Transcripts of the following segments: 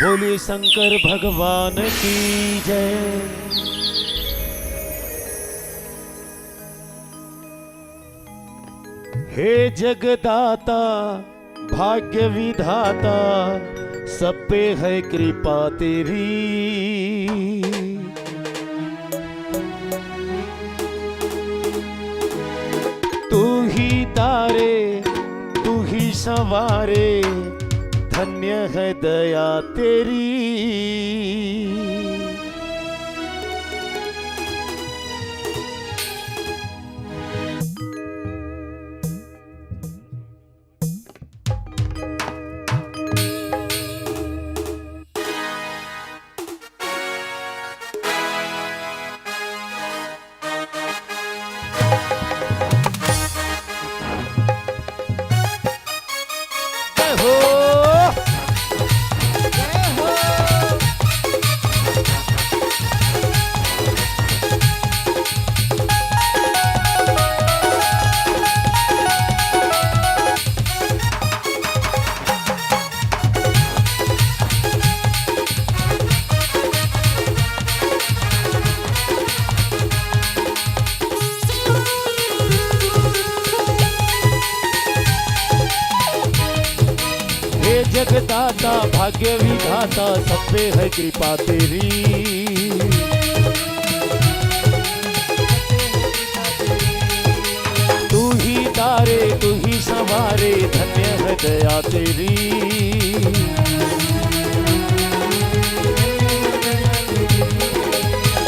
बोलिए शंकर भगवान की जय। हे जगदाता भाग्य विधाता, सब पे है कृपा तेरी। तू ही तारे तू ही संवारे, धन्य है दया तेरी। जगदाता भाग्य विधाता, सब पे है कृपा तेरी। तू ही तारे तू ही संवारे, धन्य है दया तेरी।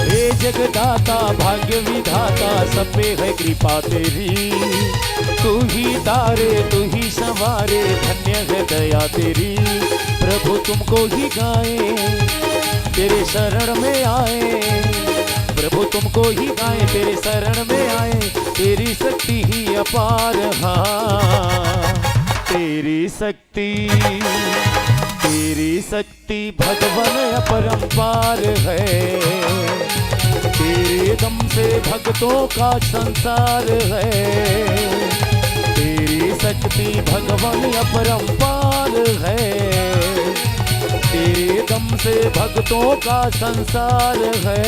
हे जगदाता भाग्य विधाता, सब पे है कृपा तेरी। तू ही तारे तू ही संवारे, धन्य है दया तेरी। प्रभु तुमको ही गाए, तेरे शरण में आए। प्रभु तुमको ही गाए, तेरे शरण में आए। तेरी शक्ति ही अपार, हाँ तेरी शक्ति भगवान अपरंपार है। तेरे दम से भक्तों का संसार है। शक्ति भगवान अपरंपार है। तेरे दम से भक्तों का संसार है।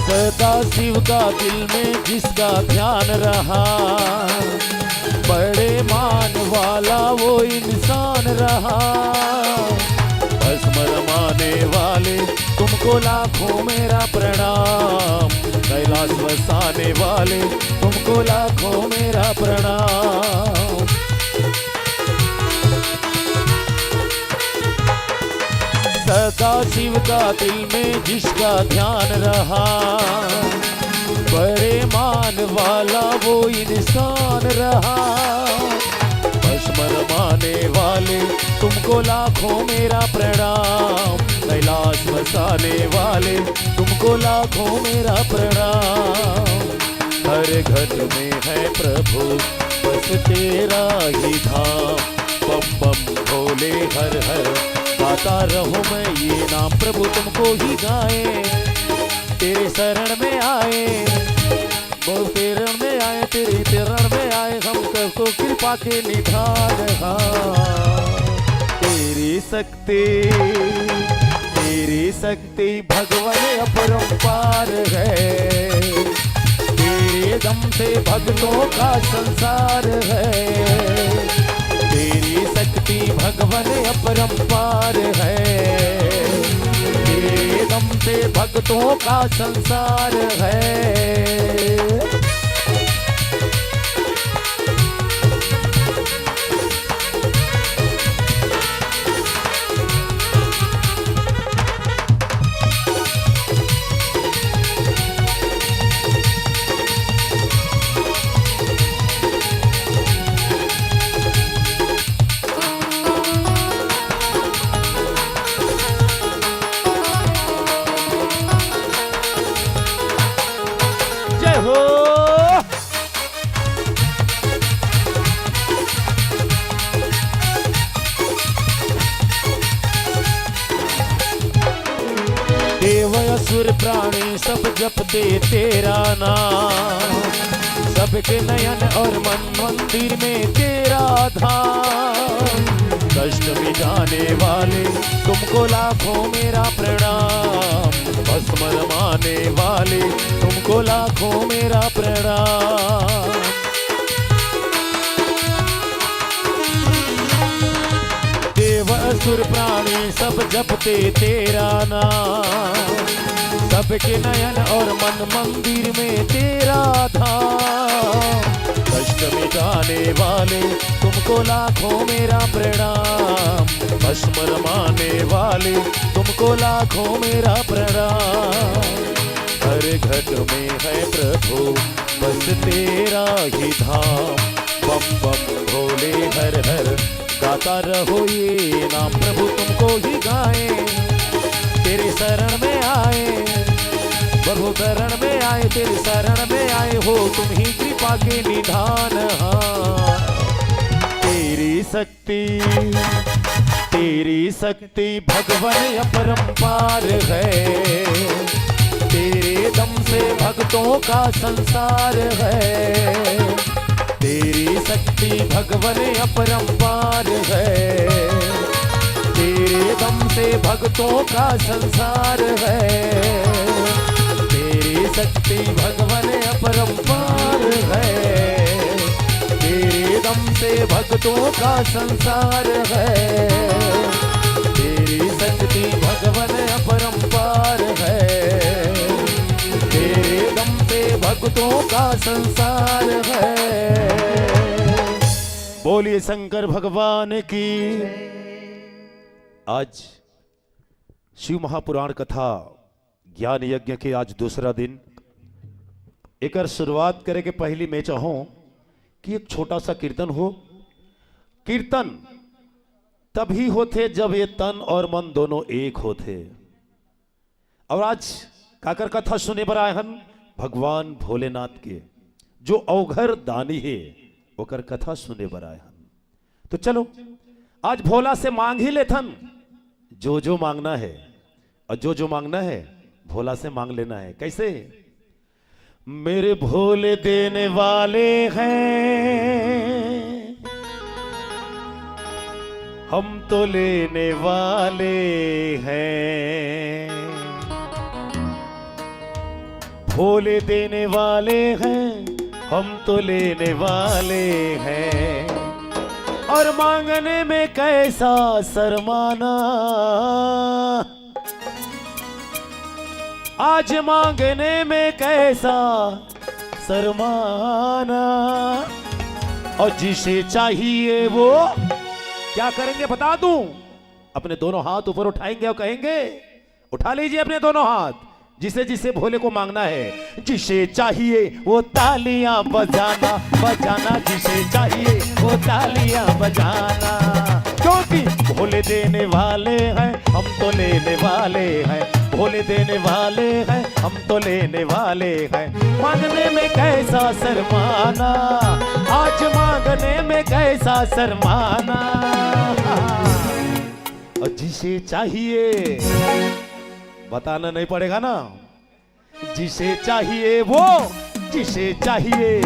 सदा शिव का दिल में जिसका ध्यान रहा, बड़े मान वाला वो इंसान रहा। भस्म रमाने वाले तुमको लाखों मेरा प्रणाम। कैलाश वसाने वाले तुमको लाखों मेरा प्रणाम। सदा शिव का दिल में जिसका ध्यान रहा, बड़े मान वाला वो इंसान रहा। भस्म रमाने वाले तुमको लाखों मेरा प्रणाम। कैलाश बसाने वाले तुमको लाखों मेरा प्रणाम। हर घर में है प्रभु बस तेरा ही धाम। बम बम भोले हर हर गाता रहूं मैं ये नाम। प्रभु तुमको ही गाए, तेरे शरण में आए। वो शरण में आए, तेरे चरण में आए। हम सबको कृपा के निधान, तेरी शक्ति भगवान अपरंपार है। तेरे दम से भक्तों का संसार है। तेरी शक्ति भगवान अपरंपार है। तेरे दम से भक्तों का संसार है। असुर प्राणी सब जपते तेरा नाम, सबके नयन और मन मंदिर में तेरा धाम। कष्ट मिटाने वाले तुमको लाखों मेरा प्रणाम, भस्म रमाने वाले तुमको लाखों मेरा प्रणाम। देव असुर प्राणी सब जपते तेरा नाम, सबके नयन और मन मंदिर में तेरा धाम। कष्ट मिटाने वाले तुमको लाखों मेरा प्रणाम, भस्म रमाने वाले तुमको लाखों मेरा प्रणाम। हर घट में है प्रभु बस तेरा ही धाम, बम बम भोले हर हर गाता रहो ये नाम। प्रभु तुमको ही गाए, तेरे शरण में आए, प्रभु शरण में आए, तेरे शरण में आए हो, तुम ही कृपा के निधान। तेरी शक्ति भगवान अपरंपार है, तेरे दम से भक्तों का संसार है। तेरी शक्ति भगवान अपरंपार है, तेरे दम से भक्तों का संसार है। तेरी शक्ति भगवान अपरंपार है, तेरे दम से भक्तों का संसार है। तेरी शक्ति भगवान अपरंपार है, तेरे दम से भक्तों का संसार है। बोलिए शंकर भगवान की। आज शिव महापुराण कथा ज्ञान यज्ञ के आज दूसरा दिन। एक शुरुआत करे के पहली मैं चाहूं कि एक छोटा सा कीर्तन हो। कीर्तन तभी होते जब ये तन और मन दोनों एक होते। और आज काकर कथा सुने पर आए हम भगवान भोलेनाथ के जो अवघर दानी है, ओकर कथा सुने पर आए हम। तो चलो आज भोला से मांग ही लेथन, जो जो मांगना है, और जो जो मांगना है भोला से मांग लेना है। कैसे? मेरे भोले देने वाले हैं, हम तो लेने वाले हैं। भोले देने वाले हैं, हम तो लेने वाले हैं। और मांगने में कैसा शर्माना, आज मांगने में कैसा शर्माना। और जिसे चाहिए वो क्या करेंगे बता दूं? अपने दोनों हाथ ऊपर उठाएंगे और कहेंगे, उठा लीजिए अपने दोनों हाथ। जिसे जिसे भोले को मांगना है, जिसे चाहिए वो तालियां बजाना बजाना, जिसे चाहिए वो तालियां बजाना। क्योंकि भोले देने वाले हैं, हम तो लेने वाले हैं। भोले देने वाले हैं, हम तो लेने वाले हैं। मांगने में कैसा शर्माना, आज मांगने में कैसा शर्माना। और जिसे चाहिए बताना नहीं पड़ेगा ना, जिसे चाहिए वो, जिसे चाहिए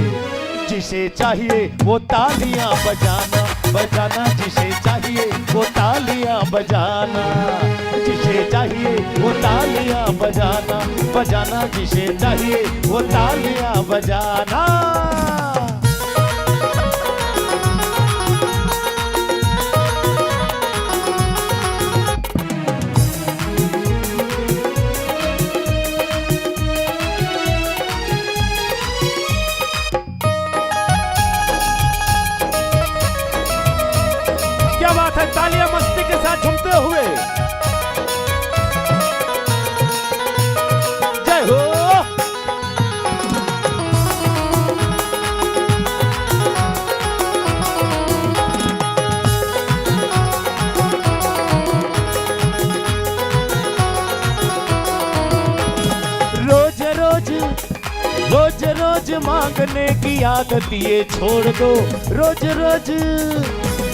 वो तालियां बजाना बजाना, जिसे चाहिए वो तालियां बजाना। जिसे चाहिए वो तालियां बजाना बजाना, जिसे चाहिए वो तालियां बजाना। तालियां मस्ती के साथ झूमते हुए जय हो। रोज रोज रोज रोज मांगने की आदत ये छोड़ दो। रोज रोज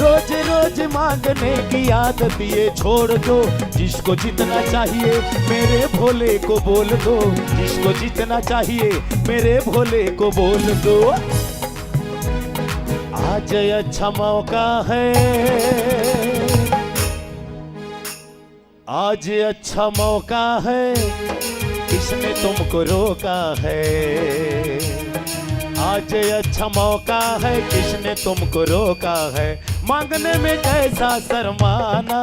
रोज रोज मांगने की आदत ये छोड़ दो, जिसको जितना चाहिए मेरे भोले को बोल दो, जिसको जितना चाहिए मेरे भोले को बोल दो। आज अच्छा मौका है, आज अच्छा मौका है, किसने तुमको रोका है? आज अच्छा मौका है, किसने तुमको रोका है? मांगने में कैसा शर्माना,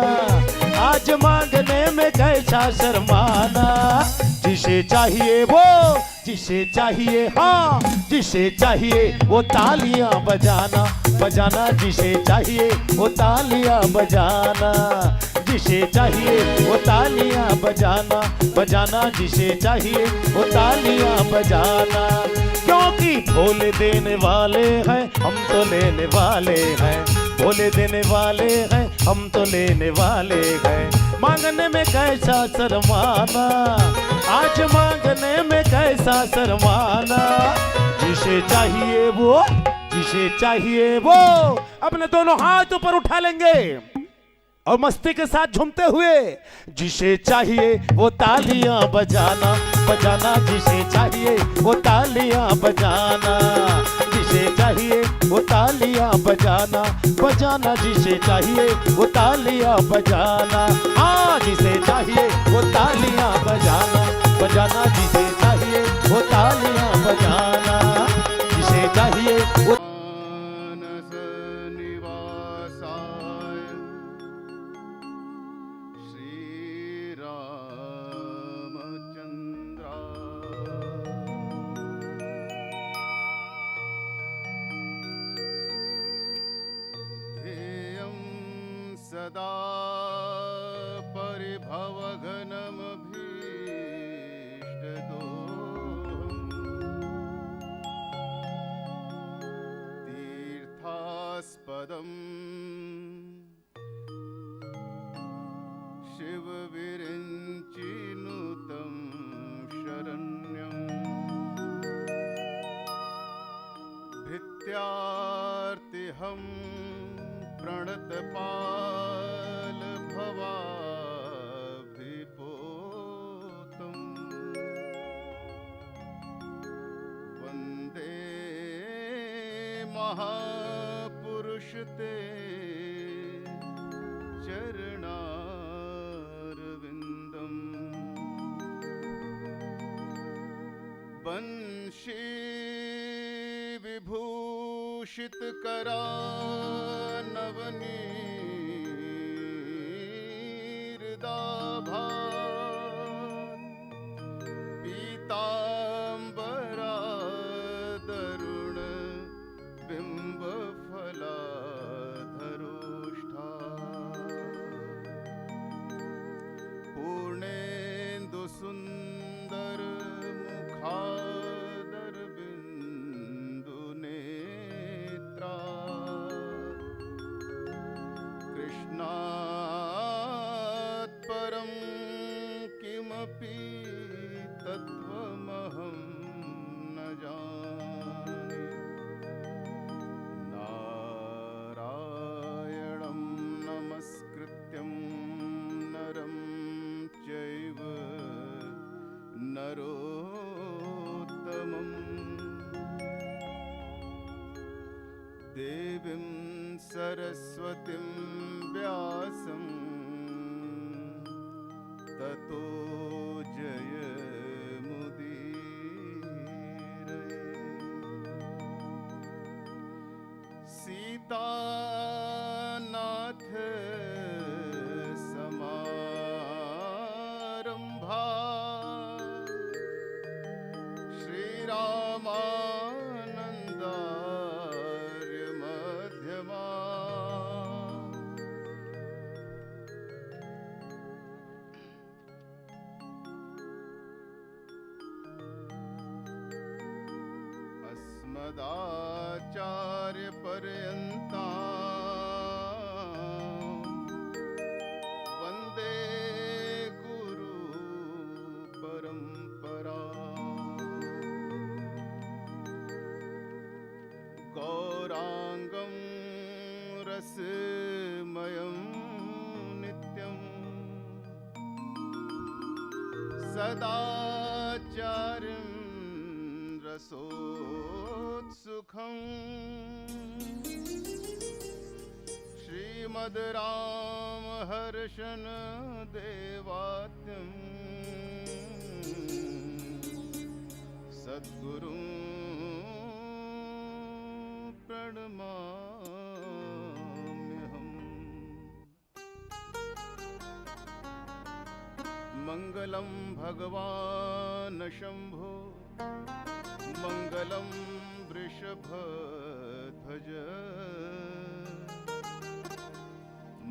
आज मांगने में कैसा शर्माना। जिसे चाहिए वो, जिसे चाहिए हाँ, जिसे चाहिए वो तालियां बजाना, बजाना। जिसे चाहिए वो तालियां बजाना, जिसे चाहिए वो तालियां बजाना, बजाना। जिसे चाहिए वो तालियां बजाना। क्योंकि भोले देने वाले हैं, हम तो लेने वाले हैं। भोले देने वाले हैं, हम तो लेने वाले हैं। मांगने में कैसा शर्माना, आज मांगने में कैसा शर्माना। जिसे चाहिए वो, जिसे चाहिए वो अपने दोनों हाथ ऊपर उठा लेंगे और मस्ती के साथ झूमते हुए जिसे चाहिए वो तालियां बजाना, बजाना। जिसे चाहिए वो तालियां बजाना, जिसे चाहिए वो तालियां बजाना, बजाना। जिसे चाहिए वो तालियां बजाना, हाँ। जिसे चाहिए वो तालियां बजाना, बजाना। जिसे चाहिए वो तालियां बजाना, जिसे चाहिए वो सदा परिभवघनमभीष्टदोहम् तीर्थास्पदम् शिवविरिञ्चिनुतं शरण्यम् भित्यार्तिहं प्रणतपाल भवाभिपोतम् वन्दे महापुरुष ते चरणारविन्दम् वंशी विभूषित करानवनीर्दाभा पीताम्बरादरुण बिम्बफलाधरोष्ठा पूर्णेन्दु सुन्दर मुखादरबिन्दु नेत्रा कृष्णात् परं किमपि तत्त्वमहं न जाने। नारायणं नमस्कृत्यं नरं चैव नरोत्तमम् देवीं सरस्वतीं व्यासं ततो जयमुदीरये। सीतानाथ समारंभा श्रीरामानन्दार्य मध्यमा अस्मदाचार्य पर्यन्ता वन्दे गुरु परम्परा। गौराङ्गं रसमयं नित्यं सदाचार्यं रसोत्सुकम् श्रीमद् रामहर्षण देवात्यं सद्गुरुं प्रणमाम्यहम्। मङ्गलं भगवान् शम्भो मङ्गलं वृषभध्वज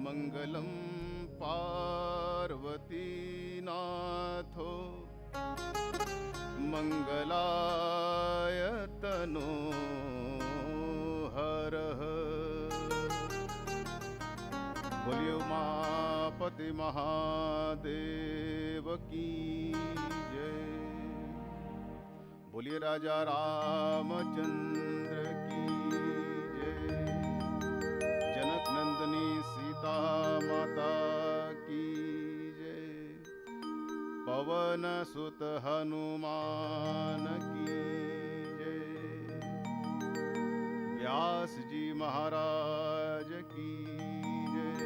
मङ्गलं पार्वतीनाथो मङ्गलायतनो हरः। बोलिए उमापति महादेव की जय। बोलिए राजा रामचंद्र की जय। जनक नंदनी सीता माता की जय। पवन सुत हनुमान की जय। व्यास जी महाराज की जय।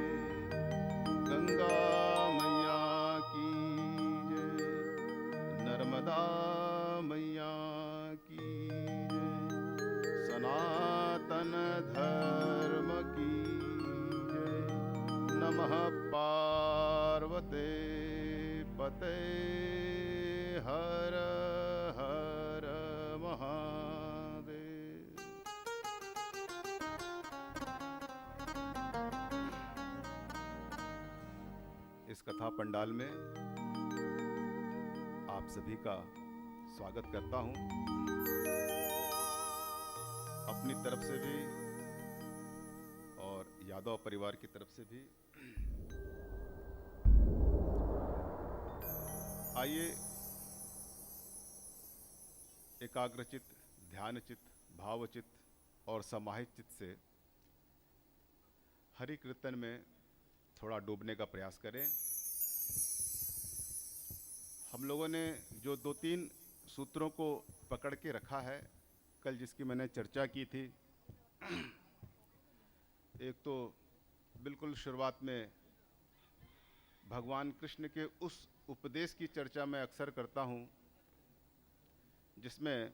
गंगा मैया की जय। नर्मदा मैया की जय। सनातन धर्म की जय। नमः पार्वते पते हर हर महादेव। इस कथा पंडाल में आप सभी का स्वागत करता हूं। अपनी तरफ से भी और यादव परिवार की तरफ से भी आइए एकाग्रचित, ध्यानचित, भावचित और समाहित चित्त से हरि कीर्तन में थोड़ा डूबने का प्रयास करें। हम लोगों ने जो 2-3 सूत्रों को पकड़ के रखा है, कल जिसकी मैंने चर्चा की थी, एक तो बिल्कुल शुरुआत में भगवान कृष्ण के उस उपदेश की चर्चा मैं अक्सर करता हूँ जिसमें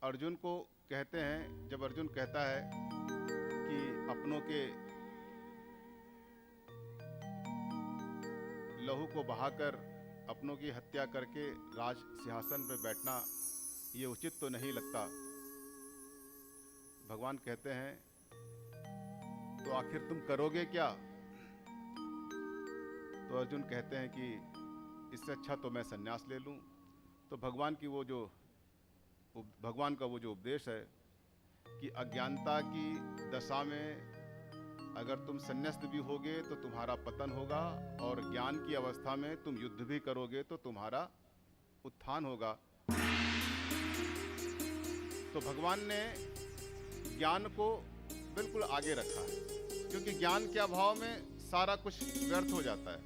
अर्जुन को कहते हैं, जब अर्जुन कहता है कि अपनों के लहू को बहाकर अपनों की हत्या करके राज सिंहासन पर बैठना ये उचित तो नहीं लगता। भगवान कहते हैं तो आखिर तुम करोगे क्या? तो अर्जुन कहते हैं कि इससे अच्छा तो मैं संन्यास ले लूं। तो भगवान का वो जो उपदेश है कि अज्ञानता की दशा में अगर तुम संन्यास्त भी होगे तो तुम्हारा पतन होगा, और ज्ञान की अवस्था में तुम युद्ध भी करोगे तो तुम्हारा उत्थान होगा। तो भगवान ने ज्ञान को बिल्कुल आगे रखा है, क्योंकि ज्ञान के अभाव में सारा कुछ व्यर्थ हो जाता है।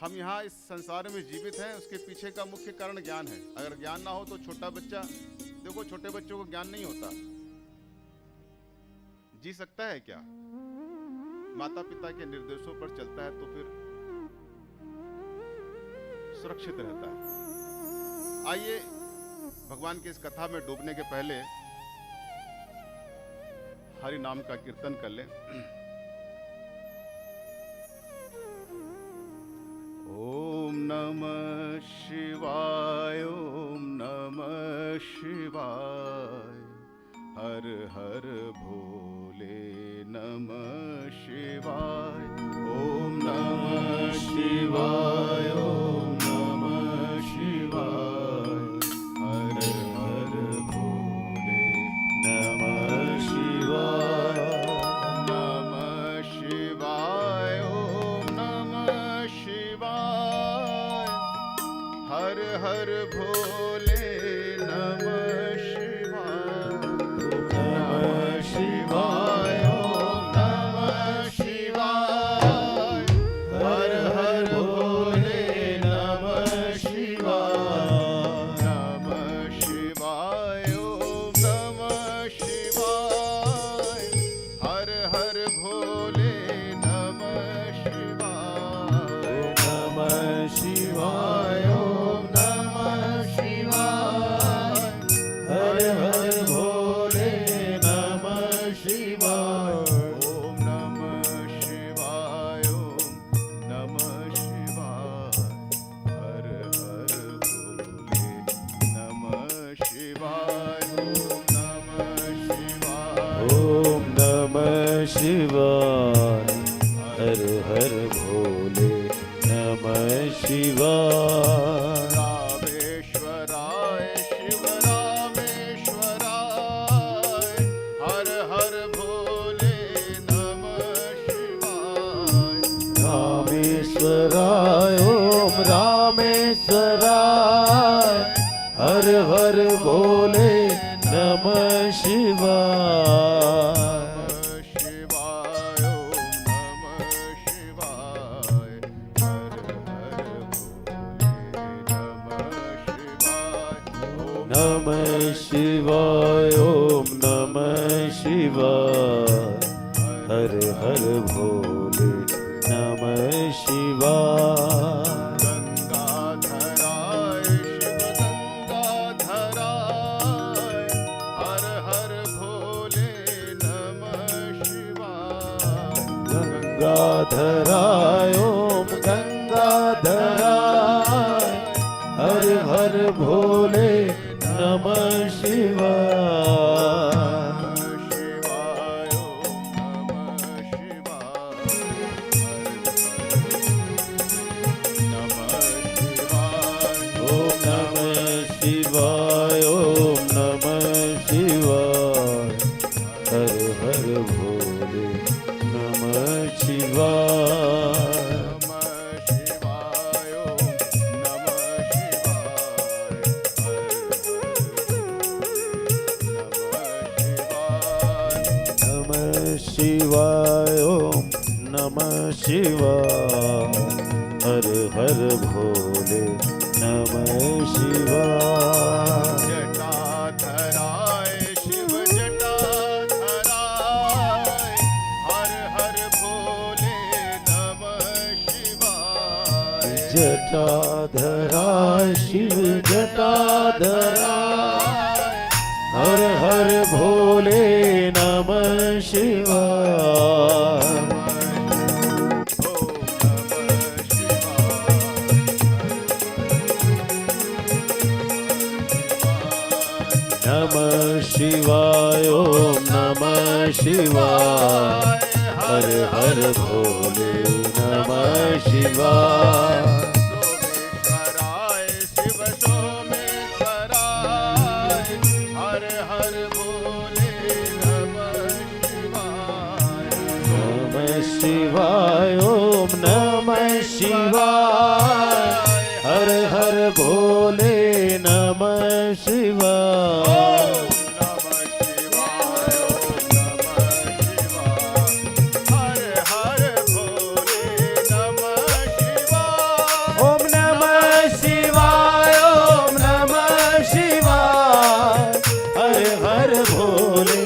हम यहाँ इस संसार में जीवित हैं, उसके पीछे का मुख्य कारण ज्ञान है। अगर ज्ञान ना हो तो छोटा बच्चा, देखो छोटे बच्चों को ज्ञान नहीं होता, जी सकता है क्या? माता पिता के निर्देशों पर चलता है तो फिर सुरक्षित रहता है। आइए भगवान की इस कथा में डूबने के पहले हरि नाम का कीर्तन कर लें। ओम नमः शिवाय, ओम नमः शिवाय, हर हर भोले नमः शिवाय। ओम नमः शिवाय, ओम नमः शिवाय, हर हर भोले नमः शिवाय। नमः शिवाय, ओम नमः शिवाय, हर हर भोले नमः शिवाय। शिवाय। रामेश्वराय शिव रामेश्वराय, हर हर भोले नमः शिवाय। रामेश्वराय ओम रामेश्वराय, हर हर भोले नमः शिवाय। नमः शिवाय ओम नमः शिवाय, हर हर भोले नमः शिवाय। गंगाधराय शिव गंगाधराय, हर हर भोले नमः शिवाय। गंगाधराय ओम गंगाधराय, हर हर भोले नमः शिवाय। शिवाय ओम नमः शिवाय। ओम नमः शिवाय, हर हर भोले नमः शिवाय। शिवाय ओम नमः शिवाय, हर हर भोले नमः शिवाय। जटाधराय शिव जटाधराय, हर हर भोले नमः शिवाय। जटाधराय शिव जटाधराय, हर हर भोले नमः शिवाय। नमः शिवाय ओम नमः शिवाय, हर हर भोले नमः शिवाय। सोमेश्वराय शिव सोमेश्वराय, हर हर भोले नमः शिवाय। नमः शिवाय ओम नमः शिवाय, हर हर भोले नमः शिवाय। ओम नमः शिवाय ओम नमः शिवाय, हर हर भोले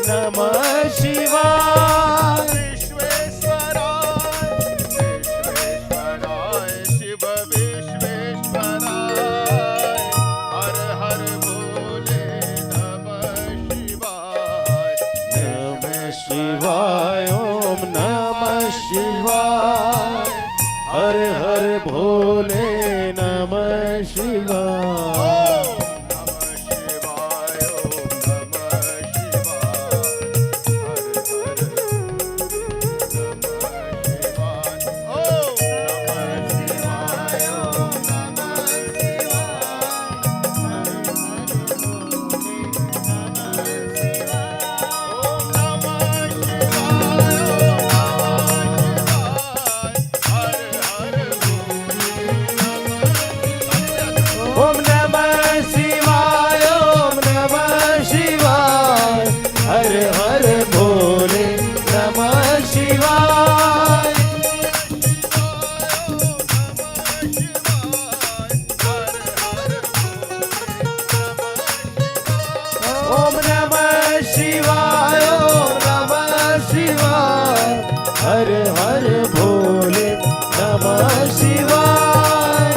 नमः शिवाय। विश्वेश्वराय शिव विश्वेश्वराय, हर हर भोले नमः शिवाय। नमः शिवाय ओम नमः शिवाय, हर हर भोले नमः शिवाय। ओम नमः शिवाय ओम नमः शिवाय, हर हर भोले नमः शिवाय। ओम नमः शिवाय ओम नमः शिवाय, हर हर भोले नमः शिवाय।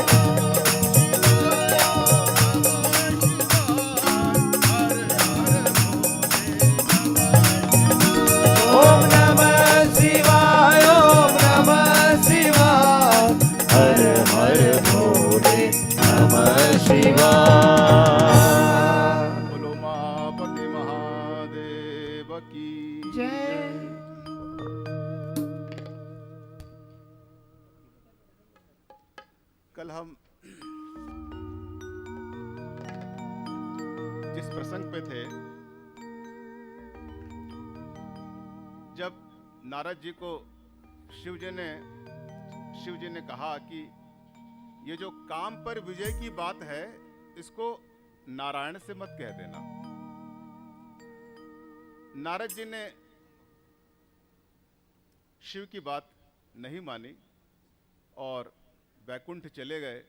ओम नमः शिवाय ओम नमः शिवाय, हर हर भोले नमः शिवाय। बोलो महापति महादेव की जय। कल हम जिस प्रसंग पे थे, जब नारद जी को शिव जी ने कहा कि ये जो काम पर विजय की बात है, इसको नारायण से मत कह देना। नारद जी ने शिव की बात नहीं मानी और वैकुंठ चले गए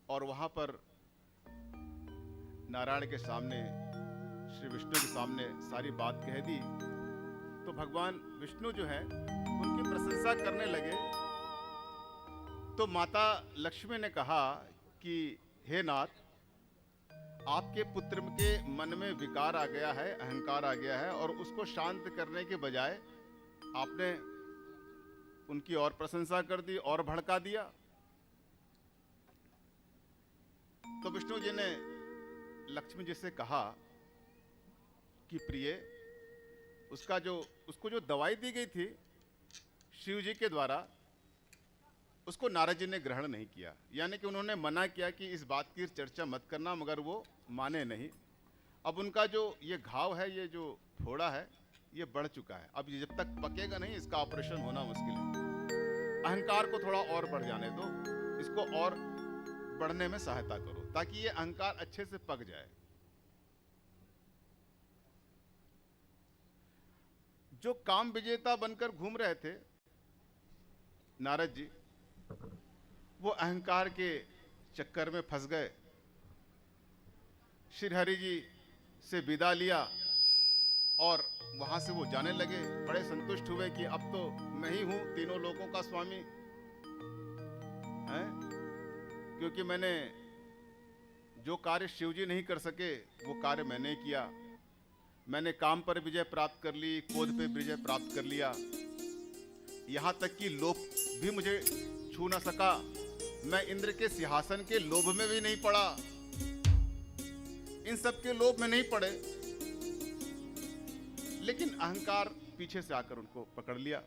और वहां पर नारायण के सामने, श्री विष्णु के सामने सारी बात कह दी। तो भगवान विष्णु जो है उनकी प्रशंसा करने लगे। तो माता लक्ष्मी ने कहा कि हे नाथ, आपके पुत्र के मन में विकार आ गया है, अहंकार आ गया है, और उसको शांत करने के बजाय आपने उनकी और प्रशंसा कर दी और भड़का दिया। तो विष्णु जी ने लक्ष्मी जी से कहा कि प्रिय, उसको जो दवाई दी गई थी शिव जी के द्वारा, उसको नारद जी ने ग्रहण नहीं किया। यानी कि उन्होंने मना किया कि इस बात की चर्चा मत करना, मगर वो माने नहीं। अब उनका जो ये घाव है, ये जो फोड़ा है, ये बढ़ चुका है। अब ये जब तक पकेगा नहीं, इसका ऑपरेशन होना मुश्किल है। अहंकार को थोड़ा और बढ़ जाने दो, इसको और बढ़ने में सहायता करो, ताकि ये अहंकार अच्छे से पक जाए। जो काम विजेता बनकर घूम रहे थे नारद जी, वो अहंकार के चक्कर में फंस गए। श्री हरि जी से विदा लिया और वहां से वो जाने लगे। बड़े संतुष्ट हुए कि अब तो मैं ही हूं तीनों लोकों का स्वामी है, क्योंकि मैंने जो कार्य शिव जी नहीं कर सके वो कार्य मैंने किया। मैंने काम पर विजय प्राप्त कर ली, क्रोध पे विजय प्राप्त कर लिया, यहां तक कि लोभ भी मुझे छू ना सका। मैं इंद्र के सिंहासन के लोभ में भी नहीं पड़ा, इन सब के लोभ में नहीं पड़े, लेकिन अहंकार पीछे से आकर उनको पकड़ लिया।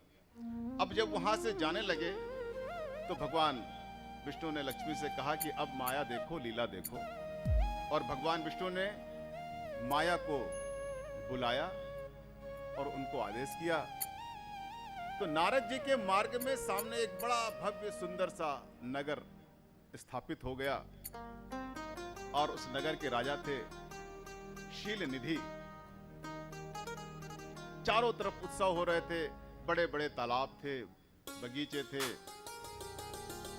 अब जब वहां से जाने लगे तो भगवान विष्णु ने लक्ष्मी से कहा कि अब माया देखो, लीला देखो। और भगवान विष्णु ने माया को बुलाया और उनको आदेश किया। तो नारद जी के मार्ग में सामने एक बड़ा भव्य सुंदर सा नगर स्थापित हो गया, और उस नगर के राजा थे शील निधि। चारों तरफ उत्सव हो रहे थे, बड़े बड़े तालाब थे, बगीचे थे,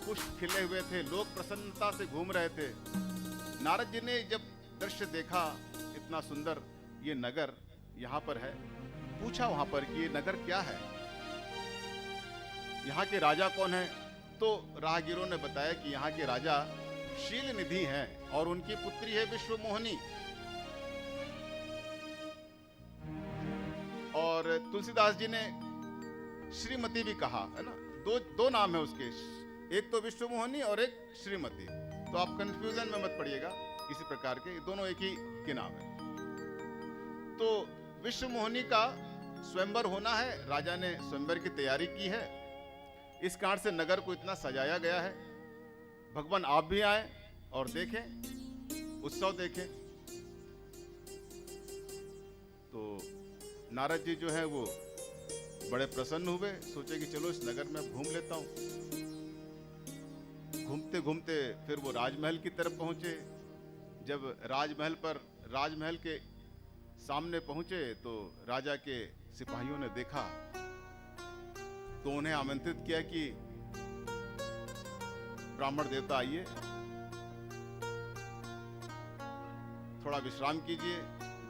पुष्प खिले हुए थे, लोग प्रसन्नता से घूम रहे थे। नारद जी ने जब दृश्य देखा, इतना सुंदर ये नगर यहाँ पर है, पूछा वहां पर कि ये नगर क्या है, यहाँ के राजा कौन है। तो राहगीरों ने बताया कि यहाँ के राजा शील निधि हैं और उनकी पुत्री है विश्व मोहिनी। और तुलसीदास जी ने श्रीमती भी कहा है ना, दो नाम है उसके, एक तो विश्व मोहिनी और एक श्रीमती। तो आप कंफ्यूजन में मत पड़िएगा, इसी प्रकार के दोनों एक ही के नाम है। तो विश्व मोहिनी का स्वयंवर होना है, राजा ने स्वयंवर की तैयारी की है, इस कारण से नगर को इतना सजाया गया है। भगवान आप भी आए और देखें, उत्सव देखें। तो नारद जी जो है वो बड़े प्रसन्न हुए, सोचे कि चलो इस नगर में घूम लेता हूं। घूमते घूमते फिर वो राजमहल की तरफ पहुंचे। जब राजमहल के सामने पहुंचे तो राजा के सिपाहियों ने देखा, तो उन्हें आमंत्रित किया कि ब्राह्मण देवता आइए, थोड़ा विश्राम कीजिए,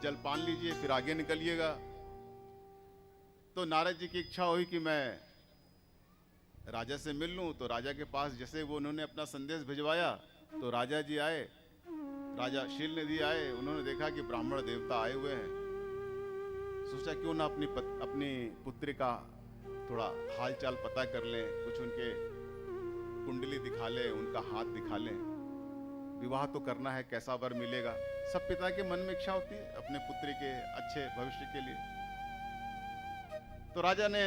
जलपान लीजिए, फिर आगे निकलिएगा। तो नारद जी की इच्छा हुई कि मैं राजा से मिल लूं। तो राजा के पास जैसे वो उन्होंने अपना संदेश भिजवाया, तो राजा जी आए, राजा शील निधि आए। उन्होंने देखा कि ब्राह्मण देवता आए हुए हैं। सोचा क्यों ना अपनी पुत्री का थोड़ा हाल चाल पता कर लें, कुछ उनके कुंडली दिखा लें, उनका हाथ दिखा लें। विवाह तो करना है, कैसा वर मिलेगा, सब पिता के मन में इच्छा होती है अपने पुत्री के अच्छे भविष्य के लिए। तो राजा ने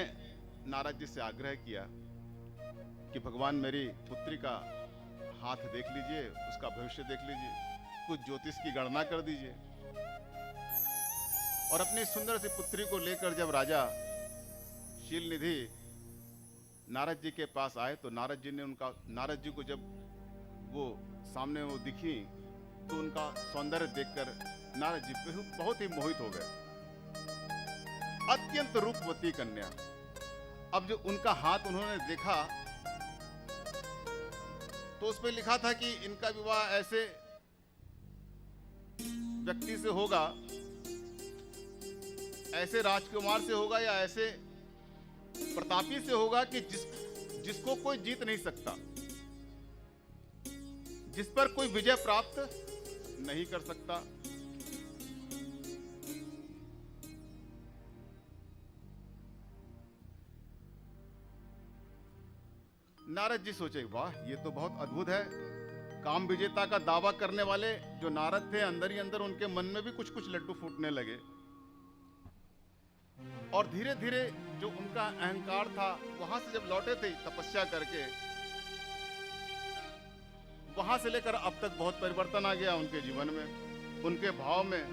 नारद जी से आग्रह किया कि भगवान मेरी पुत्री का हाथ देख लीजिए, उसका भविष्य देख लीजिए, कुछ ज्योतिष की गणना कर दीजिए। और अपनी सुंदर सी पुत्री को लेकर जब राजा शीलनिधि नारद जी के पास आए तो नारद जी को जब वो सामने वो दिखी तो उनका सौंदर्य देखकर नारद जी बहुत ही मोहित हो गए। अत्यंत रूपवती कन्या। अब जो उनका हाथ उन्होंने देखा तो उस पर लिखा था कि इनका विवाह ऐसे व्यक्ति से होगा, ऐसे राजकुमार से होगा या ऐसे प्रतापी से होगा कि जिसको कोई जीत नहीं सकता, जिस पर कोई विजय प्राप्त नहीं कर सकता। नारद जी सोचे, वाह ये तो बहुत अद्भुत है। काम विजेता का दावा करने वाले जो नारद थे, अंदर ही अंदर उनके मन में भी कुछ कुछ लड्डू फूटने लगे। और धीरे धीरे जो उनका अहंकार था, वहां से जब लौटे थे तपस्या करके, वहां से लेकर अब तक बहुत परिवर्तन आ गया उनके जीवन में, उनके भाव में।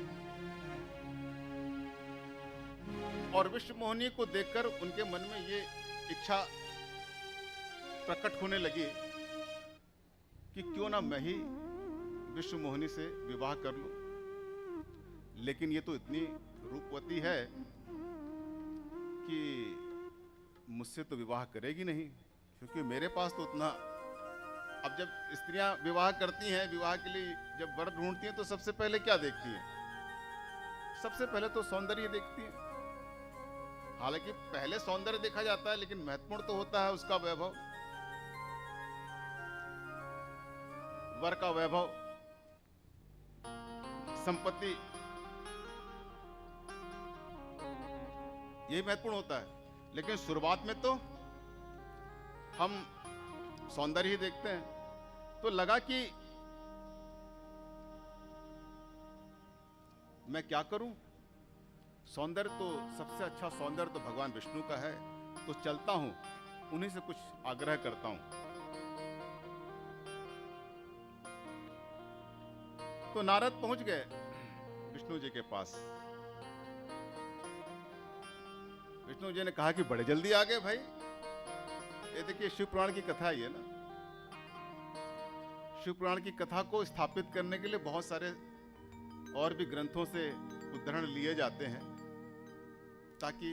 और विश्व मोहिनी को देखकर उनके मन में ये इच्छा प्रकट होने लगी कि क्यों ना मैं ही विश्व मोहिनी से विवाह कर लूं। लेकिन ये तो इतनी रूपवती है कि मुझसे तो विवाह करेगी नहीं, क्योंकि मेरे पास तो उतना। अब जब स्त्रियां विवाह करती हैं, विवाह के लिए जब वर ढूंढती हैं तो सबसे पहले क्या देखती हैं? सबसे पहले तो सौंदर्य देखती हैं। हालांकि पहले सौंदर्य देखा जाता है, लेकिन महत्वपूर्ण तो होता है उसका वैभव, वर का वैभव, संपत्ति, यही महत्वपूर्ण होता है। लेकिन शुरुआत में तो हम सौंदर्य ही देखते हैं। तो लगा कि मैं क्या करूं, सौंदर्य तो सबसे अच्छा सौंदर्य तो भगवान विष्णु का है, तो चलता हूं, उन्हीं से कुछ आग्रह करता हूं। तो नारद पहुंच गए विष्णु जी के पास। विष्णु जी ने कहा कि बड़े जल्दी आ गए भाई। ये देखिए शिव पुराण की कथा है ना। शिव पुराण की कथा को स्थापित करने के लिए बहुत सारे और भी ग्रंथों से उदाहरण लिए जाते हैं, ताकि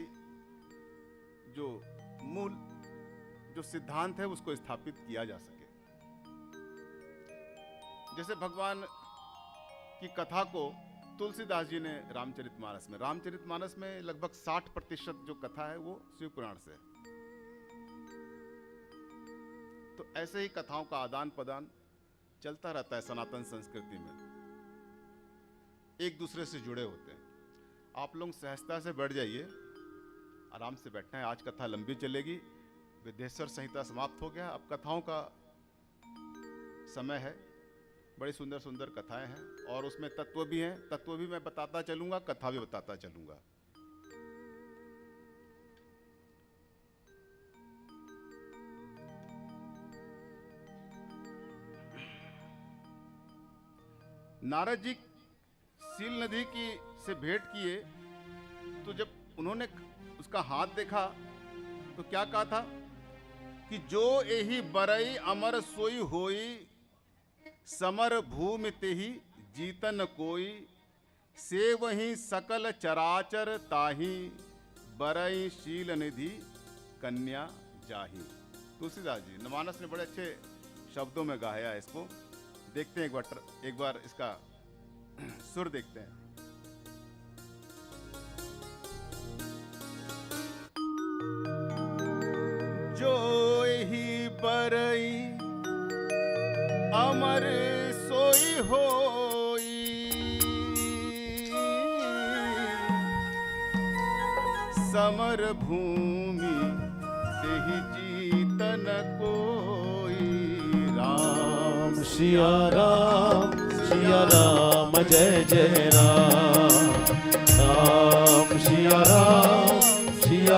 जो मूल जो सिद्धांत है उसको स्थापित किया जा सके। जैसे भगवान की कथा को तुलसीदास जी ने रामचरितमानस में लगभग 60% जो कथा है वो शिव पुराण से है। तो ऐसे ही कथाओं का आदान प्रदान चलता रहता है सनातन संस्कृति में, एक दूसरे से जुड़े होते हैं। आप लोग सहजता से बैठ जाइए, आराम से बैठना है। आज कथा लंबी चलेगी, विद्येश्वर संहिता समाप्त हो गया, अब कथाओं का समय है। बड़ी सुंदर सुंदर कथाएं हैं और उसमें तत्व भी हैं। तत्व भी मैं बताता चलूंगा, कथा भी बताता चलूंगा। नारद जी सील नदी की से भेंट किए तो जब उन्होंने उसका हाथ देखा तो क्या कहा था कि जो एही बरई अमर सोई होई, समर भूमि तेहि जीतन कोई, से वहीं सकल चराचर ताही, बरई शील निधि कन्या जाही। तुलसीदास जी नमानस ने बड़े अच्छे शब्दों में गाया है इसको। देखते हैं एक बार इसका सुर देखते हैं। जो ही बरई अमर सोई होई, समर भूमि तेहि जीतन कोई। राम सिया राम जय जय राम, राम सिया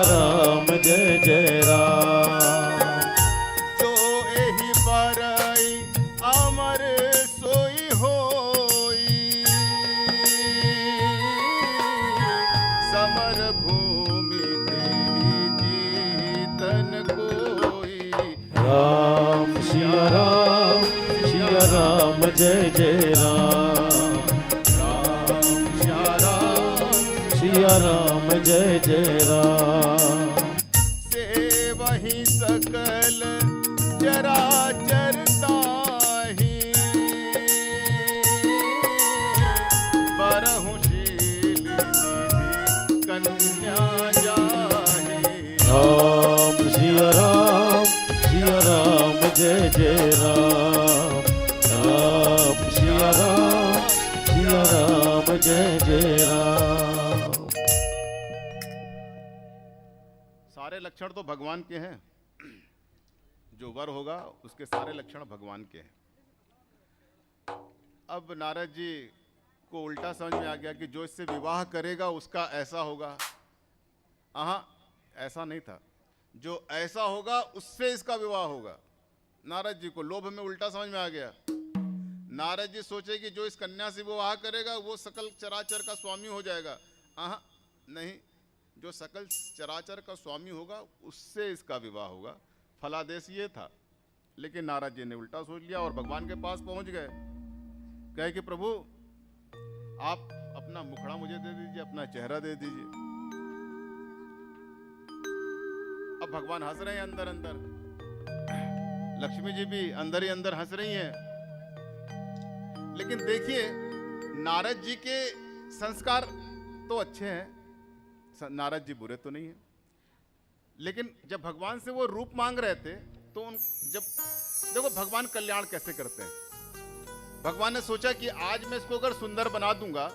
राम जय जय राम। जो जय जय राम, राम सिया राम सिया राम जय जय राम। से वही सकल चराचर ताहि, बरहुशील निधि कन्या जाहि। राम सिया राम जय जय राम, राम सिया राम जय जय राम। सारे लक्षण तो भगवान के हैं, जो वर होगा उसके सारे लक्षण भगवान के हैं। अब नारद जी को उल्टा समझ में आ गया कि जो इससे विवाह करेगा उसका ऐसा होगा। ऐसा नहीं था, जो ऐसा होगा उससे इसका विवाह होगा। नारद जी को लोभ में उल्टा समझ में आ गया। नारद जी सोचे कि जो इस कन्या से विवाह करेगा वो सकल चराचर का स्वामी हो जाएगा। नहीं, जो सकल चराचर का स्वामी होगा उससे इसका विवाह होगा। फलादेश ये था। लेकिन नारद जी ने उल्टा सोच लिया और भगवान के पास पहुंच गए। कहे कि प्रभु आप अपना मुखड़ा मुझे दे दीजिए, अपना चेहरा दे दीजिए। अब भगवान हंस रहे हैं अंदर अंदर, लक्ष्मी जी भी अंदर ही अंदर हंस रही हैं। लेकिन देखिए, नारद जी के संस्कार तो अच्छे हैं, नारद जी बुरे तो नहीं है। लेकिन जब भगवान से वो रूप मांग रहे थे तो जब देखो भगवान कल्याण कैसे करते हैं। भगवान ने सोचा कि आज मैं इसको अगर सुंदर बना दूंगा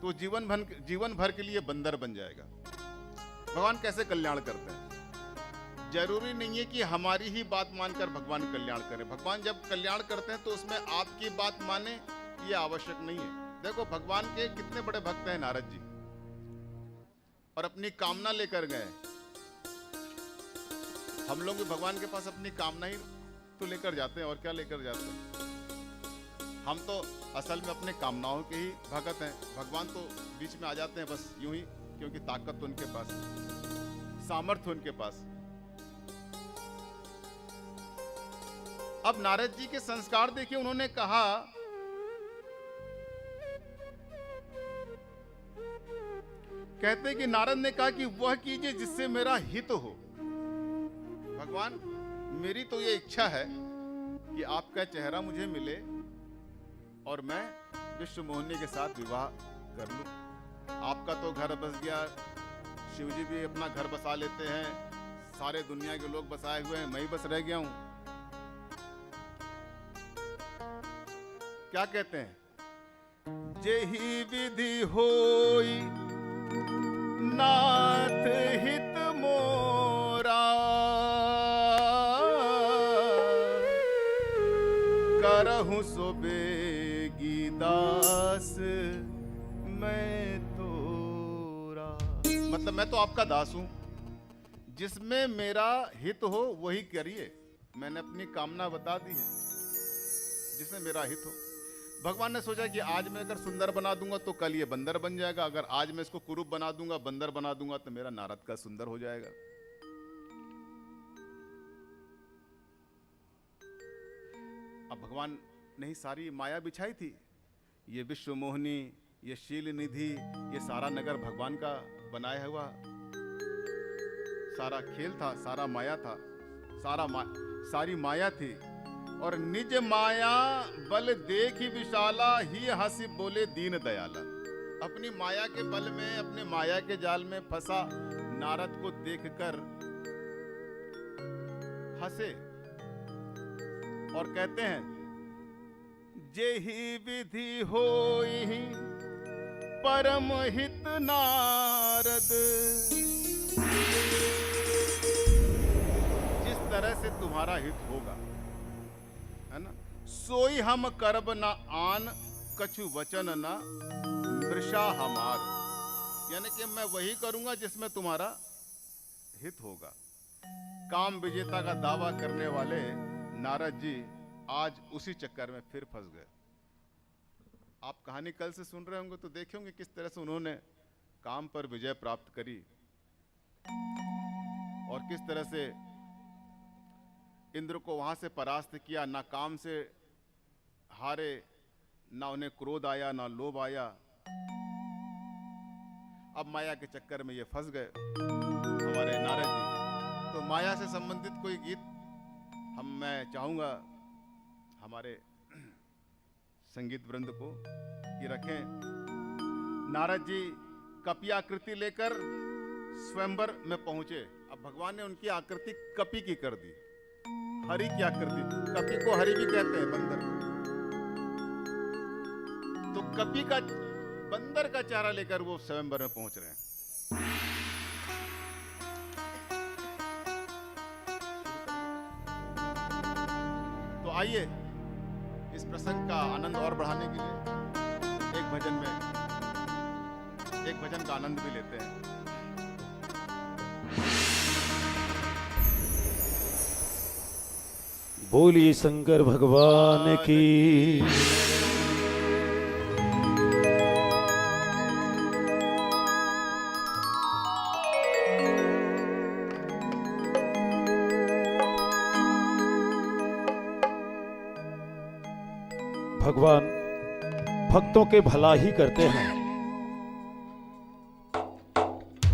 तो जीवन भर के लिए बंदर बन जाएगा। भगवान कैसे कल्याण करते हैं। जरूरी नहीं है कि हमारी ही बात मानकर भगवान कल्याण करें। भगवान जब कल्याण करते हैं तो उसमें आपकी बात माने ये आवश्यक नहीं है। देखो भगवान के कितने बड़े भक्त हैं नारद जी, और अपनी कामना लेकर गए। हम लोग भी भगवान के पास अपनी कामना ही तो लेकर जाते हैं, और क्या लेकर जाते हैं। हम तो असल में अपने कामनाओं के ही भगत हैं। भगवान तो बीच में आ जाते हैं बस यूं ही, क्योंकि ताकत तो उनके पास, सामर्थ्य उनके पास। अब नारद जी के संस्कार देखिए, उन्होंने कहा कहते कि नारद ने कहा कि वह कीजिए जिससे मेरा हित हो। भगवान मेरी तो ये इच्छा है कि आपका चेहरा मुझे मिले और मैं विश्व मोहिनी के साथ विवाह कर लूं। आपका तो घर बस गया, शिव जी भी अपना घर बसा लेते हैं, सारे दुनिया के लोग बसाए हुए हैं, मैं ही बस रह गया हूं। क्या कहते हैं, जेहि विधि होई नाथ हित मोरा, करहूं सो बेगी दास मैं तोरा। मतलब मैं तो आपका दास हूं, जिसमें मेरा हित हो वही करिए। मैंने अपनी कामना बता दी है, जिसमें मेरा हित हो। भगवान ने सोचा कि आज मैं अगर सुंदर बना दूंगा तो कल ये बंदर बन जाएगा, अगर आज मैं इसको कुरूप बना दूंगा, बंदर बना दूंगा, तो मेरा नारद का सुंदर हो जाएगा। अब भगवान ने ही सारी माया बिछाई थी। ये विश्व मोहिनी, ये शील निधि, ये सारा नगर भगवान का बनाया हुआ सारा खेल था, सारा माया था, सारी माया थी। और निज माया बल देखी विशाला, ही हंसी बोले दीन दयाला। अपनी माया के बल में, अपने माया के जाल में फंसा नारद को देखकर हंसे और कहते हैं, जेहि विधि होई परम हित नारद। जिस तरह से तुम्हारा हित होगा, है ना, सोई हम करब न आन, कछु वचन न मृषा हमार। यानी कि मैं वही करूंगा जिसमें तुम्हारा हित होगा। काम विजेता का दावा करने वाले नारद जी आज उसी चक्कर में फिर फंस गए। आप कहानी कल से सुन रहे होंगे तो देखे होंगे किस तरह से उन्होंने काम पर विजय प्राप्त करी और किस तरह से इंद्र को वहां से परास्त किया। ना काम से हारे, ना उन्हें क्रोध आया ना लोभ आया। अब माया के चक्कर में ये फंस गए हमारे नारद जी। तो माया से संबंधित कोई गीत मैं चाहूंगा हमारे संगीत वृंद को कि रखें। नारद जी कपी आकृति लेकर स्वयंवर में पहुंचे। अब भगवान ने उनकी आकृति कपी की कर दी, हरि की आकृति। कपी को हरि भी कहते हैं, बंदर को। तो कपी का बंदर का चेहरा लेकर वो स्वयंवर में पहुंच रहे हैं। तो आइए इस प्रसंग का आनंद और बढ़ाने के लिए एक भजन का आनंद भी लेते हैं। बोलिए शंकर भगवान की। भगवान भक्तों के भला ही करते हैं।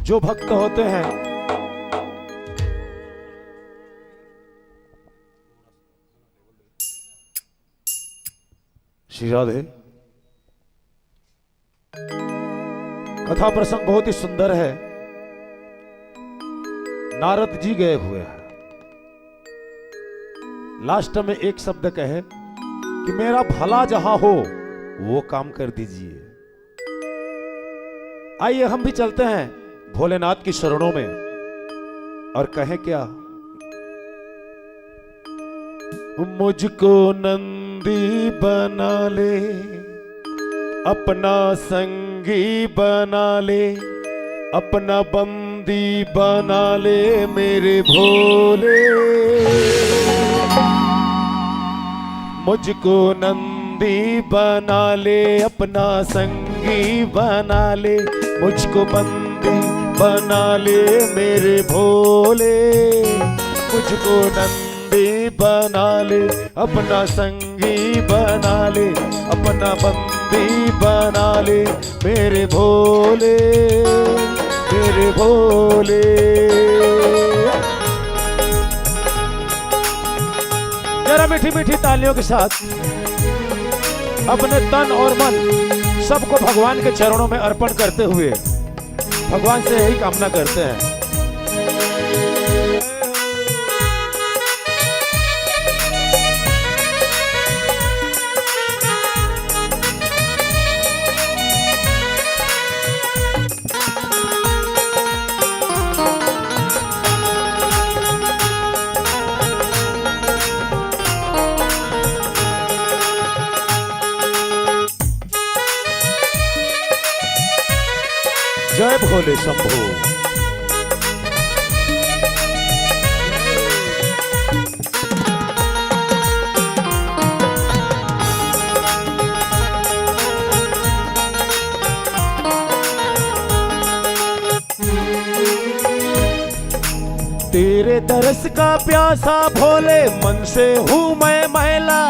जो भक्त होते हैं श्री राधे, कथा प्रसंग बहुत ही सुंदर है। नारद जी गए हुए हैं, लास्ट में एक शब्द कहे कि मेरा भला जहां हो वो काम कर दीजिए। आइए हम भी चलते हैं भोलेनाथ की शरणों में और कहें क्या, मुझको नंदी बना ले, अपना संगी बना ले, अपना बंदी बना ले मेरे भोले। मुझको नंदी बना ले, अपना संगी बना ले, मुझको बंदी बना ले मेरे भोले। मुझको नंदी बना ले, अपना संगी बना ले, अपना बंदी बना ले मेरे भोले, मेरे भोले। जरा मीठी मीठी तालियों के साथ अपने तन और मन सबको भगवान के चरणों में अर्पण करते हुए भगवान से यही कामना करते हैं। जय भोले शंभो। तेरे दरस का प्यासा भोले, मन से हूँ मैं मैला।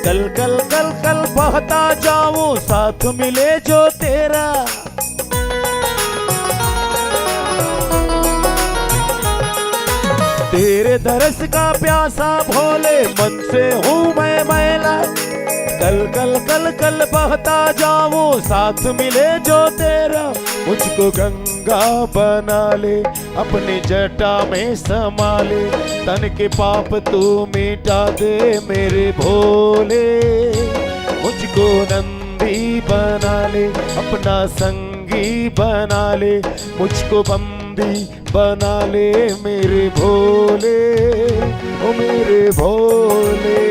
कल कल कल कल बहता जाऊं, साथ मिले जो तेरा। तेरे दरस का प्यासा भोले, मन से हूँ मैं मैला। कल कल कल कल बहता जाऊं, साथ मिले जो तेरा। मुझको गंगा बना ले, अपनी जटा में समा ले, तन के पाप तू मिटा दे मेरे भोले। मुझको नंदी बना ले, अपना संगी बना ले, मुझको बंदी बना ले मेरे भोले, ओ मेरे भोले।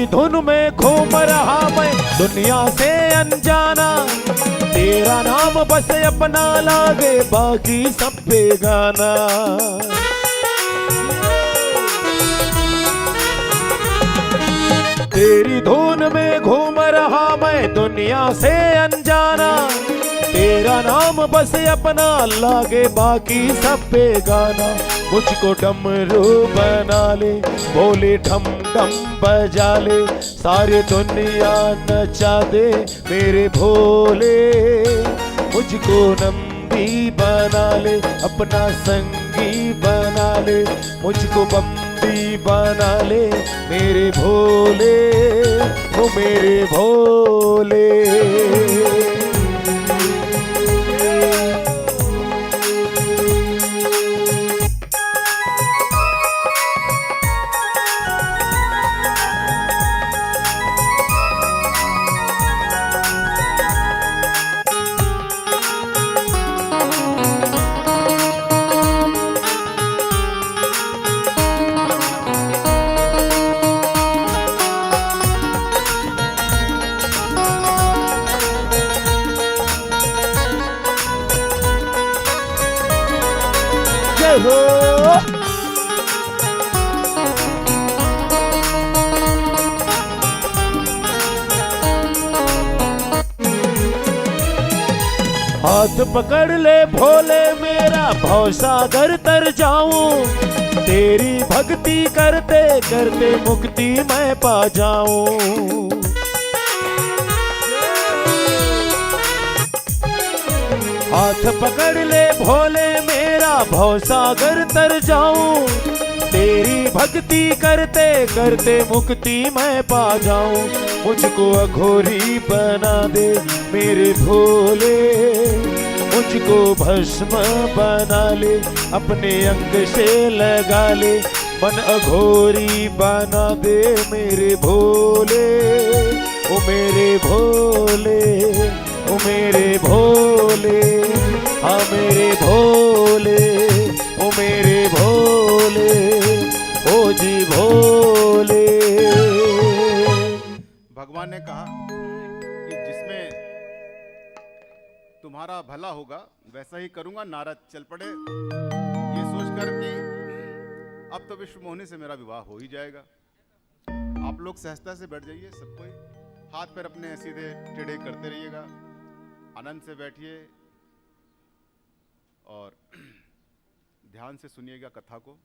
तेरी धुन में घूम रहा मैं दुनिया से अनजाना, तेरा नाम बस अपना लागे बाकी सब बेगाना। तेरी धुन में घूम रहा मैं दुनिया से अनजाना, तेरा नाम बस अपना लागे बाकी सब बेगाना। मुझको डमरू बना ले, बोले ठम ठम बजा ले, सारी दुनिया नचा दे मेरे भोले। मुझको नंदी बना ले, अपना संगी बना ले, मुझको बंदी बना ले मेरे भोले, ओ मेरे भोले। हाथ पकड़ ले भोले मेरा भवसागर तर जाऊं, तेरी भक्ति करते करते मुक्ति मैं पा जाऊं। हाथ पकड़ ले भोले मेरा भवसागर तर जाऊं, तेरी भक्ति करते करते मुक्ति मैं पा जाऊं। मुझको अघोरी बना दे मेरे भोले, मुझको भस्म बना ले, अपने अंग से लगा ले, मन अघोरी बना दे मेरे भोले, ओ मेरे भोले, ओ मेरे भोले, हाँ मेरे भोले, ओ मेरे भोले, ओ जी भोले। भगवान ने कहा कि जिसमें तुम्हारा भला होगा वैसा ही करूंगा। नारद चल पड़े ये सोचकर कि अब तो विश्व मोहिनी से मेरा विवाह हो ही जाएगा। आप लोग सहजता से बैठ जाइए, सब कोई हाथ पैर अपने सीधे टेढ़े करते रहिएगा, आनंद से बैठिए और ध्यान से सुनिएगा कथा को।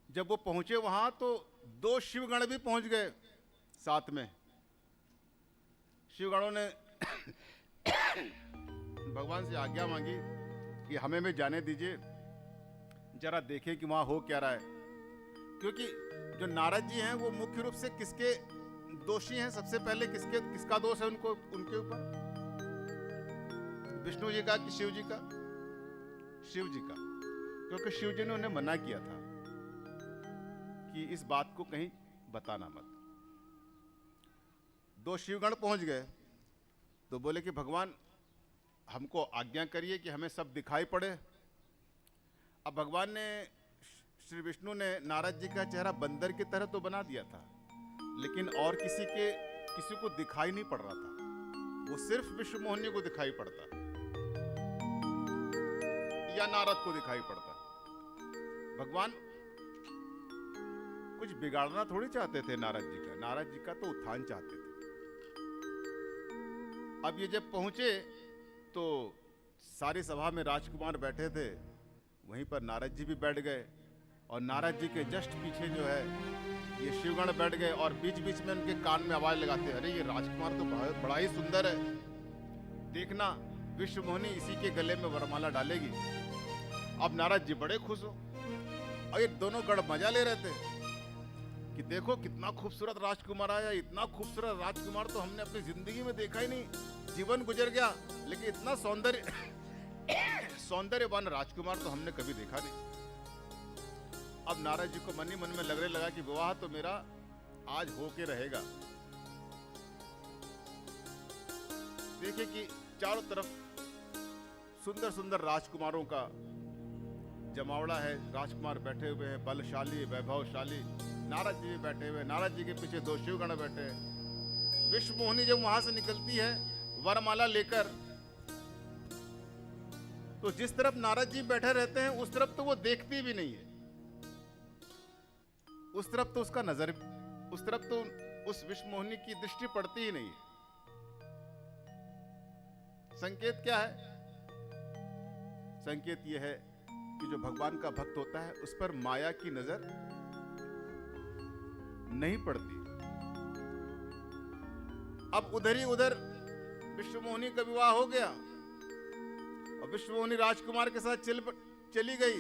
जब वो पहुंचे वहां तो दो शिवगण भी पहुंच गए साथ में। शिवगणों ने भगवान से आज्ञा मांगी कि हमें भी जाने दीजिए, जरा देखें कि वहां हो क्या रहा है। क्योंकि जो नारद जी हैं वो मुख्य रूप से किसके दोषी हैं? सबसे पहले किसका दोष है उनको, उनके ऊपर? विष्णु जी का कि शिव जी का? शिव जी का। क्योंकि शिव जी ने उन्हें मना किया था कि इस बात को कहीं बताना मत। दो शिवगण पहुंच गए तो बोले कि भगवान हमको आज्ञा करिए कि हमें सब दिखाई पड़े। अब भगवान ने, श्री विष्णु ने नारद जी का चेहरा बंदर की तरह तो बना दिया था, लेकिन और किसी को दिखाई नहीं पड़ रहा था। वो सिर्फ विश्व मोहिनी को दिखाई पड़ता या नारद को दिखाई पड़ता। भगवान कुछ बिगाड़ना थोड़ी चाहते थे नारद जी का। नारद जी का तो उत्थान चाहते थे। अब ये जब पहुंचे तो सारी सभा में राजकुमार बैठे थे, वहीं पर नारद जी भी बैठ गए और नारद जी के जस्ट पीछे जो है ये शिवगण बैठ गए और बीच बीच में उनके कान में आवाज लगाते, अरे ये राजकुमार तो बड़ा ही सुंदर है, देखना विश्व मोहिनी इसी के गले में वरमाला डालेगी। अब नारद जी बड़े खुश हो और ये दोनों गण मजा ले रहे थे कि देखो कितना खूबसूरत राजकुमार आया। इतना खूबसूरत राजकुमार तो हमने अपनी जिंदगी में देखा ही नहीं। जीवन गुजर गया लेकिन इतना सौंदर्यवान राजकुमार तो हमने कभी देखा नहीं। अब नारद जी को मन ही मन में लगने लगा कि विवाह तो मेरा आज होके रहेगा। देखिए कि चारों तरफ सुंदर सुंदर राजकुमारों का जमावड़ा है। राजकुमार बैठे हुए हैं, बलशाली, वैभवशाली। नारद जी भी बैठे हुए, नारद जी के पीछे दो शिवगण बैठे हैं। विश्व मोहिनी जब वहां से निकलती है वरमाला लेकर, तो जिस तरफ नारद जी बैठे रहते हैं उस तरफ तो वो देखती भी नहीं है, उस तरफ तो उसका नजर, उस तरफ तो उस विश्व मोहिनी की दृष्टि पड़ती ही नहीं है। संकेत क्या है? संकेत यह है कि जो भगवान का भक्त होता है उस पर माया की नजर नहीं पड़ती। अब उधर ही उधर विश्व मोहिनी का विवाह हो गया और विश्व मोहिनी राजकुमार के साथ चली गई।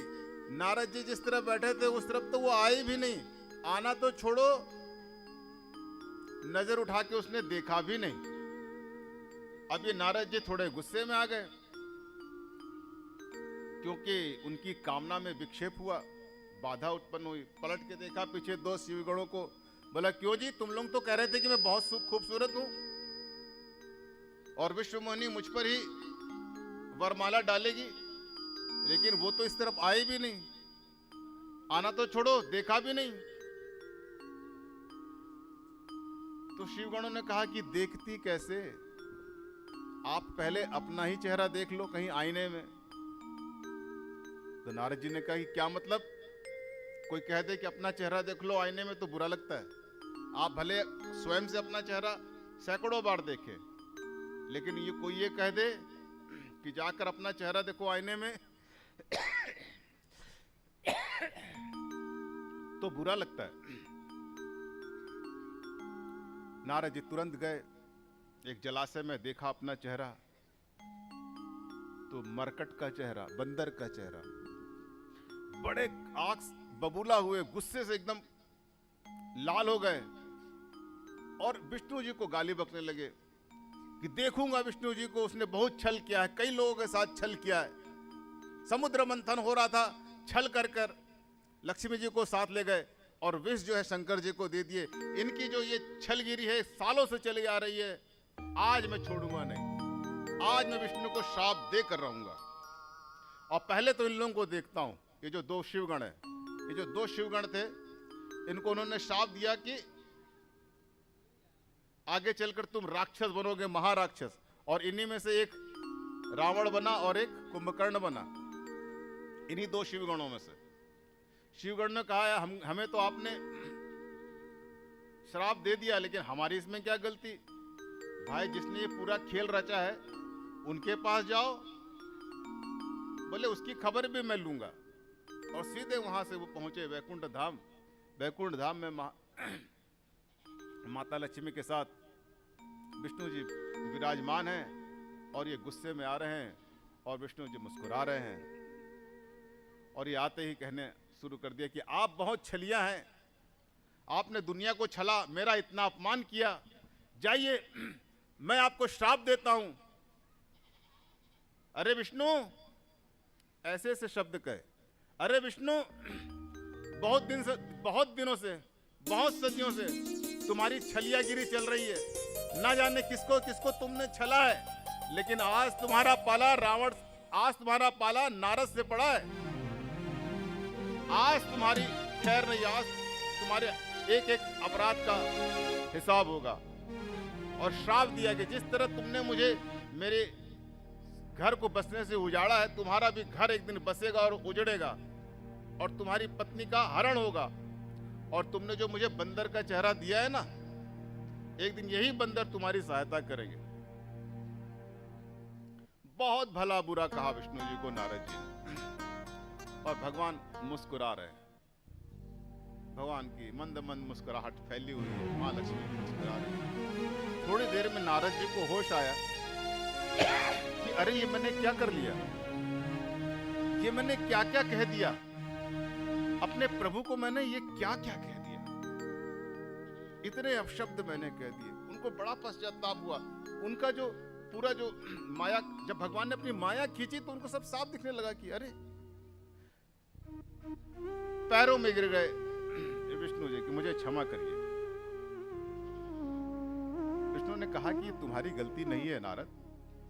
नारद जी जिस तरफ बैठे थे उस तरफ तो वो आई भी नहीं, आना तो छोड़ो नजर उठा के उसने देखा भी नहीं। अब ये नारद जी थोड़े गुस्से में आ गए क्योंकि उनकी कामना में विक्षेप हुआ, बाधा उत्पन्न हुई। पलट के देखा पीछे दो शिवगणों को, बोला क्यों जी, तुम लोग तो कह रहे थे कि मैं बहुत खूबसूरत हूं और विश्व मोहिनी मुझ पर ही वरमाला डालेगी, लेकिन वो तो इस तरफ आई भी नहीं, आना तो छोड़ो देखा भी नहीं। तो शिवगणों ने कहा कि देखती कैसे, आप पहले अपना ही चेहरा देख लो कहीं आईने में। तो नारद जी ने कहा कि क्या मतलब, कोई कह दे कि अपना चेहरा देख लो आईने में तो बुरा लगता है, आप भले स्वयं से अपना चेहरा सैकड़ों बार देखें, लेकिन ये कोई ये कह दे कि जाकर अपना चेहरा देखो आईने में तो बुरा लगता है। नारद जी तुरंत गए, एक जलाशय में देखा अपना चेहरा, तो मरकट का चेहरा, बंदर का चेहरा, बड़े आंख बबूला हुए, गुस्से से एकदम लाल हो गए और विष्णु जी को गाली बकने लगे कि देखूंगा विष्णु जी को, उसने बहुत छल किया है, कई लोगों के साथ छल किया है, समुद्र मंथन हो रहा था, छल कर कर लक्ष्मी जी को साथ ले गए और विष जो है शंकर जी को दे दिए। इनकी जो ये छलगिरी है सालों से चली आ रही है, आज मैं छोड़ूंगा नहीं, आज मैं विष्णु को श्राप दे कर रहूंगा। और पहले तो इन लोगों को देखता हूं, ये जो दो शिवगण है, ये जो दो शिवगण थे, इनको उन्होंने श्राप दिया कि आगे चलकर तुम राक्षस बनोगे, महाराक्षस, और इन्हीं में से एक रावण बना और एक कुंभकर्ण बना, इन्हीं दो शिवगणों में से। शिवगण ने कहा हमें तो आपने श्राप दे दिया, लेकिन हमारी इसमें क्या गलती? भाई जिसने ये पूरा खेल रचा है उनके पास जाओ, बोले उसकी खबर भी मैं लूंगा। और सीधे वहां से वो पहुंचे वैकुंठ धाम। वैकुंठ धाम में माता लक्ष्मी के साथ विष्णु जी विराजमान हैं और ये गुस्से में आ रहे हैं और विष्णु जी मुस्कुरा रहे हैं। और ये आते ही कहने शुरू कर दिया कि आप बहुत छलिया हैं, आपने दुनिया को छला, मेरा इतना अपमान किया, जाइए मैं आपको श्राप देता हूं। अरे विष्णु, ऐसे ऐसे शब्द कहे, अरे विष्णु बहुत दिनों से, बहुत सदियों से तुम्हारी छलियागिरी चल रही है, ना जाने किसको किसको तुमने छला है, लेकिन आज तुम्हारा पाला नारद से पड़ा है। आज तुम्हारी खैर नहीं, आज तुम्हारे एक एक अपराध का हिसाब होगा। और श्राप दिया कि जिस तरह तुमने मुझे मेरे घर को बसने से उजाड़ा है, तुम्हारा भी घर एक दिन बसेगा और उजड़ेगा और तुम्हारी पत्नी का हरण होगा। और तुमने जो मुझे बंदर का चेहरा दिया है ना, एक दिन यही बंदर तुम्हारी सहायता करेंगे। बहुत भला बुरा कहा विष्णु जी को नारद जी ने, और भगवान मुस्कुरा रहे हैं। भगवान की मंद मंद मुस्कुराहट फैली हुई है, मां लक्ष्मी मुस्कुरा रही है। थोड़ी देर में नारद जी को होश आया कि अरे ये मैंने क्या कर लिया, ये मैंने क्या क्या कह दिया, अपने प्रभु को मैंने ये क्या क्या कह दिया, इतने अपशब्द मैंने कह दिए। उनको बड़ा पश्चाताप हुआ। उनका जो पूरा जो माया, जब भगवान ने अपनी माया खींची तो उनको सब साफ दिखने लगा कि अरे, पैरों में गिर गए विष्णु जी कि मुझे क्षमा करिए। विष्णु ने कहा कि ये तुम्हारी गलती नहीं है नारद,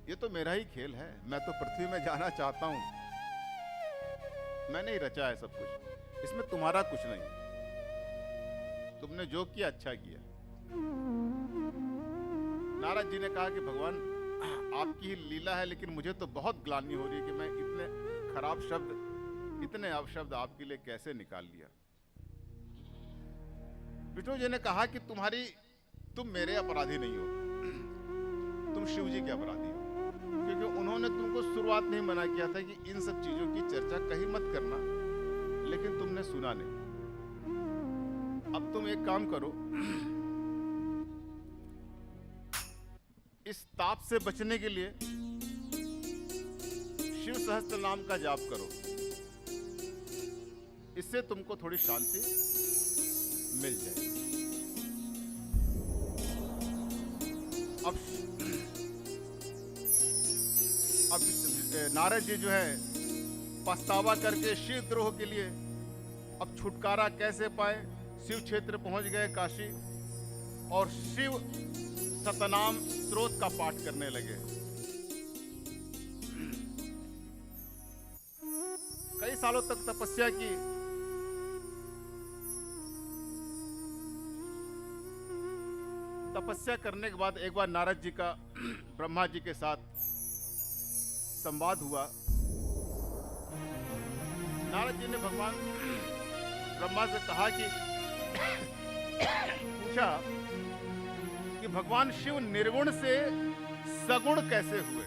ये तो मेरा ही खेल है, मैं तो पृथ्वी में जाना चाहता हूं, मैंने ही रचा है सब कुछ, इसमें तुम्हारा कुछ नहीं। तुमने जो किया अच्छा किया। नारद जी ने कहा कि भगवान आपकी ही लीला है, लेकिन मुझे तो बहुत ग्लानि हो रही है कि मैं इतने खराब शब्द, इतने अपशब्द आपके लिए कैसे निकाल लिया। विष्णु जी ने कहा कि तुम मेरे अपराधी नहीं हो, तुम शिव जी के अपराधी हो, क्योंकि उन्होंने तुमको शुरुआत में ही मना किया था कि इन सब चीजों की चर्चा कहीं मत करना, लेकिन तुमने सुना नहीं। अब तुम एक काम करो, इस ताप से बचने के लिए शिव सहस्त्र नाम का जाप करो, इससे तुमको थोड़ी शांति मिल जाए। अब नारद जी जो है पछतावा करके शिव द्रोह के लिए अब छुटकारा कैसे पाए, शिव क्षेत्र पहुंच गए काशी और शिव सतनाम स्तोत्र का पाठ करने लगे। कई सालों तक तपस्या की, तपस्या करने के बाद एक बार नारद जी का ब्रह्मा जी के साथ संवाद हुआ। नारद जी ने भगवान ब्रह्मा से कहा कि पूछा कि भगवान शिव निर्गुण से सगुण कैसे हुए।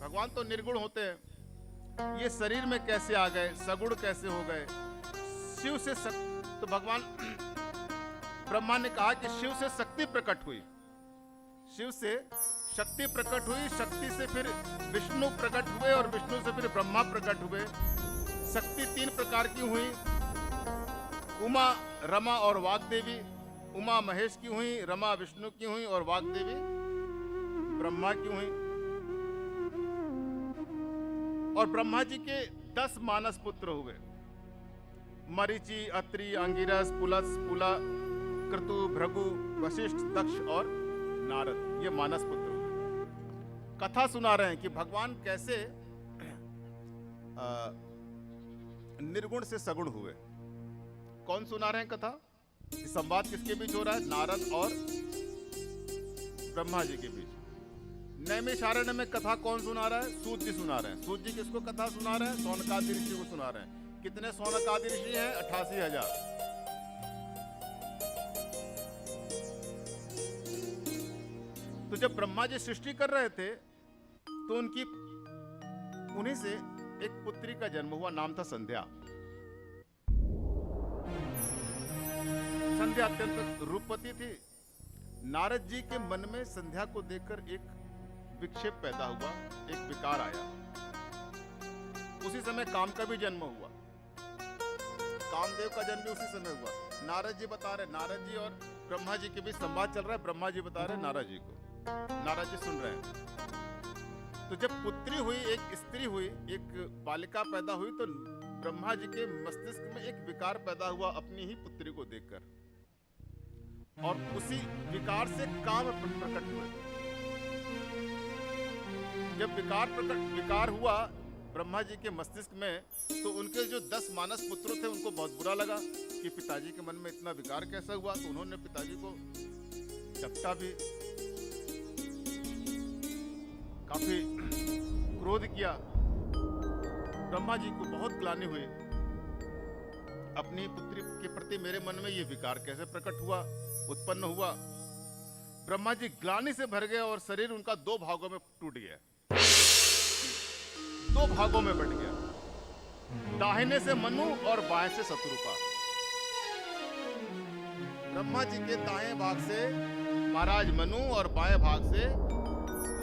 भगवान तो निर्गुण होते हैं, ये शरीर में कैसे आ गए, सगुण कैसे हो गए। शिव से तो भगवान ब्रह्मा ने कहा कि शिव से शक्ति प्रकट हुई, शिव से शक्ति प्रकट हुई, शक्ति से फिर विष्णु प्रकट हुए और विष्णु से फिर ब्रह्मा प्रकट हुए। शक्ति 3 प्रकार की हुई, उमा, रमा और वाग्देवी। उमा महेश की हुई, रमा विष्णु की हुई और वाग्देवी ब्रह्मा की हुई। और ब्रह्मा जी के 10 मानस पुत्र हुए, मरीचि, अत्रि, अंगिरस, पुलस, पुला, क्रतु, भृगु, वशिष्ठ, दक्ष और नारद, ये मानस पुत्र हुए। कथा सुना रहे हैं कि भगवान कैसे निर्गुण से सगुण हुए। कौन सुना रहे हैं कथा? संवाद किसके बीच हो रहा है? नारद और ब्रह्मा जी के बीच। नैमिषारण्य में कथा कौन सुना रहा है? सूत जी सुना रहे हैं। सूत जी किसको कथा सुना रहे हैं? सौनकादि ऋषि को सुना रहे हैं। कितने सौनकादि ऋषि हैं? 88,000। तो जब ब्रह्मा जी सृष्टि कर रहे थे तो उन्हीं से एक पुत्री का जन्म हुआ, नाम था संध्या। संध्या अत्यंत रूपवती थी। नारद जी के मन में संध्या को देखकर एक विक्षेप पैदा हुआ, एक विकार आया। उसी समय काम का भी जन्म हुआ, कामदेव का जन्म भी उसी समय हुआ। नारद जी बता रहे, नारद जी और ब्रह्मा जी के बीच संवाद चल रहा है। ब्रह्मा जी बता रहे नारद जी को, नारद जी सुन रहे हैं। तो जब पुत्री हुई, एक स्त्री हुई, एक बालिका पैदा हुई, तो ब्रह्मा जी के मस्तिष्क में एक विकार पैदा हुआ अपनी ही पुत्री को देखकर, और उसी विकार से काम प्रकट हुए। जब विकार हुआ ब्रह्मा जी के मस्तिष्क में, तो उनके जो 10 मानस पुत्र थे उनको बहुत बुरा लगा कि पिताजी के मन में इतना विकार कैसा हुआ। तो उन्होंने पिताजी को डपटा भी, काफी क्रोध किया। ब्रह्मा जी को बहुत ग्लानि हुई, अपनी पुत्री के प्रति मेरे मन में ये विकार कैसे प्रकट हुआ, उत्पन्न हुआ। ब्रह्मा जी ग्लानि से भर गए और शरीर उनका 2 भागों में टूट गया, 2 भागों में बट गया, दाहिने से मनु और बाएं से शत्रुपा। ब्रह्मा जी के दाएं भाग से महाराज मनु और बाएं भाग से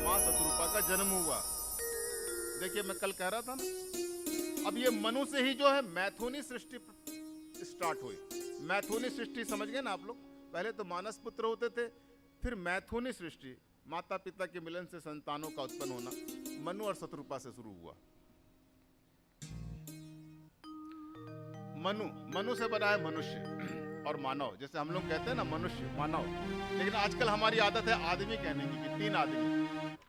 मां शत्रुपा का जन्म हुआ। देखिए, मैं कल कह रहा था ना, अब ये मनु से ही जो है मैथुनी सृष्टि स्टार्ट हुई। मैथुनी सृष्टि समझ गए ना आप लोग? पहले तो मानस पुत्र होते थे, फिर मैथुनी सृष्टि, माता पिता के मिलन से संतानों का उत्पन्न होना, मनु और शत्रुपा से शुरू हुआ। मनु से बना है मनुष्य और मानव। जैसे हम लोग कहते हैं ना मनुष्य, मानव, लेकिन आजकल हमारी आदत है आदमी कहने की, कि 3 आदमी।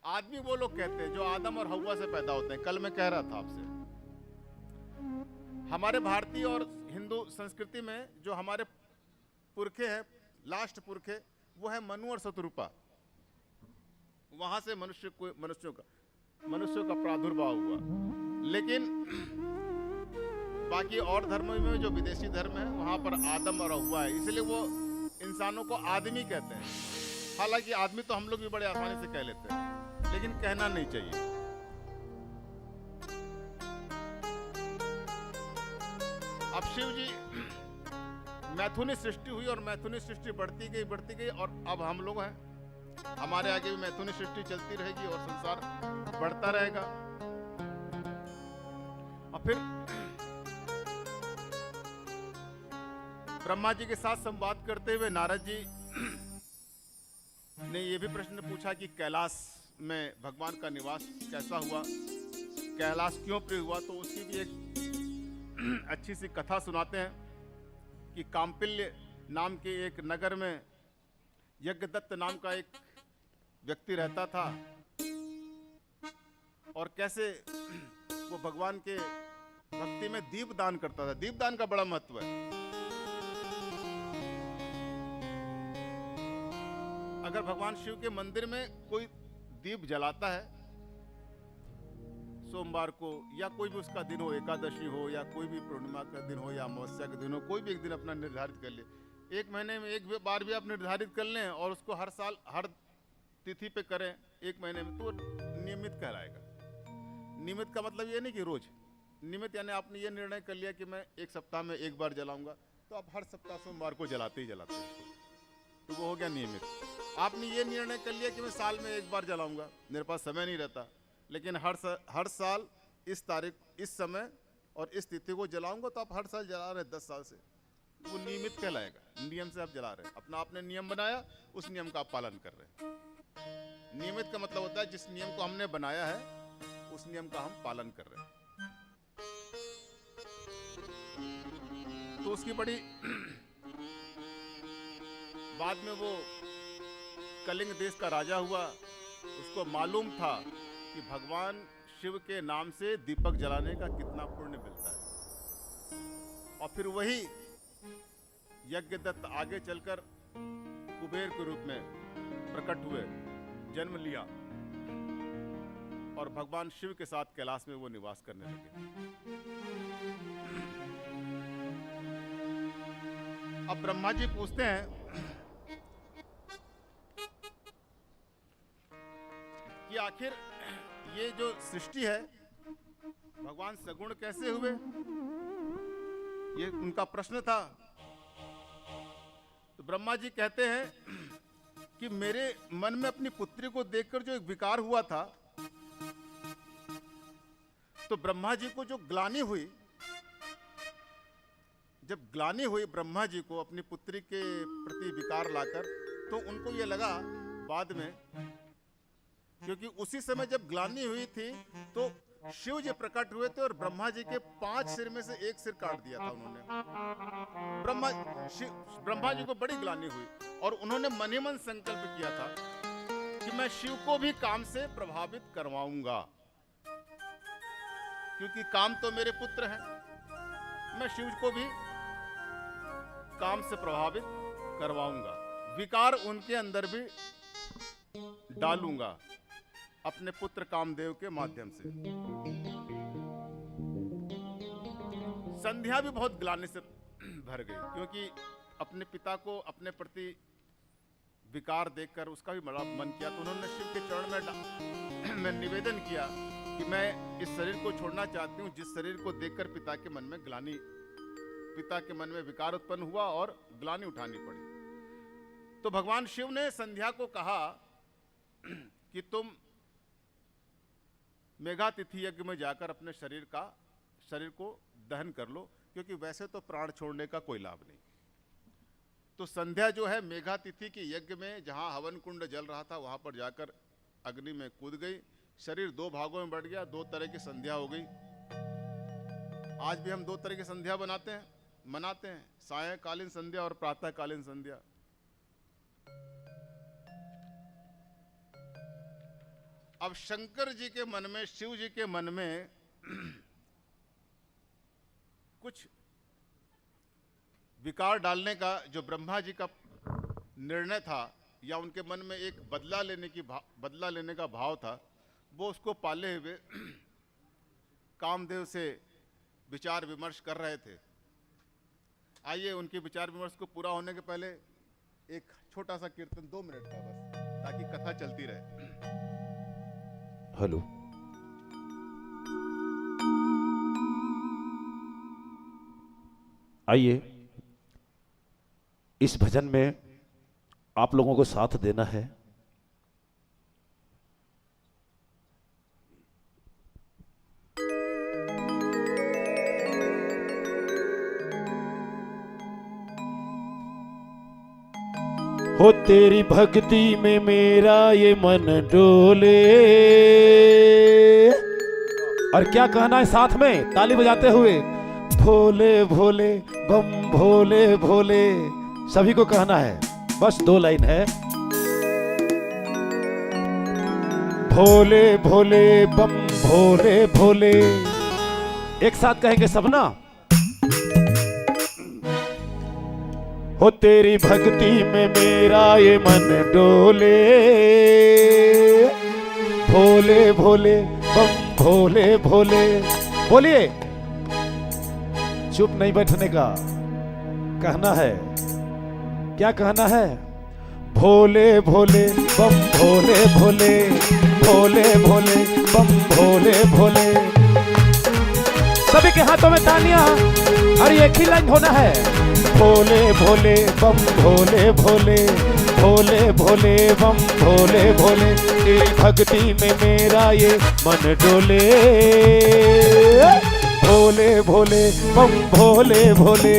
आदमी वो लोग कहते हैं जो आदम और हव्वा से पैदा होते हैं। कल मैं कह रहा था आपसे, हमारे भारतीय और हिंदू संस्कृति में जो हमारे पुरखे हैं, लास्ट पुरखे, वो है मनु और शतरूपा। वहां से मनुष्यों का प्रादुर्भाव हुआ। लेकिन बाकी और धर्मों में जो विदेशी धर्म है वहां पर आदम और हव्वा है, इसलिए वो इंसानों को आदमी कहते हैं। हालांकि आदमी तो हम लोग भी बड़े आसानी से कह लेते हैं, लेकिन कहना नहीं चाहिए। अब शिव जी, मैथुनी सृष्टि हुई और मैथुनी सृष्टि बढ़ती गई और अब हम लोग हैं। हमारे आगे भी मैथुनी सृष्टि चलती रहेगी और संसार बढ़ता रहेगा। और फिर ब्रह्मा जी के साथ संवाद करते हुए नारद जी ने यह भी प्रश्न पूछा कि कैलाश में भगवान का निवास कैसा हुआ, कैलाश क्यों प्रिय हुआ। तो उसकी भी एक अच्छी सी कथा सुनाते हैं कि काम्पिल्य नाम के एक नगर में यज्ञदत्त नाम का एक व्यक्ति रहता था और कैसे वो भगवान के भक्ति में दीप दान करता था। दीपदान का बड़ा महत्व है। अगर भगवान शिव के मंदिर में कोई दीप जलाता है सोमवार को, या कोई भी उसका दिन हो, एकादशी हो या कोई भी पूर्णिमा का दिन हो या अमावस्या का दिन हो, कोई भी एक दिन अपना निर्धारित कर ले। एक महीने में एक बार भी आप निर्धारित कर लें और उसको हर साल हर तिथि पे करें एक महीने में, तो नियमित कहलाएगा। नियमित का मतलब ये नहीं कि रोज। नियमित यानी आपने ये निर्णय कर लिया कि मैं एक सप्ताह में एक बार जलाऊंगा, तो आप हर सप्ताह सोमवार को जलाते ही जलाते हैं, तो वो हो गया नियमित। आपने ये निर्णय कर लिया कि मैं साल में एक बार जलाऊंगा, मेरे पास समय नहीं रहता, लेकिन हर साल इस तारीख, इस समय और इस तिथि को जलाऊंगा, तो आप हर साल जला रहे हैं 10 साल से, वो नियमित कहलाएगा। नियम से आप जला रहे हैं, अपना आपने नियम बनाया, उस नियम का आप पालन कर रहे हैं। नियमित का मतलब होता है जिस नियम को हमने बनाया है उस नियम का हम पालन कर रहे हैं। तो उसकी बड़ी बाद में वो कलिंग देश का राजा हुआ, उसको मालूम था कि भगवान शिव के नाम से दीपक जलाने का कितना पुण्य मिलता है। और फिर वही यज्ञदत्त आगे चलकर कुबेर के रूप में प्रकट हुए, जन्म लिया और भगवान शिव के साथ कैलाश में वो निवास करने लगे। अब ब्रह्मा जी पूछते हैं कि आखिर ये जो सृष्टि है भगवान सगुण कैसे हुए, ये उनका प्रश्न था। तो ब्रह्मा जी कहते हैं कि मेरे मन में अपनी पुत्री को देखकर जो एक विकार हुआ था, तो ब्रह्मा जी को जो ग्लानि हुई, जब ग्लानि हुई ब्रह्मा जी को अपनी पुत्री के प्रति विकार लाकर, तो उनको ये लगा बाद में, क्योंकि उसी समय जब ग्लानि हुई थी तो शिव जी प्रकट हुए थे और ब्रह्मा जी के 5 सिर में से एक सिर काट दिया था उन्होंने। ब्रह्मा जी को बड़ी ग्लानि हुई और उन्होंने मन ही मन संकल्प किया था कि मैं शिव को भी काम से प्रभावित करवाऊंगा, क्योंकि काम तो मेरे पुत्र हैं, मैं शिव को भी काम से प्रभावित करवाऊंगा, विकार उनके अंदर भी डालूंगा अपने पुत्र कामदेव के माध्यम से। संध्या भी बहुत ग्लानि से भर गई, क्योंकि अपने पिता को अपने प्रति विकार देखकर उसका भी बड़ा मन किया। तो उन्होंने शिव के चरण में निवेदन किया कि मैं इस शरीर को छोड़ना चाहती हूँ, जिस शरीर को देखकर पिता के मन में ग्लानि, पिता के मन में विकार उत्पन्न हुआ और ग्लानि उठानी पड़ी। तो भगवान शिव ने संध्या को कहा कि तुम मेघातिथि यज्ञ में जाकर अपने शरीर को दहन कर लो, क्योंकि वैसे तो प्राण छोड़ने का कोई लाभ नहीं। तो संध्या जो है मेघातिथि के यज्ञ में, जहां हवन कुंड जल रहा था, वहां पर जाकर अग्नि में कूद गई, शरीर 2 भागों में बढ़ गया, 2 तरह की संध्या हो गई। आज भी हम 2 तरह की संध्या मनाते हैं, सायंकालीन संध्या और प्रातःकालीन संध्या। अब शंकर जी के मन में, शिव जी के मन में कुछ विकार डालने का जो ब्रह्मा जी का निर्णय था, या उनके मन में एक बदला लेने का भाव था, वो उसको पाले हुए कामदेव से विचार विमर्श कर रहे थे। आइए उनके विचार विमर्श को पूरा होने के पहले एक छोटा सा कीर्तन 2 मिनट का बस, ताकि कथा चलती रहे। हेलो। आइए इस भजन में आप लोगों को साथ देना है। हो तेरी भक्ति में मेरा ये मन डोले। और क्या कहना है साथ में ताली बजाते हुए? भोले भोले बम भोले भोले। सभी को कहना है, बस 2 लाइन है। भोले भोले बम भोले भोले। एक साथ कहेंगे सब ना। हो तेरी भक्ति में मेरा ये मन डोले। भोले भोले बम भोले भोले। बोलिए, चुप नहीं बैठने का, कहना है। क्या कहना है? भोले भोले बम भोले भोले। भोले भोले बम भोले भोले। सभी के हाथों में तालियां और एक ही लाइन होना है। भोले भोले बम भोले भोले। भोले भोले बम भोले भोले। तेरी भक्ति में मेरा ये मन डोले। भोले भोले बम भोले भोले।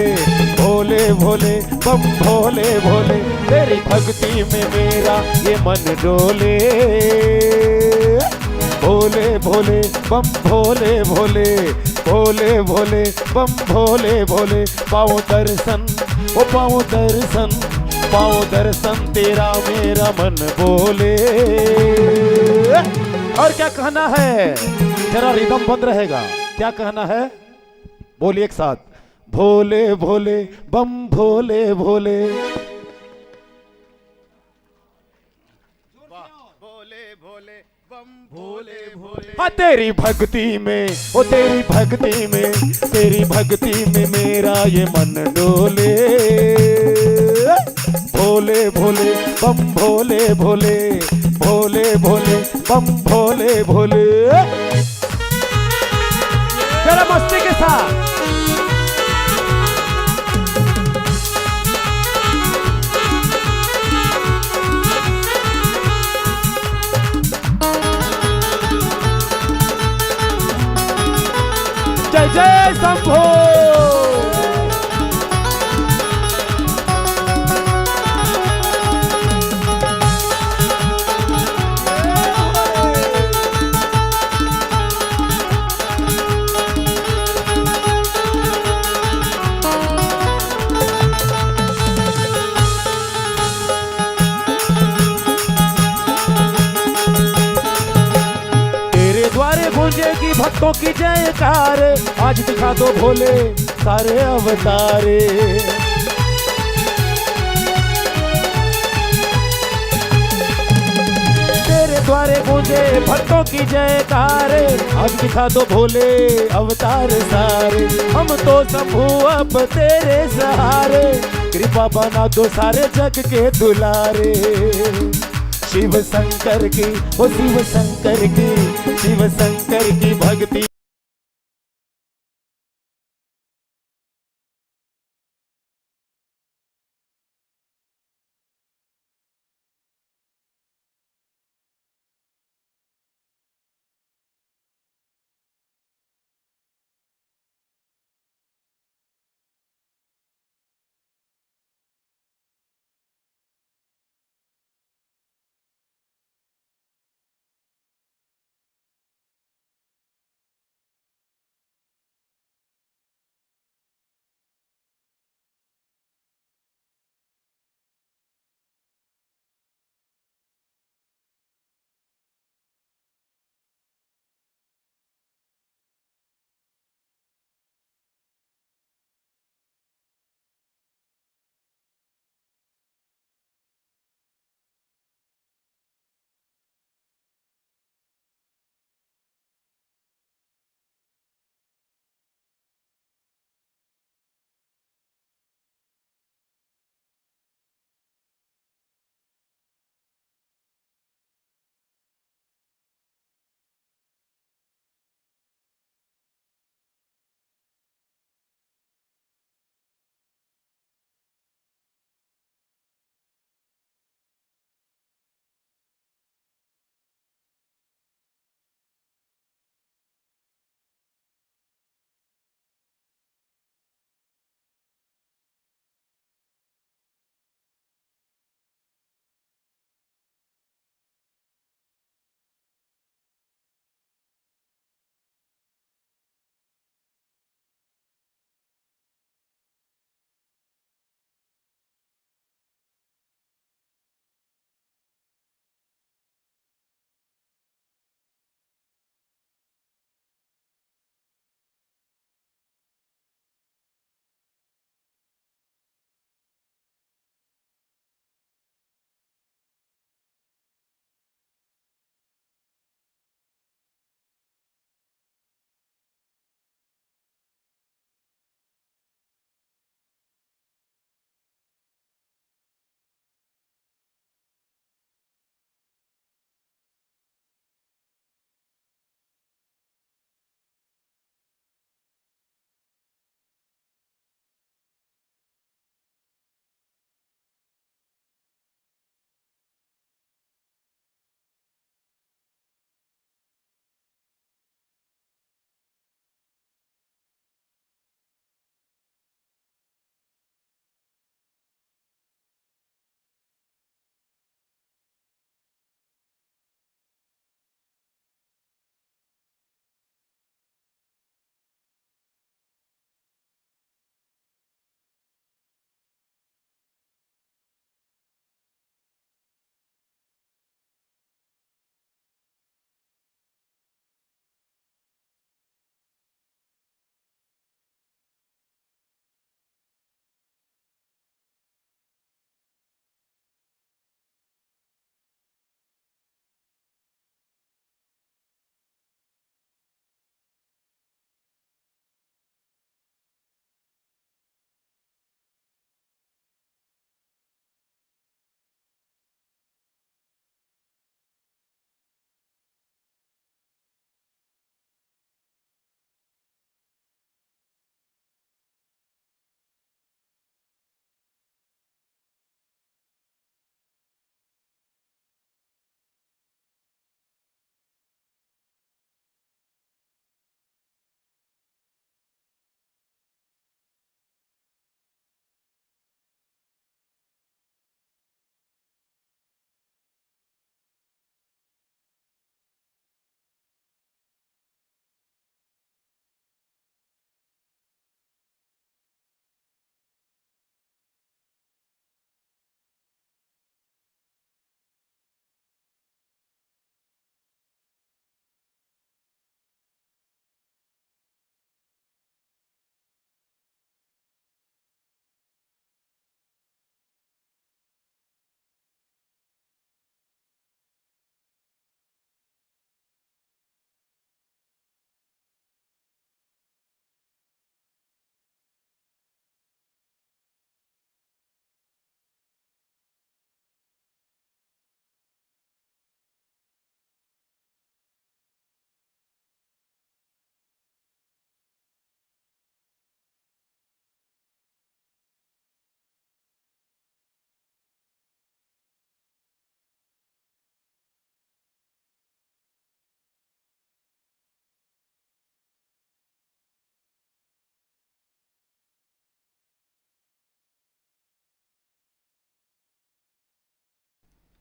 भोले भोले बम भोले भोले। तेरी भक्ति में मेरा ये मन डोले। भोले भोले बम भोले भोले। भोले भोले बम भोले भोले। पाओ दर्शन, ओ पाओ दर्शन, पाओ दर्शन तेरा मेरा मन बोले। और क्या कहना है? तेरा रिदम बंद रहेगा। क्या कहना है? बोलिए एक साथ। भोले भोले बम भोले भोले। भोले भोले बम भोले भोले। हाँ तेरी भक्ति में, ओ तेरी भक्ति में, तेरी भक्ति में मेरा ये मन डोले। भोले भोले बम भोले भोले। भोले भोले बम भोले भोले। जरा मस्ती के साथ। जय जय शंभो। गूंजेगी भक्तों की जयकार। आज दिखा दो भोले सारे अवतारे। तेरे द्वारे गूंजे भक्तों की जयकार। आज दिखा दो भोले अवतार सारे। हम तो सब अब तेरे सहारे। कृपा बना दो सारे जग के दुलारे। शिव शंकर की, ओ शिव शंकर की, शिव शंकर की भक्ति।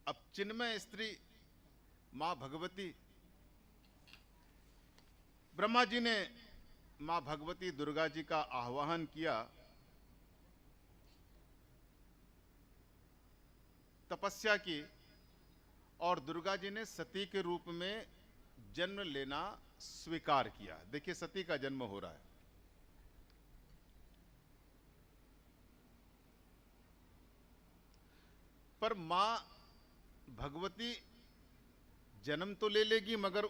अब चिन्मय स्त्री मां भगवती, ब्रह्मा जी ने मां भगवती दुर्गा जी का आह्वान किया, तपस्या की, और दुर्गा जी ने सती के रूप में जन्म लेना स्वीकार किया। देखिए सती का जन्म हो रहा है। पर मां भगवती जन्म तो ले लेगी, मगर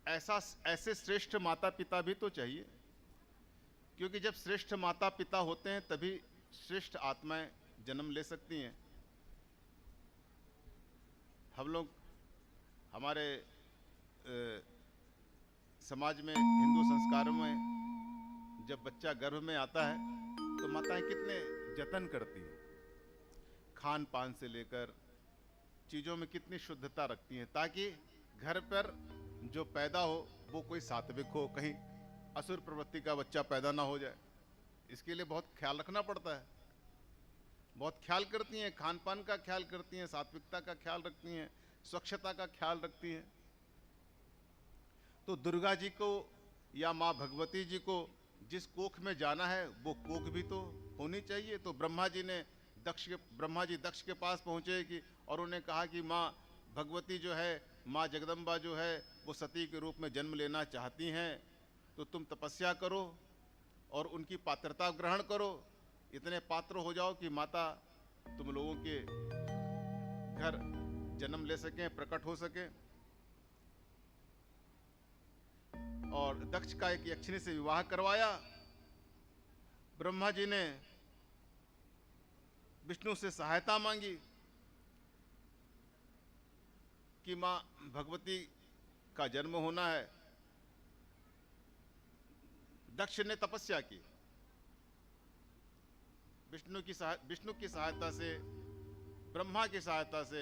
ऐसे श्रेष्ठ माता पिता भी तो चाहिए, क्योंकि जब श्रेष्ठ माता पिता होते हैं तभी श्रेष्ठ आत्माएं जन्म ले सकती हैं। हम लोग हमारे समाज में, हिंदू संस्कारों में, जब बच्चा गर्भ में आता है तो माताएं कितने जतन करती हैं, खान पान से लेकर चीज़ों में कितनी शुद्धता रखती हैं, ताकि घर पर जो पैदा हो वो कोई सात्विक हो, कहीं असुर प्रवृत्ति का बच्चा पैदा ना हो जाए। इसके लिए बहुत ख्याल रखना पड़ता है। बहुत ख्याल करती हैं, खान पान का ख्याल करती हैं, सात्विकता का ख्याल रखती हैं, स्वच्छता का ख्याल रखती हैं। तो दुर्गा जी को या माँ भगवती जी को जिस कोख में जाना है वो कोख भी तो होनी चाहिए। तो ब्रह्मा जी दक्ष के पास पहुँचे कि और उन्हें कहा कि माँ भगवती जो है, माँ जगदम्बा जो है, वो सती के रूप में जन्म लेना चाहती हैं, तो तुम तपस्या करो और उनकी पात्रता ग्रहण करो, इतने पात्र हो जाओ कि माता तुम लोगों के घर जन्म ले सकें, प्रकट हो सकें। और दक्ष का एक यक्षिणी से विवाह करवाया। ब्रह्मा जी ने विष्णु से सहायता मांगी कि मां भगवती का जन्म होना है। दक्ष ने तपस्या की, विष्णु की सहायता से, ब्रह्मा की सहायता से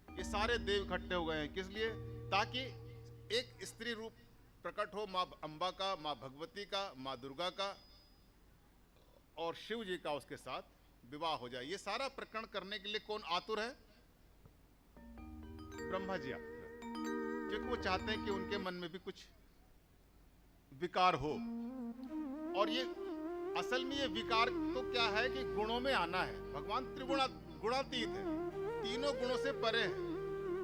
ये सारे देव इकट्ठे हो गए हैं। किस लिए? ताकि एक स्त्री रूप प्रकट हो, माँ अम्बा का, माँ भगवती का, माँ दुर्गा का और शिव जी का उसके साथ विवाह हो जाए। ये सारा प्रकरण करने के लिए कौन आतुर है? ब्रह्मा जी आतुर है, क्योंकि वो चाहते हैं कि उनके मन में भी कुछ विकार हो। और ये असल में ये विकार तो क्या है कि गुणों में आना है। भगवान गुणातीत है, तीनों गुणों से परे है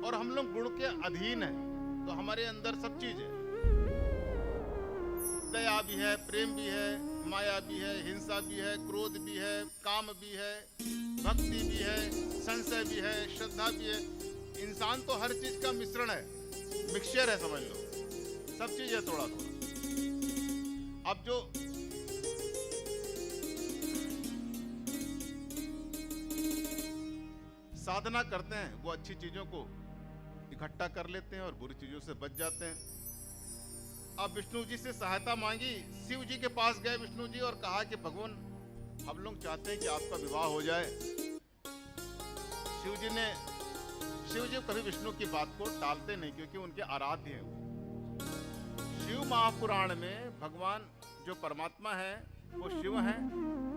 और हम लोग गुण के अधीन हैं। तो हमारे अंदर सब चीज है, दया भी है, प्रेम भी है, माया भी है, हिंसा भी है, क्रोध भी है, काम भी है, भक्ति भी है, संशय भी है, श्रद्धा भी है। इंसान तो हर चीज का मिश्रण है, मिक्सचर है, समझ लो, सब चीज है थोड़ा थोड़ा। अब जो साधना करते हैं वो अच्छी चीजों को इकट्ठा कर लेते हैं और बुरी चीजों से बच जाते हैं। अब विष्णु जी से सहायता मांगी, शिव जी के पास गए विष्णु जी और कहा कि भगवान हम लोग चाहते हैं कि आपका विवाह हो जाए। शिव जी कभी विष्णु की बात को टालते नहीं, क्योंकि उनके आराध्य हैं। शिव महापुराण में भगवान जो परमात्मा है वो शिव हैं,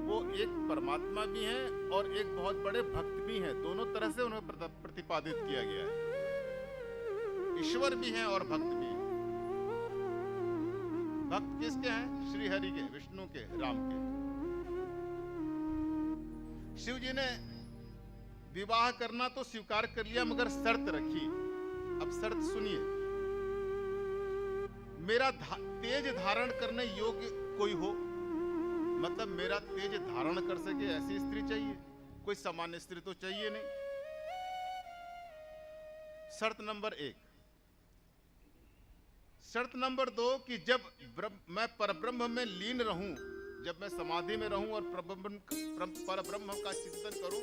वो एक परमात्मा भी हैं और एक बहुत बड़े भक्त भी हैं। दोनों तरह से उन्हें प्रतिपादित किया गया है, ईश्वर भी हैं और भक्त भी हैं। भक्त किसके हैं? श्री हरि के, विष्णु के, राम के। शिव जी ने विवाह करना तो स्वीकार कर लिया, मगर शर्त रखी। अब शर्त सुनिए, मेरा तेज धारण करने योग्य कोई हो, मतलब मेरा तेज धारण कर सके ऐसी स्त्री चाहिए, कोई सामान्य स्त्री तो चाहिए नहीं। शर्त नंबर 1। शर्त नंबर 2 कि जब मैं परब्रह्म में लीन रहूं, जब मैं समाधि में रहूं और परब्रह्म का चिंतन करूं,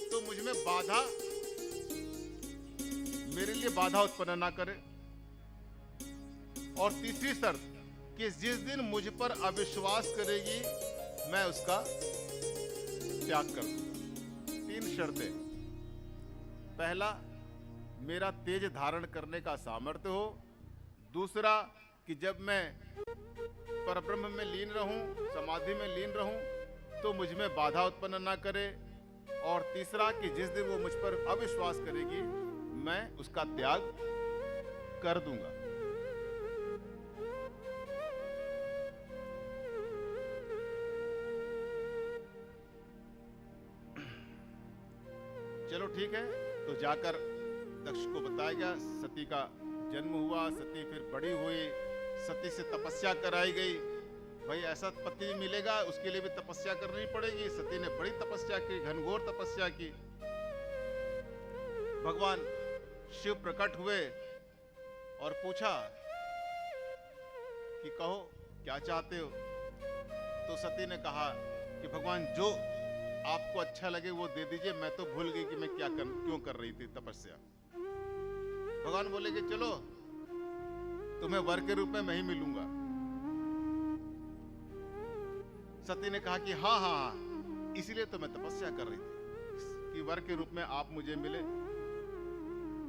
तो मुझ में बाधा, मेरे लिए बाधा उत्पन्न ना करे। और तीसरी शर्त कि जिस दिन मुझ पर अविश्वास करेगी मैं उसका त्याग कर दूंगा। 3 शर्तें। पहला, मेरा तेज धारण करने का सामर्थ्य हो। दूसरा, कि जब मैं परब्रह्म में लीन रहूं, समाधि में लीन रहूं, तो मुझ में बाधा उत्पन्न ना करे। और तीसरा कि जिस दिन वो मुझ पर अविश्वास करेगी मैं उसका त्याग कर दूंगा। चलो ठीक है, तो जाकर दक्ष को बताया गया, सती का जन्म हुआ, सती फिर बड़ी हुई, सती से तपस्या कराई गई। भाई ऐसा पति मिलेगा उसके लिए भी तपस्या करनी पड़ेगी। सती ने बड़ी तपस्या की, घनघोर तपस्या की। भगवान शिव प्रकट हुए और पूछा कि कहो क्या चाहते हो। तो सती ने कहा कि भगवान जो आपको अच्छा लगे वो दे दीजिए, मैं तो भूल गई कि मैं क्यों कर रही थी तपस्या। भगवान बोले कि चलो तुम्हें वर के रूप में मैं ही मिलूंगा। सती ने कहा कि हाँ हाँ हाँ, इसीलिए तो मैं तपस्या कर रही थी कि वर के रूप में आप मुझे मिले।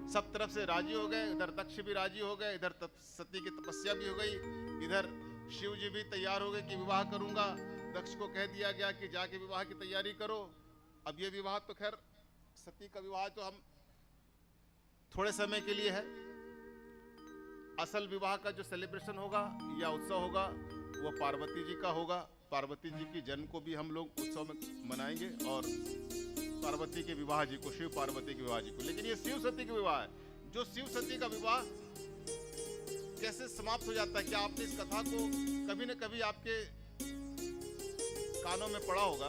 सब तरफ से राजी हो गए, इधर दक्ष भी राजी हो गए, इधर सती की तपस्या भी हो गई, इधर शिव जी भी तैयार हो गए कि विवाह करूंगा। दक्ष को कह दिया गया कि जाके विवाह की तैयारी करो। अब ये विवाह तो खैर सती का विवाह तो हम थोड़े समय के लिए है, असल विवाह का जो सेलिब्रेशन होगा या उत्सव होगा वो पार्वती जी का होगा। पार्वती जी की जन्म को भी हम लोग उत्सव में मनाएंगे और पार्वती के विवाह जी को, शिव पार्वती के विवाह जी को। लेकिन ये शिव सती का विवाह है। जो शिव सती का विवाह कैसे समाप्त हो जाता है, क्या आपने इस कथा को कभी न कभी आपके कानों में पड़ा होगा।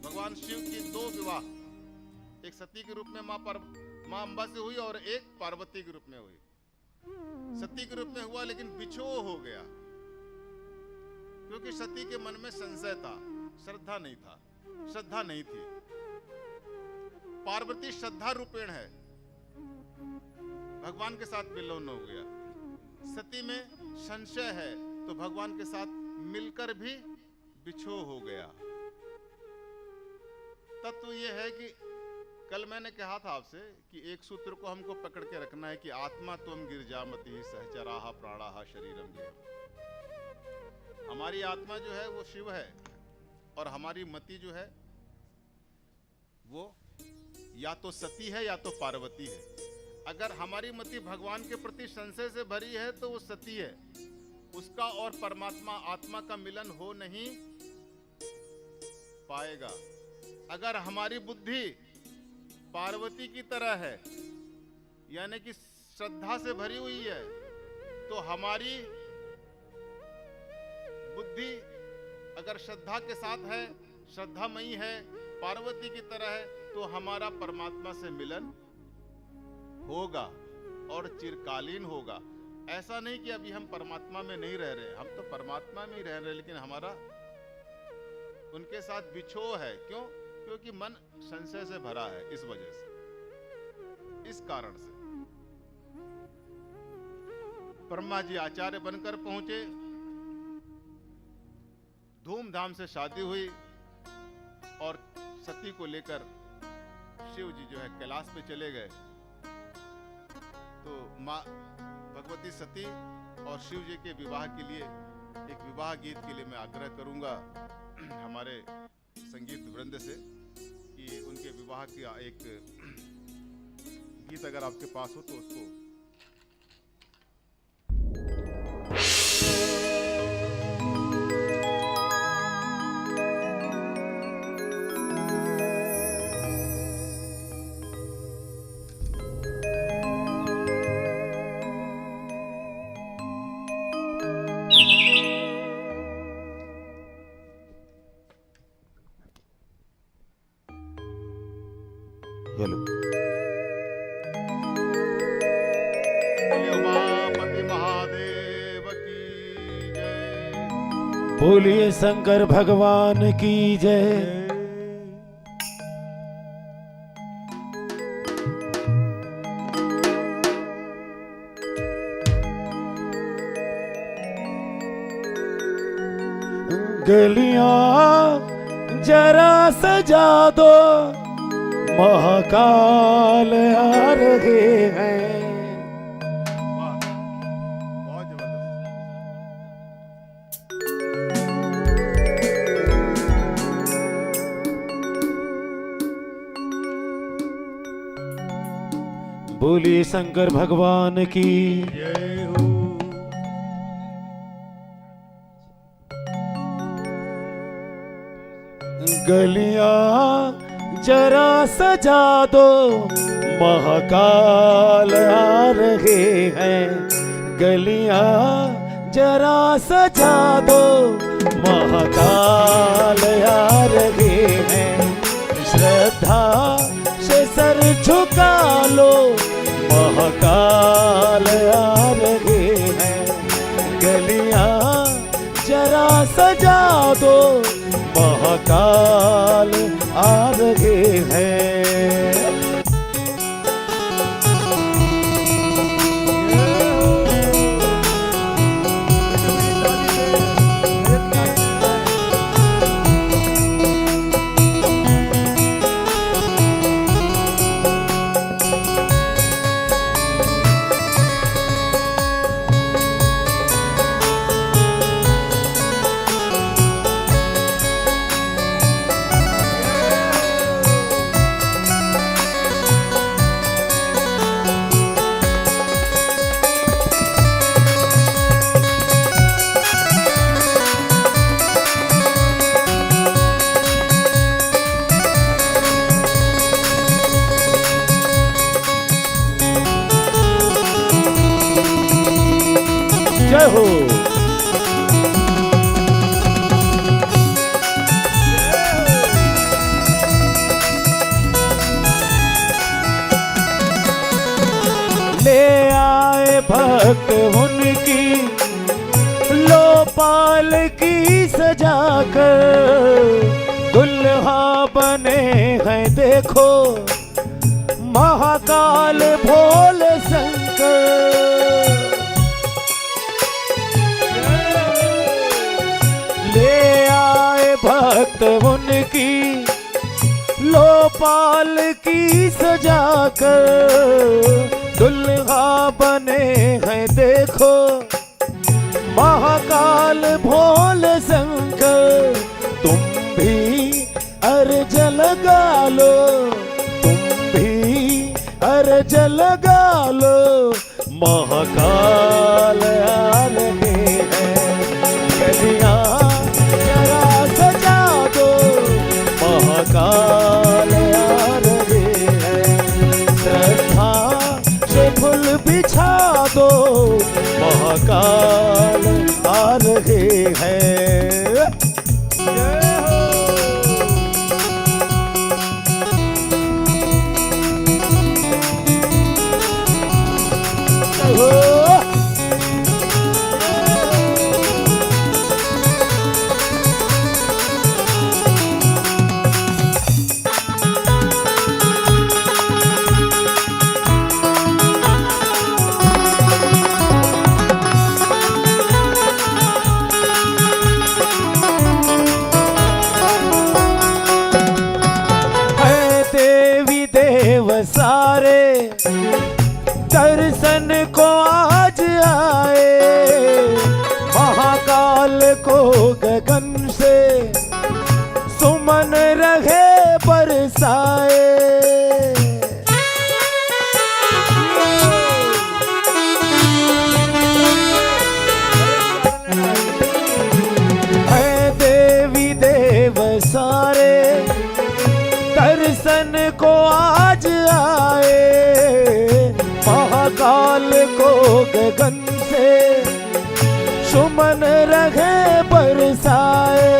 भगवान शिव की दो विवाह, एक सती के रूप में मां अंबा से हुई और एक पार्वती के रूप में हुई। सती के रूप में हुआ लेकिन बिछोह हो गया, क्योंकि सती के मन में संशय था, श्रद्धा नहीं थी। पार्वती श्रद्धा रूपेण है, भगवान के साथ विलौन हो गया। सती में संशय है तो भगवान के साथ मिलकर भी बिछोह हो गया। तत्व यह है कि कल मैंने कहा था आपसे कि एक सूत्र को हमको पकड़ के रखना है कि आत्मा त्वं गिरिजामति सहचराः प्राणाः शरीरम देह। हमारी आत्मा जो है वो शिव है और हमारी मति जो है वो या तो सती है या तो पार्वती है। अगर हमारी मति भगवान के प्रति संशय से भरी है तो वो सती है, उसका और परमात्मा आत्मा का मिलन हो नहीं पाएगा। अगर हमारी बुद्धि पार्वती की तरह है, यानी कि श्रद्धा से भरी हुई है, तो हमारी बुद्धि अगर श्रद्धा के साथ है, श्रद्धामयी है, पार्वती की तरह है, तो हमारा परमात्मा से मिलन होगा और चिरकालीन होगा। ऐसा नहीं कि अभी हम परमात्मा में नहीं रह रहे, हम तो परमात्मा में ही रह रहे, लेकिन हमारा उनके साथ बिछोह है। क्यों? क्योंकि मन संशय से भरा है। इस वजह से, इस कारण से ब्रह्मा जी आचार्य बनकर पहुंचे, धूमधाम से शादी हुई और सती को लेकर शिव जी जो है कैलाश पे चले गए। तो माँ भगवती सती और शिव जी के विवाह के लिए एक विवाह गीत के लिए मैं आग्रह करूंगा हमारे संगीत वृंद से कि उनके विवाह का एक गीत अगर आपके पास हो तो उसको। हेलो। उमापति महादेव की जय। बोलिए शंकर भगवान की जय। गलियां जरा सजा दो, महाकाल आ रहे हैं। वाह, बहुत जबरदस्त। बोलिए शंकर भगवान की। जय हो। गलियां जरा सजा दो, महाकाल आ रहे हैं। गलियां जरा सजा दो, महाकाल आ रहे हैं। श्रद्धा से सर झुका लो, महाकाल आ रहे हैं। गलियां जरा सजा दो, महाकाल आ रहे हैं। जय हो। ले आए भक्त उनकी, लो पालकी सजा कर। दुल्हा बने हैं देखो, महाकाल भोले शंकर। ले आए भक्त उनकी, लो पालकी सजा कर। दुल्हा बने हैं देखो, महाकाल भोले शंकर। तुम भी अर्ज लगा लो, तुम भी अर्ज लगा लो, महाकाल आ रहे हैं। गलियां जरा सजा दो, महाकाल आ रहे हैं। श्रद्धा से फूल बिछा दो, महाकाल आ रहे हैं। सारे दर्शन को आज आए, महाकाल को गगन से सुमन रहे बरसाए। है देवी देव सारे दर्शन को आज आए, महाकाल को गगन से सुमन रहे बरसाए।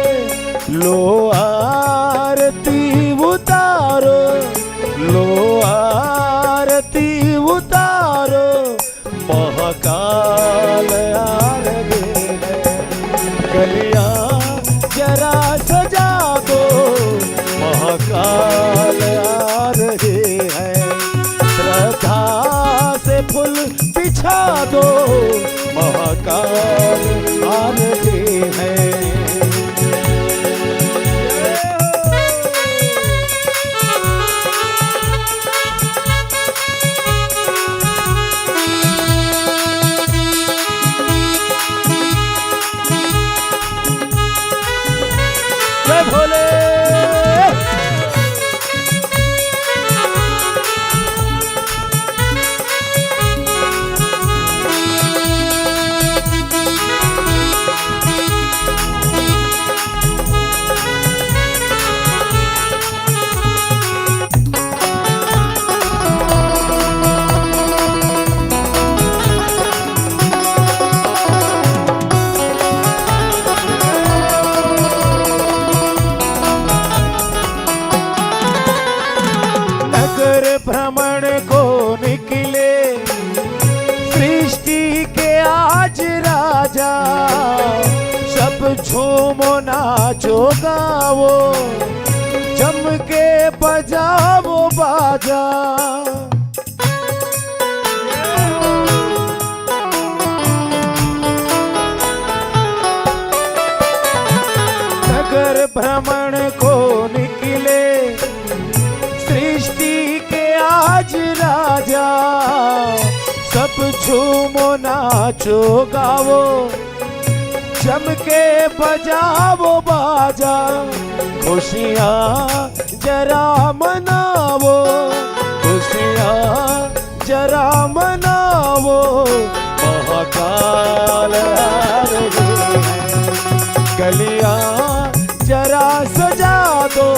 लो आरती उतारो, लो आरती उतारो, महाकाल आ रहे हैं। गलियां जरा सजा दो, महाकाल आ रहे हैं। श्रद्धा से फूल बिछा दो, महाकाल आ रहे हैं। नगर भ्रमण को निकले सृष्टि के आज राजा, सब झूमो नाचो गाओ, जम के बजाओ बाजा। नगर भ्रमण को निकले सृष्टि के आज राजा, सब झूमो नाचो गाओ, जम के बजाओ बाजा। खुशियाँ जरा मनाओ, खुशियाँ जरा मनाओ, महाकाल आ रहे हैं। गलियाँ जरा सजा दो,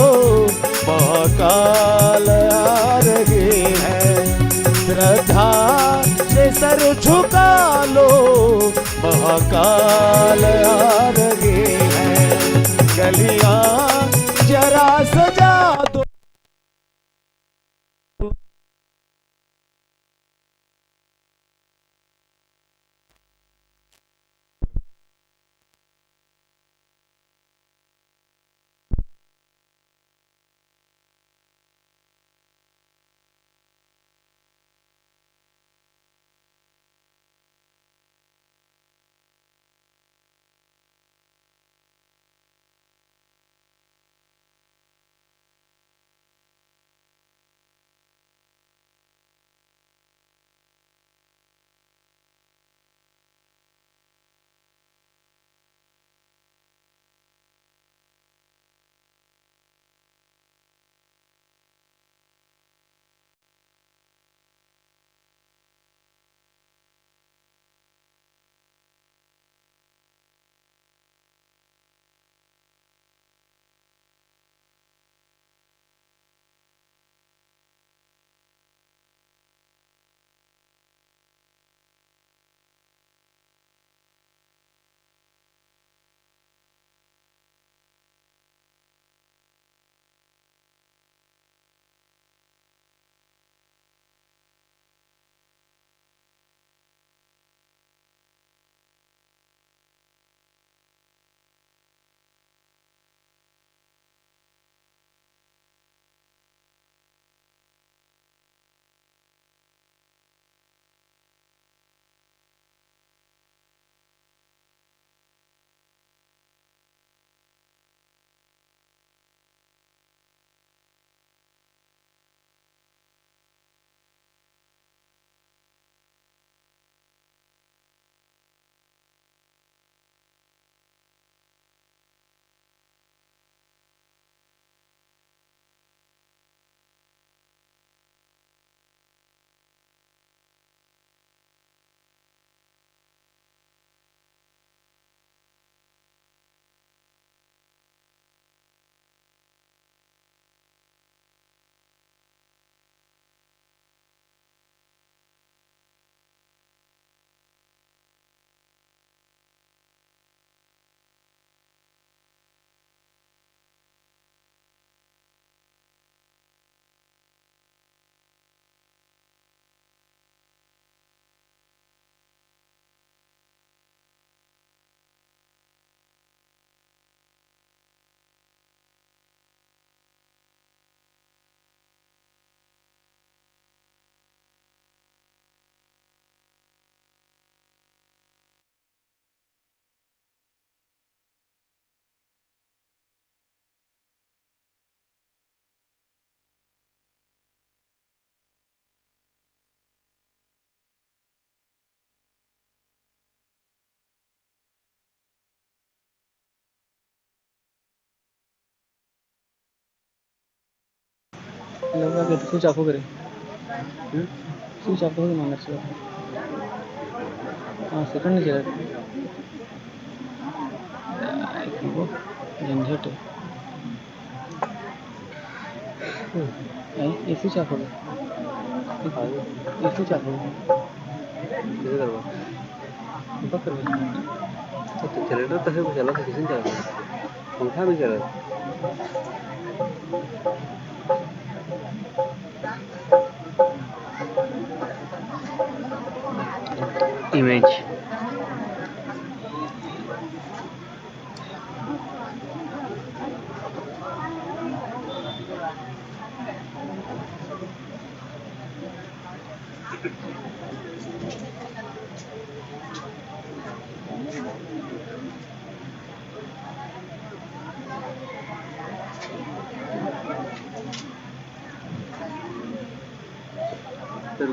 महाकाल आ रहे हैं। श्रद्धा से सर झुका लो, महाकाल आ रहे हैं। गलियाँ जरा सजा दो। लगा के स्विच ऑफ करे स्विच ऑफ होगी मांगर से हाँ सेकंड नहीं चला झंझट है ये स्विच ऑफ होगा ये स्विच ऑफ होगा कैसे करवा पकड़ तो जनरेटर तो है चला था किसी ने चला पंखा भी चला इमेज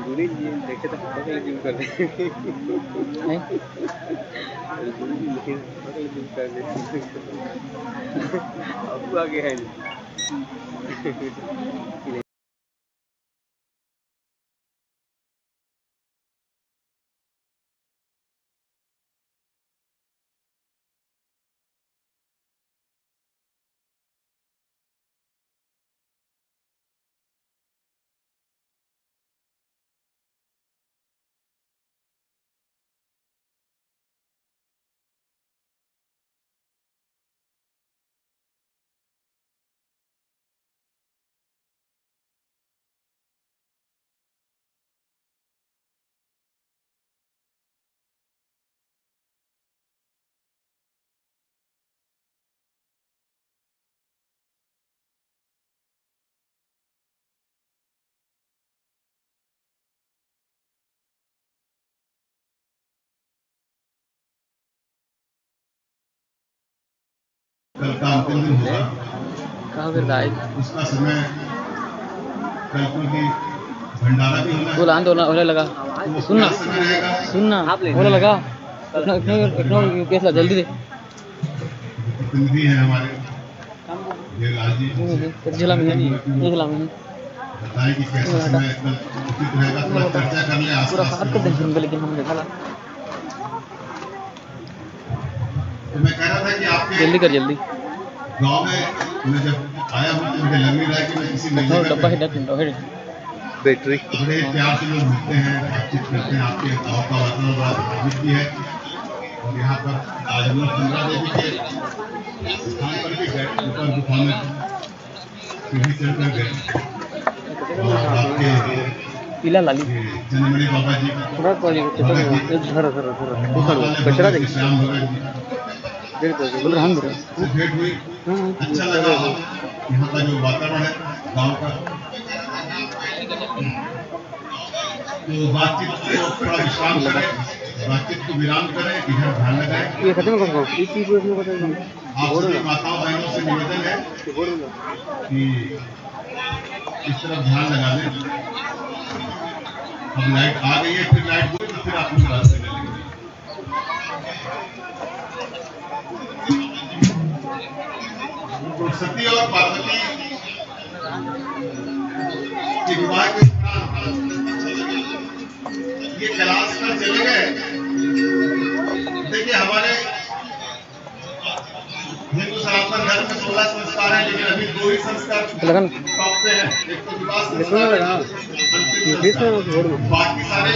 गुड़ी जी देखे तो पकड़ जिम कर रहे हैं गुड़ी जी लेकिन पकड़ जिम कर रहे अब आगे है कल का अंतिम दिन होगा। कहाँ फिर गाय उसका समय कल क्योंकि भंडारा भी होना है। बोला तो होने लगा तो सुनना क्या समय रहेगा? सुनना होने लगा इतना इतना इतना केस ला जल्दी दे प्रतिनिधि है हमारे ये राजीव झला में बताएं कि कैसे समय कल उचित रहेगा, थोड़ा चर्चा कर ले पूरा आसपास बात कर दे लेकिन हम देखा तो मैं कह रहा था कि आपके जल्दी कर जल्दी गांव में मैं जब आया हूँ तो मुझे लग नहीं रहा है कि मैं किसी नई जगह डब्बा पे है 10 मिनट बैटरी बड़े प्यार से लोग मिलते हैं, बातचीत करते हैं। आपके गाँव का वातावरण बड़ा धार्मिक भी है और यहाँ पर आज हम लोग चंद्रा देवी के स्थान पर भी गए, ऊपर गुफा में सीढ़ी चढ़कर गए और आपके पीला लाली जनमणि बाबा जी थोड़ा कचरा देंगे श्याम भगत जी बोल रहा हूँ से भेंट हुई। अच्छा लगा यहाँ का जो वातावरण है गांव का। तो बातचीत को थोड़ा विश्राम करें, बातचीत को विराम करें, इधर ध्यान लगाएं। ये खत्म कर दो इस चीज में बताइए आप सभी माताओं बहनों से निवेदन है कि इस तरफ ध्यान लगा दें। अब लाइट आ गई है, फिर लाइट गई तो फिर आप लोग रास्ते में लगेंगे। तो सती और पार्वती के विवाह के उपरांत ये कैलाश पर चले गए। देखिए हमारे हिंदू सनातन धर्म में 16 संस्कार हैं, लेकिन अभी 2 ही संस्कार टॉप पे हैं। एक तो विवाह संस्कार, अंतिम संस्कार, बाकी सारे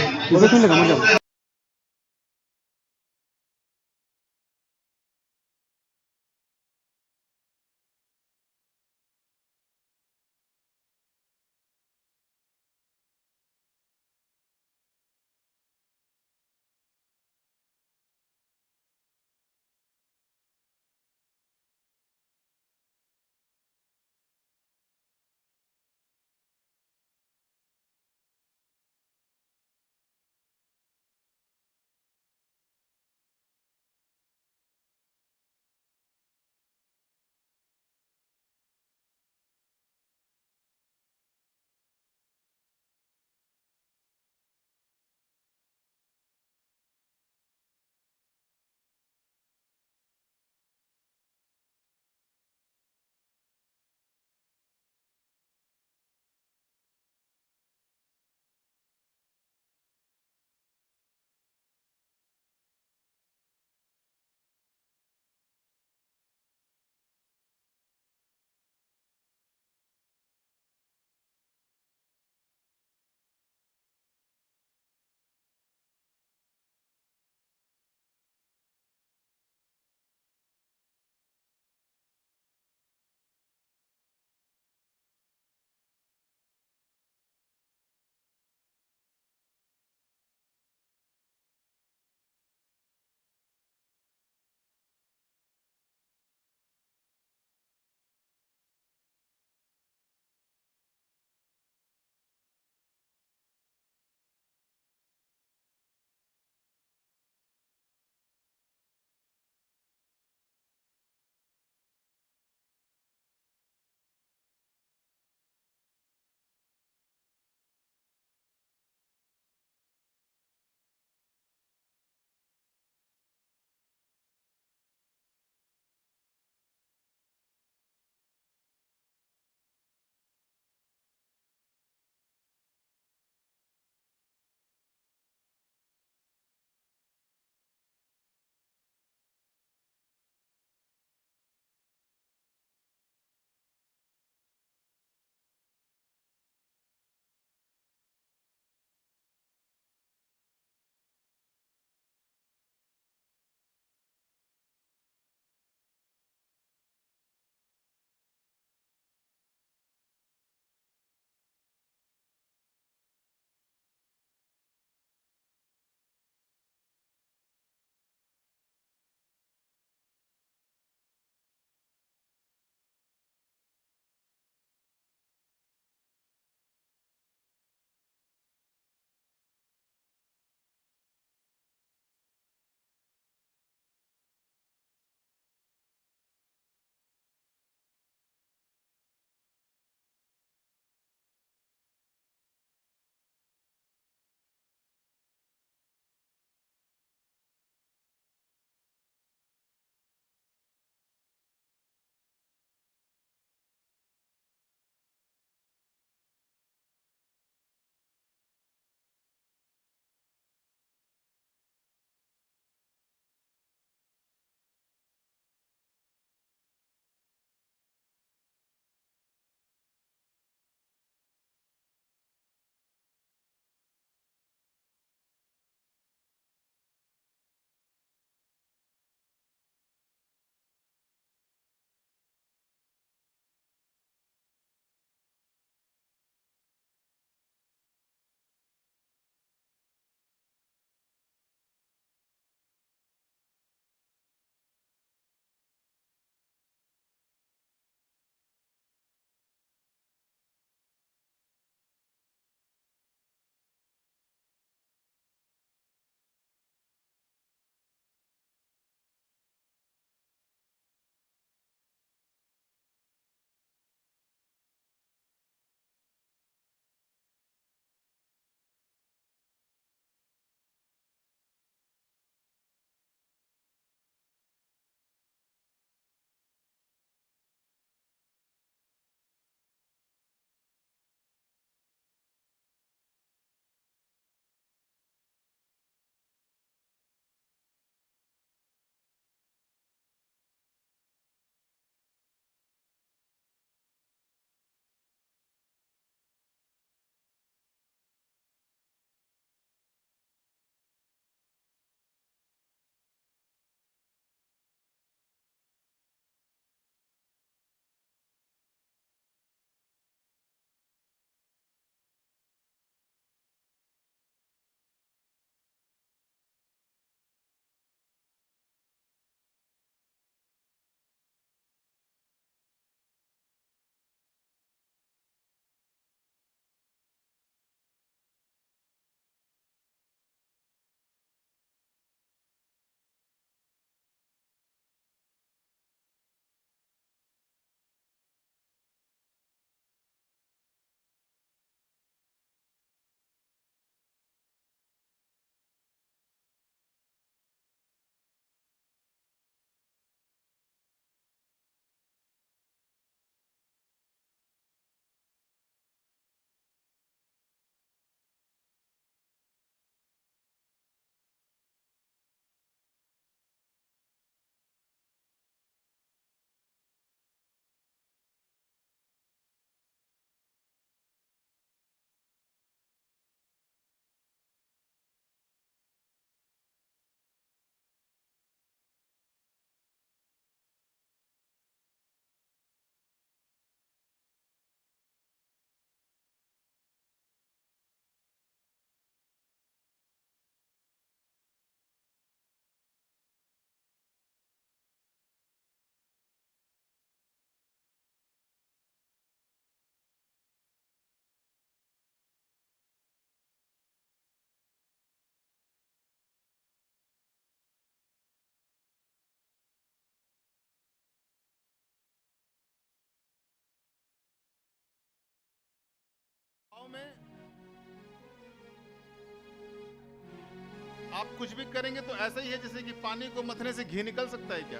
आप कुछ भी करेंगे तो ऐसा ही है जैसे कि पानी को मथने से घी निकल सकता है क्या?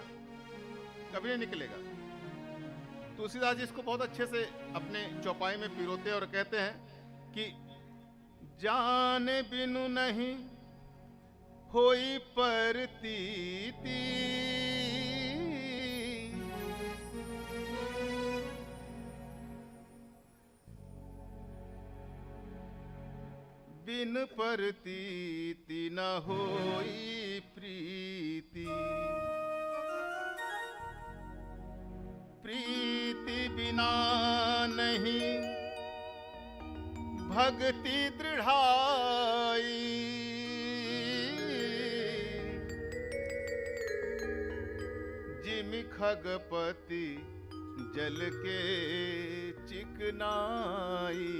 कभी नहीं निकलेगा। तुलसीदास जी इसको बहुत अच्छे से अपने चौपाई में पिरोते हैं और कहते हैं कि जाने बिनु नहीं होई परतीति, बिन परतीति न होई प्रीति, प्रीति बिना नहीं भक्ति दृढ़ाई, जिमि खगपति जल के चिकनाई,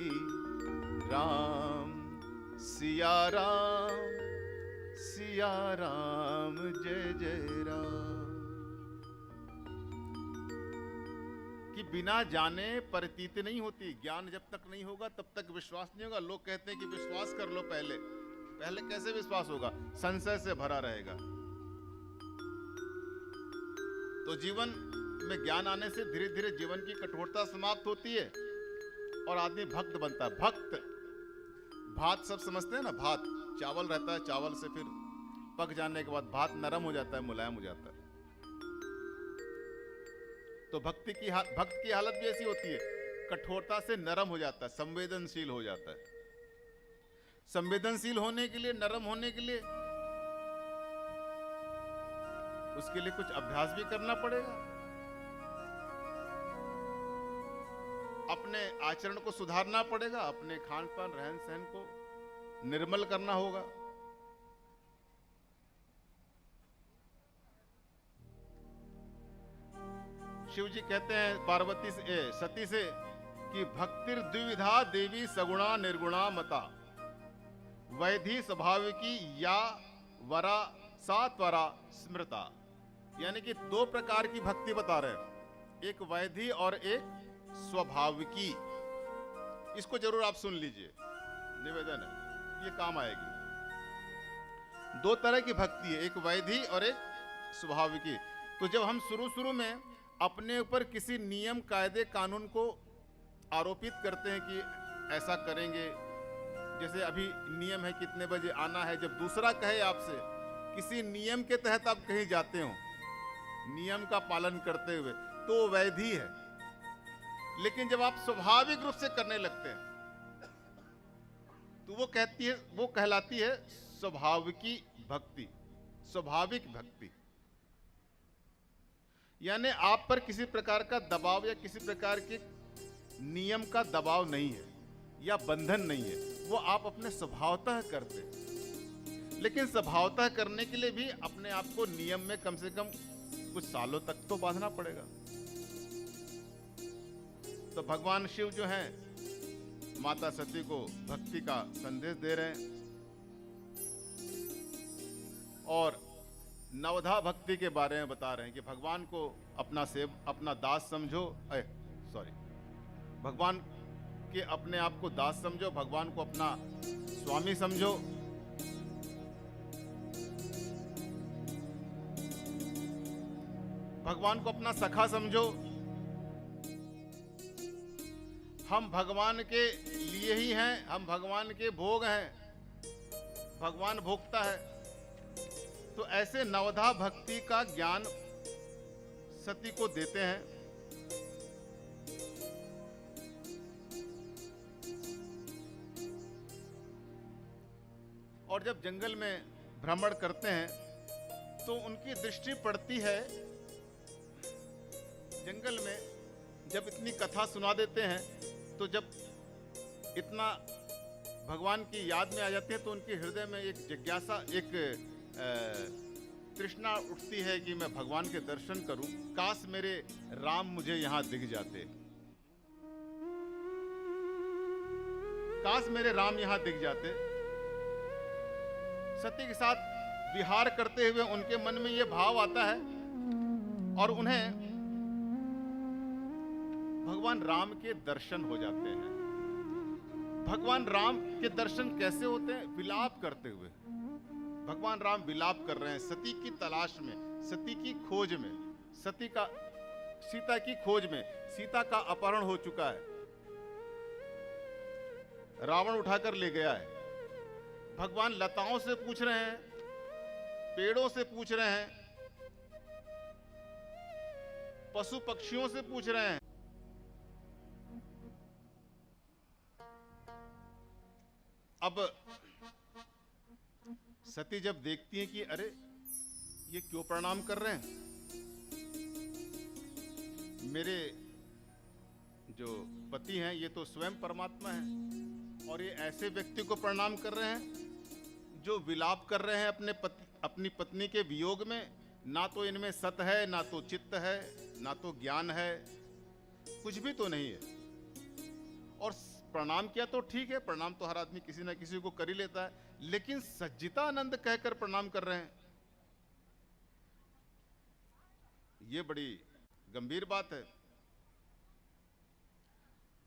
राम सिया राम जय जय राम। कि बिना जाने प्रतीति नहीं होती। ज्ञान जब तक नहीं होगा तब तक विश्वास नहीं होगा। लोग कहते हैं कि विश्वास कर लो पहले। पहले कैसे विश्वास होगा? संशय से भरा रहेगा। तो जीवन में ज्ञान आने से धीरे धीरे जीवन की कठोरता समाप्त होती है और आदमी भक्त बनता है। भक्त, भात सब समझते हैं ना, भात चावल रहता है, चावल से फिर पक जाने के बाद भात नरम हो जाता है, मुलायम हो जाता है। तो भक्त की हालत भी ऐसी होती है, कठोरता से नरम हो जाता है, संवेदनशील हो जाता है। संवेदनशील होने के लिए, नरम होने के लिए उसके लिए कुछ अभ्यास भी करना पड़ेगा। अपने आचरण को सुधारना पड़ेगा, अपने खान पान रहन सहन को निर्मल करना होगा। शिव जी कहते हैं पार्वती से, सती से कि भक्तिर द्विविधा देवी सगुणा निर्गुणा मता, वैधि स्वभाव की या वरा सात्वरा स्मृता। यानी कि दो प्रकार की भक्ति बता रहे हैं, एक वैधि और एक स्वभाव की। इसको जरूर आप सुन लीजिए, निवेदन है, ये काम आएगी। दो तरह की भक्ति है, एक वैधि और एक स्वभाव की। तो जब हम शुरू में अपने ऊपर किसी नियम कायदे कानून को आरोपित करते हैं कि ऐसा करेंगे, जैसे अभी नियम है कितने बजे आना है, जब दूसरा कहे आपसे किसी नियम के तहत आप कहीं जाते हो नियम का पालन करते हुए, तो वैधि है। लेकिन जब आप स्वाभाविक रूप से करने लगते हैं तो वो कहलाती है स्वभाव की भक्ति, स्वाभाविक भक्ति। यानी आप पर किसी प्रकार का दबाव या किसी प्रकार के नियम का दबाव नहीं है या बंधन नहीं है, वो आप अपने स्वभावतः करते हैं। लेकिन स्वभावतः करने के लिए भी अपने आप को नियम में कम से कम कुछ सालों तक तो बांधना पड़ेगा। तो भगवान शिव जो हैं माता सती को भक्ति का संदेश दे रहे हैं और नवधा भक्ति के बारे में बता रहे हैं कि भगवान को अपना दास समझो, भगवान के अपने आप को दास समझो, भगवान को अपना स्वामी समझो। भगवान को अपना सखा समझो। हम भगवान के लिए ही हैं, हम भगवान के भोग हैं, भगवान भोगता है। तो ऐसे नवधा भक्ति का ज्ञान सती को देते हैं। और जब जंगल में भ्रमण करते हैं तो उनकी दृष्टि पड़ती है, जंगल में जब इतनी कथा सुना देते हैं तो जब इतना भगवान की याद में आ जाते हैं तो उनके हृदय में एक जिज्ञासा, एक तृष्णा उठती है कि मैं भगवान के दर्शन करूं। काश मेरे राम मुझे यहां दिख जाते, काश मेरे राम यहां दिख जाते। सती के साथ विहार करते हुए उनके मन में यह भाव आता है और उन्हें भगवान राम के दर्शन हो जाते हैं। भगवान राम के दर्शन कैसे होते हैं? विलाप करते हुए। भगवान राम विलाप कर रहे हैं सती की तलाश में, सती की खोज में, सीता की खोज में। सीता का अपहरण हो चुका है, रावण उठाकर ले गया है। भगवान लताओं से पूछ रहे हैं, पेड़ों से पूछ रहे हैं, पशु पक्षियों से पूछ रहे हैं। अब सती जब देखती हैं कि अरे ये क्यों प्रणाम कर रहे हैं, मेरे जो पति हैं ये तो स्वयं परमात्मा हैं और ये ऐसे व्यक्ति को प्रणाम कर रहे हैं जो विलाप कर रहे हैं अपनी पत्नी के वियोग में। ना तो इनमें सत है, ना तो चित्त है, ना तो ज्ञान है, कुछ भी तो नहीं है। और प्रणाम किया तो ठीक है, प्रणाम तो हर आदमी किसी ना किसी को कर ही लेता है, लेकिन सच्चिदानंद कहकर प्रणाम कर रहे हैं, ये बड़ी गंभीर बात है।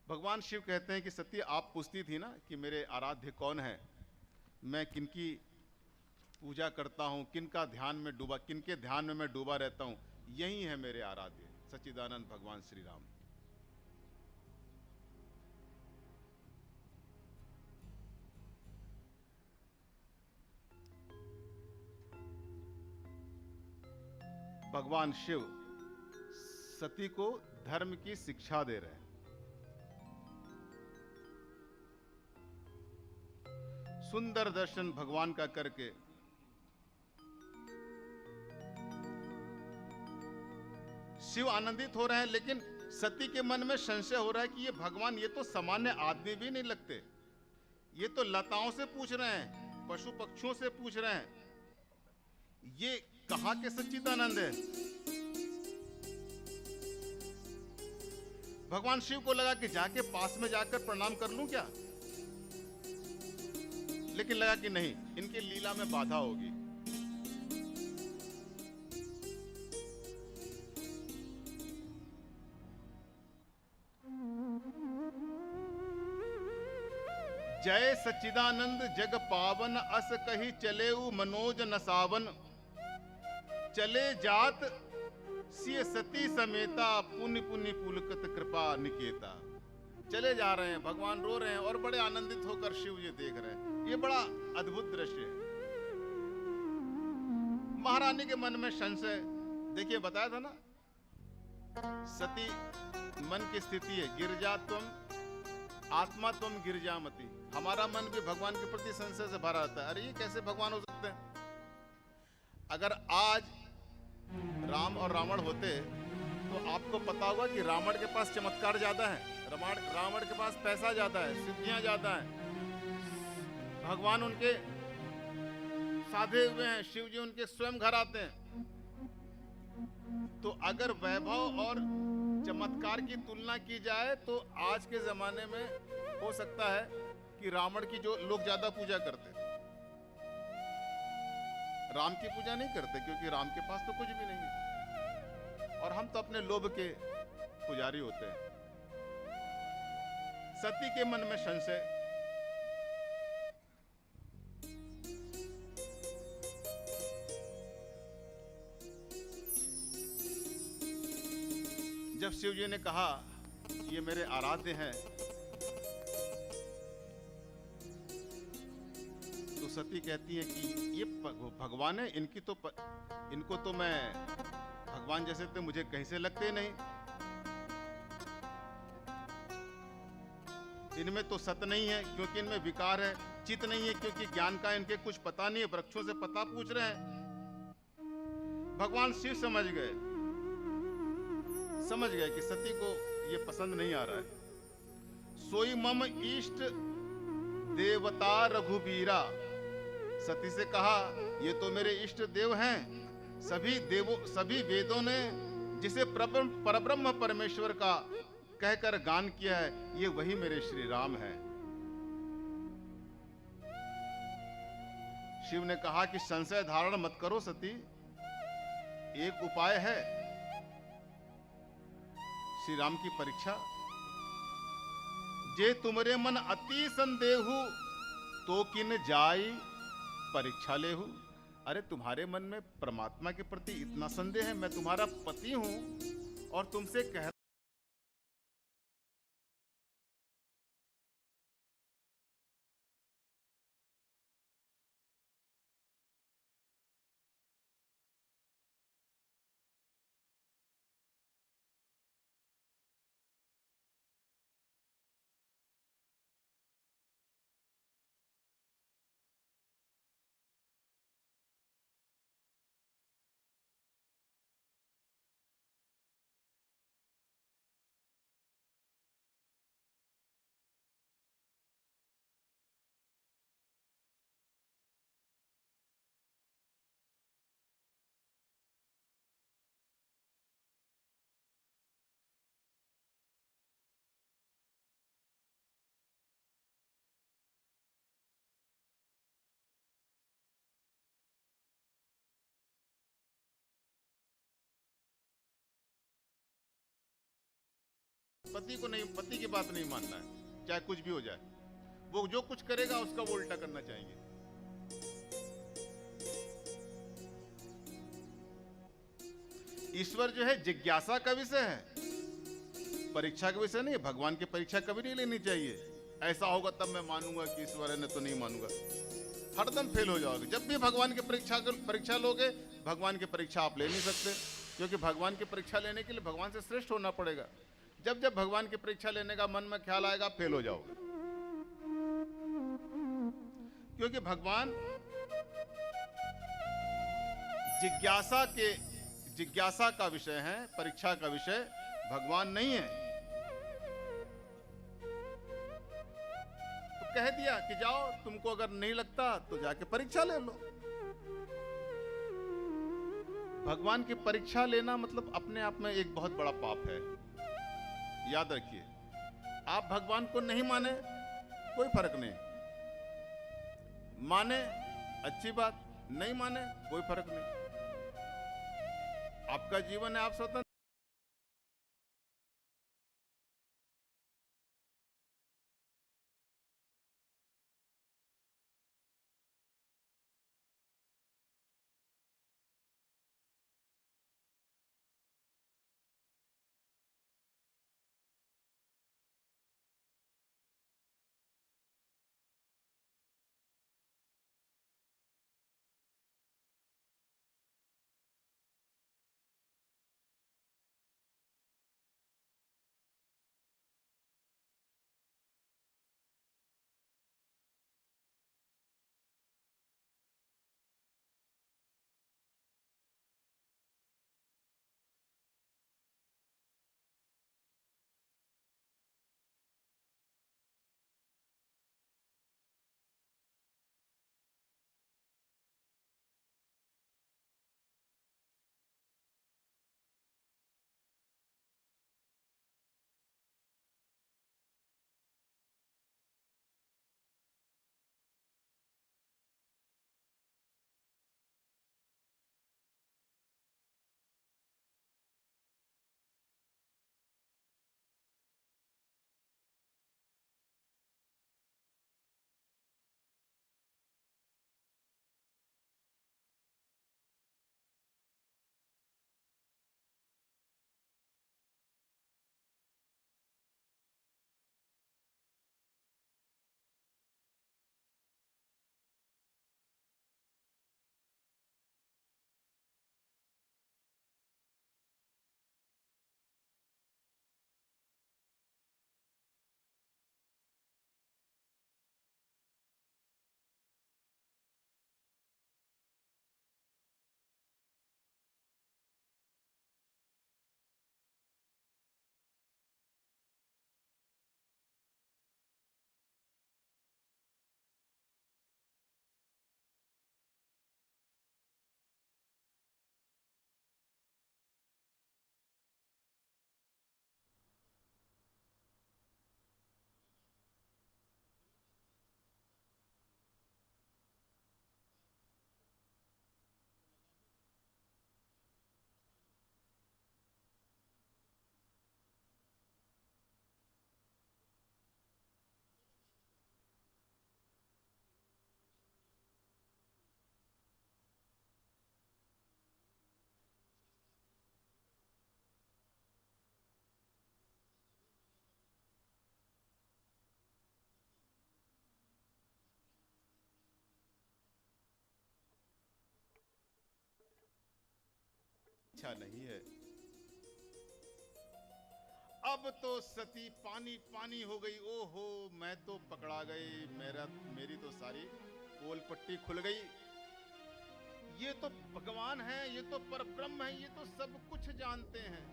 भगवान शिव कहते हैं कि सती आप पूछती थी ना कि मेरे आराध्य कौन है, मैं किनकी पूजा करता हूं, किनके ध्यान में मैं डूबा रहता हूं, यही है मेरे आराध्य सच्चिदानंद भगवान श्री राम। भगवान शिव सती को धर्म की शिक्षा दे रहे हैं। सुंदर दर्शन भगवान का करके शिव आनंदित हो रहे हैं, लेकिन सती के मन में संशय हो रहा है कि ये भगवान ये तो सामान्य आदमी भी नहीं लगते, ये तो लताओं से पूछ रहे हैं, पशु पक्षियों से पूछ रहे हैं, ये कहां के सच्चिदानंद है। भगवान शिव को लगा कि जाके पास में जाकर प्रणाम कर लूं क्या, लेकिन लगा कि नहीं, इनकी लीला में बाधा होगी। जय सच्चिदानंद जग पावन अस कही चलेऊ मनोज नसावन, चले जात सिय सती समेता पुण्य पुण्य पुलकत कृपा निकेता। चले जा रहे हैं, भगवान रो रहे हैं और बड़े आनंदित होकर शिव जी देख रहे हैं। ये बड़ा अद्भुत दृश्य है। महारानी के मन में संशय, देखिए बताया था ना, सती मन की स्थिति है, गिरजा त्वम आत्मा त्वम गिरजामति। हमारा मन भी भगवान के प्रति संशय से भरा रहता है, अरे ये कैसे भगवान हो सकते हैं। अगर आज राम और रावण होते तो आपको पता होगा कि रावण के पास चमत्कार ज्यादा है, रावण के पास पैसा ज्यादा है, सिद्धियां ज्यादा हैं, भगवान उनके साधे हुए हैं, शिव जी उनके स्वयं घर आते हैं। तो अगर वैभव और चमत्कार की तुलना की जाए तो आज के जमाने में हो सकता है कि रावण की जो लोग ज्यादा पूजा करते, राम की पूजा नहीं करते, क्योंकि राम के पास तो कुछ भी नहीं है और हम तो अपने लोभ के पुजारी होते हैं। सती के मन में संशय, जब शिव जी ने कहा ये मेरे आराध्य हैं, तो सती कहती है कि ये भगवान है, इनको तो मैं भगवान जैसे तो मुझे कहीं से लगते नहीं, इनमें तो सत नहीं है क्योंकि इनमें विकार है, चित नहीं है क्योंकि ज्ञान का इनके कुछ पता नहीं है, वृक्षों से पता पूछ रहे हैं। भगवान शिव समझ गए कि सती को ये पसंद नहीं आ रहा है। सोई मम इष्ट देवता रघुबीरा, सती से कहा ये तो मेरे इष्ट देव हैं, सभी वेदों ने जिसे परब्रह्म परमेश्वर का कहकर गान किया है, ये वही मेरे श्री राम हैं। शिव ने कहा कि संशय धारण मत करो सती, एक उपाय है, श्री राम की परीक्षा। जे तुमरे मन अति संदेहु तो किन जाई परीक्षा लेहु। अरे तुम्हारे मन में परमात्मा के प्रति इतना संदेह है? मैं तुम्हारा पति हूं और तुमसे कह पति को नहीं, पति की बात नहीं मानना है, चाहे कुछ भी हो जाए। वो जो कुछ करेगा उसका वो उल्टा करना चाहेंगे। ईश्वर जो है जिज्ञासा का विषय है, परीक्षा का विषय नहीं है। भगवान की परीक्षा कभी नहीं लेनी चाहिए। ऐसा होगा तब मैं मानूंगा कि ईश्वर है, नहीं तो नहीं मानूंगा। हरदम फेल हो जाओगे। जब भी भगवान की परीक्षा लोगे, भगवान की परीक्षा आप ले नहीं सकते, क्योंकि भगवान की परीक्षा लेने के लिए भगवान से श्रेष्ठ होना पड़ेगा। जब जब भगवान की परीक्षा लेने का मन में ख्याल आएगा, फेल हो जाओगे। क्योंकि भगवान जिज्ञासा का विषय है, परीक्षा का विषय भगवान नहीं है। तो कह दिया कि जाओ, तुमको अगर नहीं लगता तो जाके परीक्षा ले लो। भगवान की परीक्षा लेना मतलब अपने आप में एक बहुत बड़ा पाप है। याद रखिए, आप भगवान को नहीं माने कोई फर्क नहीं, माने अच्छी बात, नहीं माने कोई फर्क नहीं। आपका जीवन है, आप स्वतंत्र। इच्छा नहीं है। अब तो सती पानी पानी हो गई। ओहो, मैं तो पकड़ा गई, मेरी तो सारी पोल पट्टी खुल गई। ये तो भगवान है, ये तो परब्रह्म है, ये तो सब कुछ जानते हैं।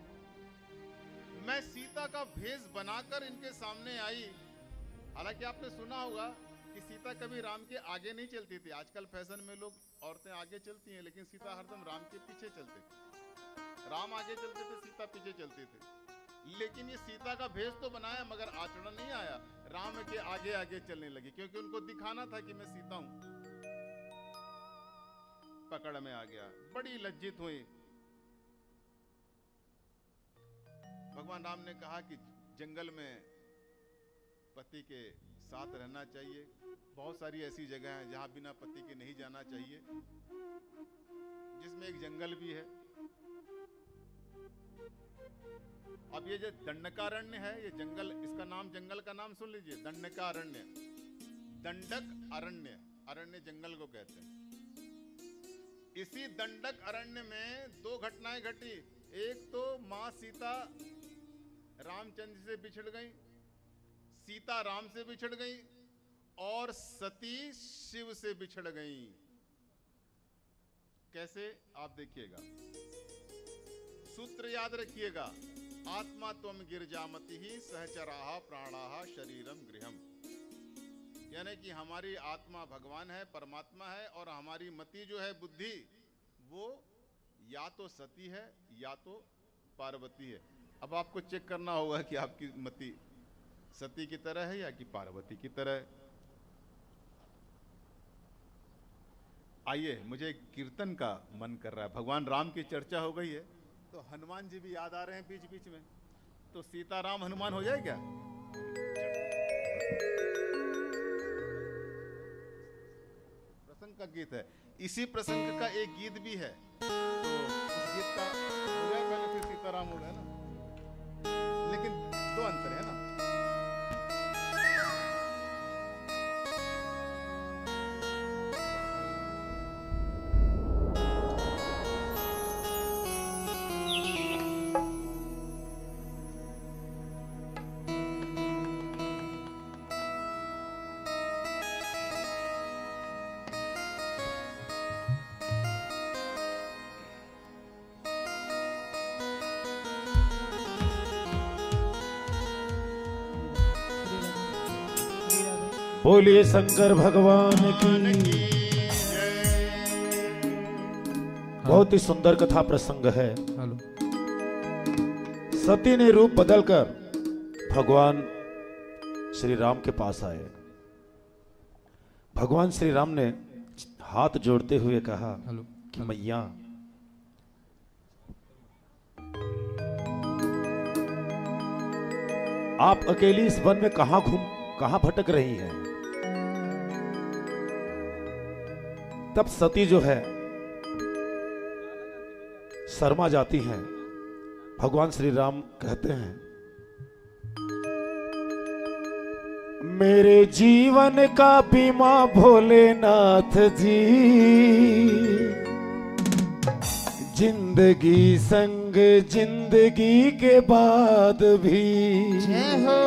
मैं सीता का भेष बनाकर इनके सामने आई। हालांकि आपने सुना होगा कि सीता कभी राम के आगे नहीं चलती थी। आजकल फैशन में लोग औरतें आगे चलती हैं, लेकिन सीता हरदम राम के पीछे चलते थे। राम आगे चलते थे, सीता पीछे चलती थी। लेकिन ये सीता का भेष तो बनाया, मगर आचरण नहीं आया। राम के आगे आगे चलने लगी, क्योंकि उनको दिखाना था कि मैं सीता हूं। पकड़ में आ गया, बड़ी लज्जित हुई। भगवान राम ने कहा कि जंगल में पति के साथ रहना चाहिए। बहुत सारी ऐसी जगह हैं जहां बिना पति के नहीं जाना चाहिए, जिसमें एक जंगल भी है। अब ये जो दंडकारण्य है, ये जंगल, इसका नाम, जंगल का नाम सुन लीजिए, दंडकारण्य। दंडक अरण्य, अरण्य जंगल को कहते हैं। इसी दंडक अरण्य में दो घटनाएं घटी। एक तो मां सीता रामचंद्र से बिछड़ गई, सीता राम से बिछड़ गई, और सती शिव से बिछड़ गई। कैसे, आप देखिएगा, सूत्र याद रखिएगा। आत्मा त्वम गिरजामति ही सहचराहा प्राणाहा शरीरम गृहम। यानी कि हमारी आत्मा भगवान है, परमात्मा है, और हमारी मति जो है, बुद्धि, वो या तो सती है या तो पार्वती है। अब आपको चेक करना होगा कि आपकी मति सती की तरह है या कि पार्वती की तरह है। आइए, मुझे कीर्तन का मन कर रहा है। भगवान राम की चर्चा हो गई है तो हनुमान जी भी याद आ रहे हैं बीच बीच में। तो सीताराम हनुमान हो जाए क्या? प्रसंग का गीत है, इसी प्रसंग का एक गीत भी है। तो उस गीत का हो जाए पहले, फिर सीताराम हो गया ना, लेकिन दो अंतर है ना। बोलिए शंकर भगवान की। बहुत ही सुंदर कथा प्रसंग है। सती ने रूप बदलकर भगवान श्री राम के पास आए। भगवान श्री राम ने हाथ जोड़ते हुए कहा कि मैया, आप अकेली इस वन में कहां भटक रही हैं? तब सती जो है शर्मा जाती हैं। भगवान श्री राम कहते हैं, मेरे जीवन का बीमा भोलेनाथ जी, जिंदगी संग जिंदगी के बाद भी, जय हो।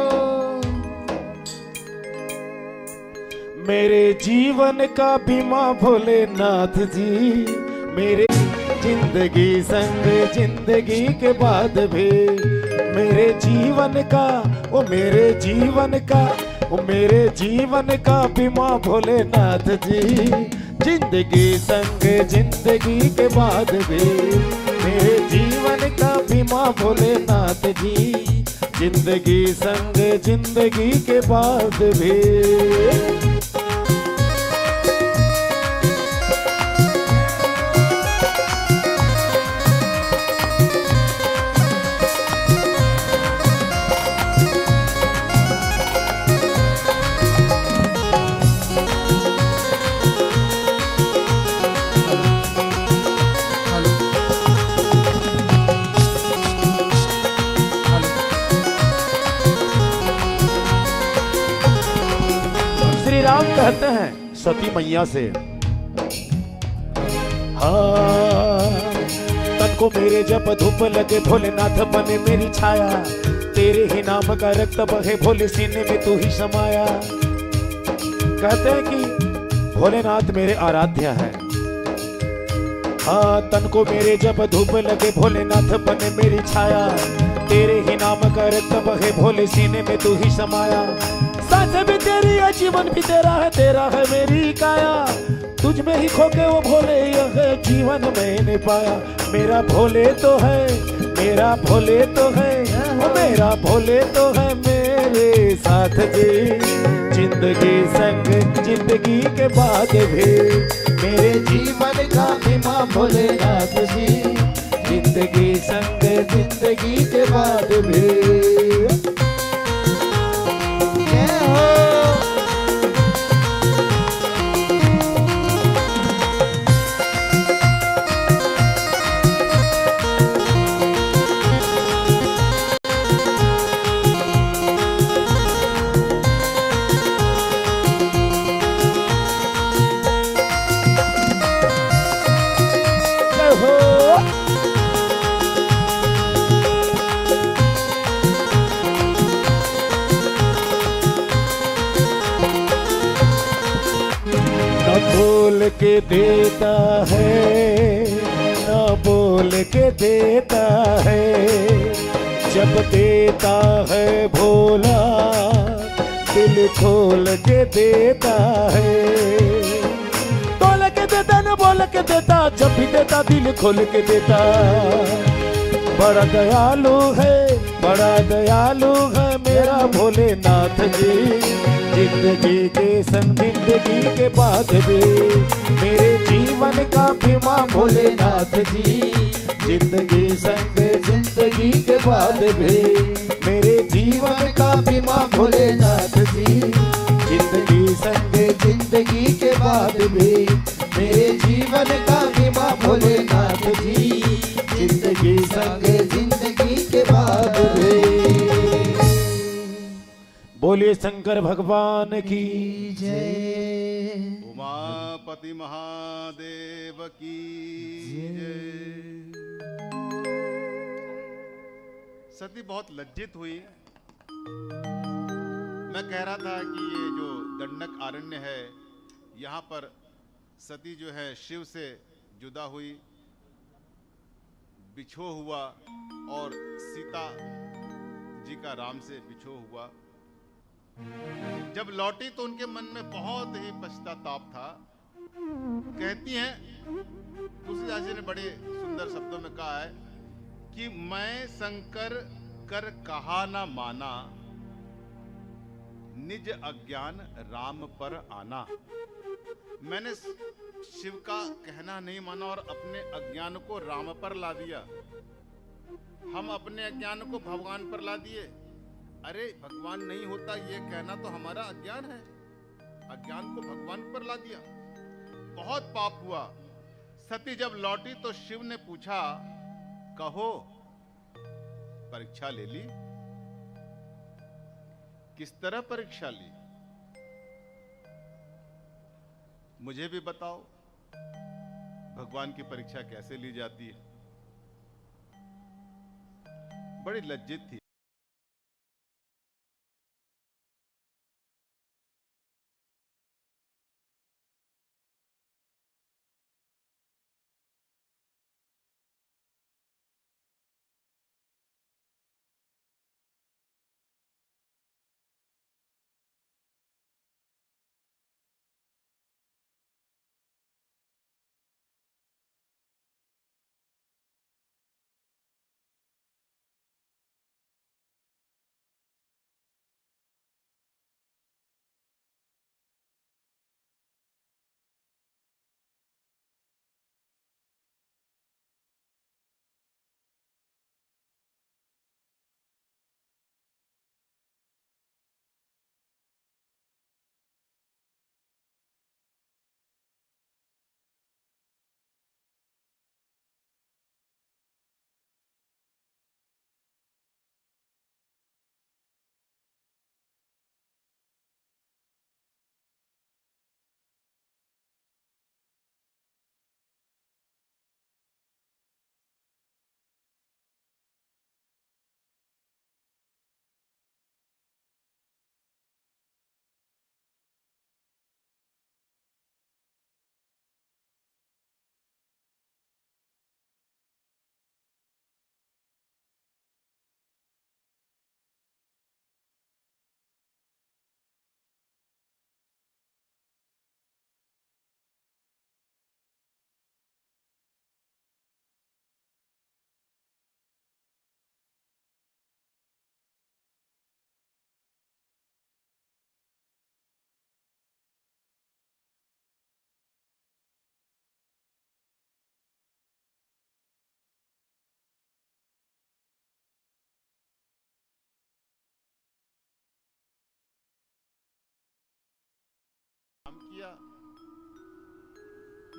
मेरे जीवन का बीमा भोलेनाथ जी, मेरे जिंदगी संग जिंदगी के बाद भी, मेरे जीवन का, ओ मेरे जीवन का, ओ मेरे जीवन का बीमा भोलेनाथ जी, जिंदगी संग जिंदगी के बाद भी, मेरे जीवन का बीमा भोलेनाथ जी, जिंदगी संग जिंदगी के बाद भी। राम कहते हैं सती मैया से, हाँ तन को मेरे जब धूप लगे भोलेनाथ बने मेरी छाया, तेरे ही नाम का रक्त बहे भोले सीने में तू ही समाया। कहते हैं कि भोलेनाथ मेरे आराध्य है। हाँ, तन को मेरे जब धूप लगे भोलेनाथ बने मेरी छाया, तेरे ही नाम का रक्त बहे भोले सीने में तू ही समाया। सांसें भी तेरी है, जीवन भी तेरा है मेरी काया। तुझ में ही खो के वो भोले यह जीवन मैंने पाया। मेरा भोले तो है, मेरा भोले तो है, वो मेरा भोले तो है मेरे साथ जी। जिंदगी संग जिंदगी के बाद भी मेरे जीवन का बीमा भोलेनाथ जी। जिंदगी संग जिंदगी के बाद भी। बोल के देता है, ना बोल के देता है, जब देता है भोला दिल खोल के देता है। बोल के देता न बोल के देता, जब भी देता दिल खोल के देता। बड़ा दयालु है, बड़ा दयालु है मेरा भोलेनाथ जी। जिंदगी के संग जिंदगी के बाद भी मेरे जीवन का बीमा भोलेनाथ जी। जिंदगी संग जिंदगी के बाद भी मेरे जीवन का बीमा भोलेनाथ जी। जिंदगी संग जिंदगी के बाद भी मेरे जीवन का बीमा भोलेनाथ जी। जिंदगी संग जिंदगी के बाद भी। बोलिए शंकर भगवान की जय। उमापति महादेव की जय। सती बहुत लज्जित हुई। मैं कह रहा था कि ये जो दंडक आरण्य है, यहाँ पर सती जो है शिव से जुदा हुई, बिछो हुआ, और सीता जी का राम से बिछो हुआ। जब लौटी तो उनके मन में बहुत ही पश्चाताप था। कहती हैं, तुलसीदास जी ने बड़े सुंदर शब्दों में कहा है कि मैं शंकर कर कहा ना माना, निज अज्ञान राम पर आना। मैंने शिव का कहना नहीं माना और अपने अज्ञान को राम पर ला दिया। हम अपने अज्ञान को भगवान पर ला दिए। अरे भगवान नहीं होता ये कहना तो हमारा अज्ञान है। अज्ञान को भगवान पर ला दिया। बहुत पाप हुआ। सती जब लौटी तो शिव ने पूछा, कहो परीक्षा ले ली? किस तरह परीक्षा ली? मुझे भी बताओ, भगवान की परीक्षा कैसे ली जाती है? बड़ी लज्जित थी।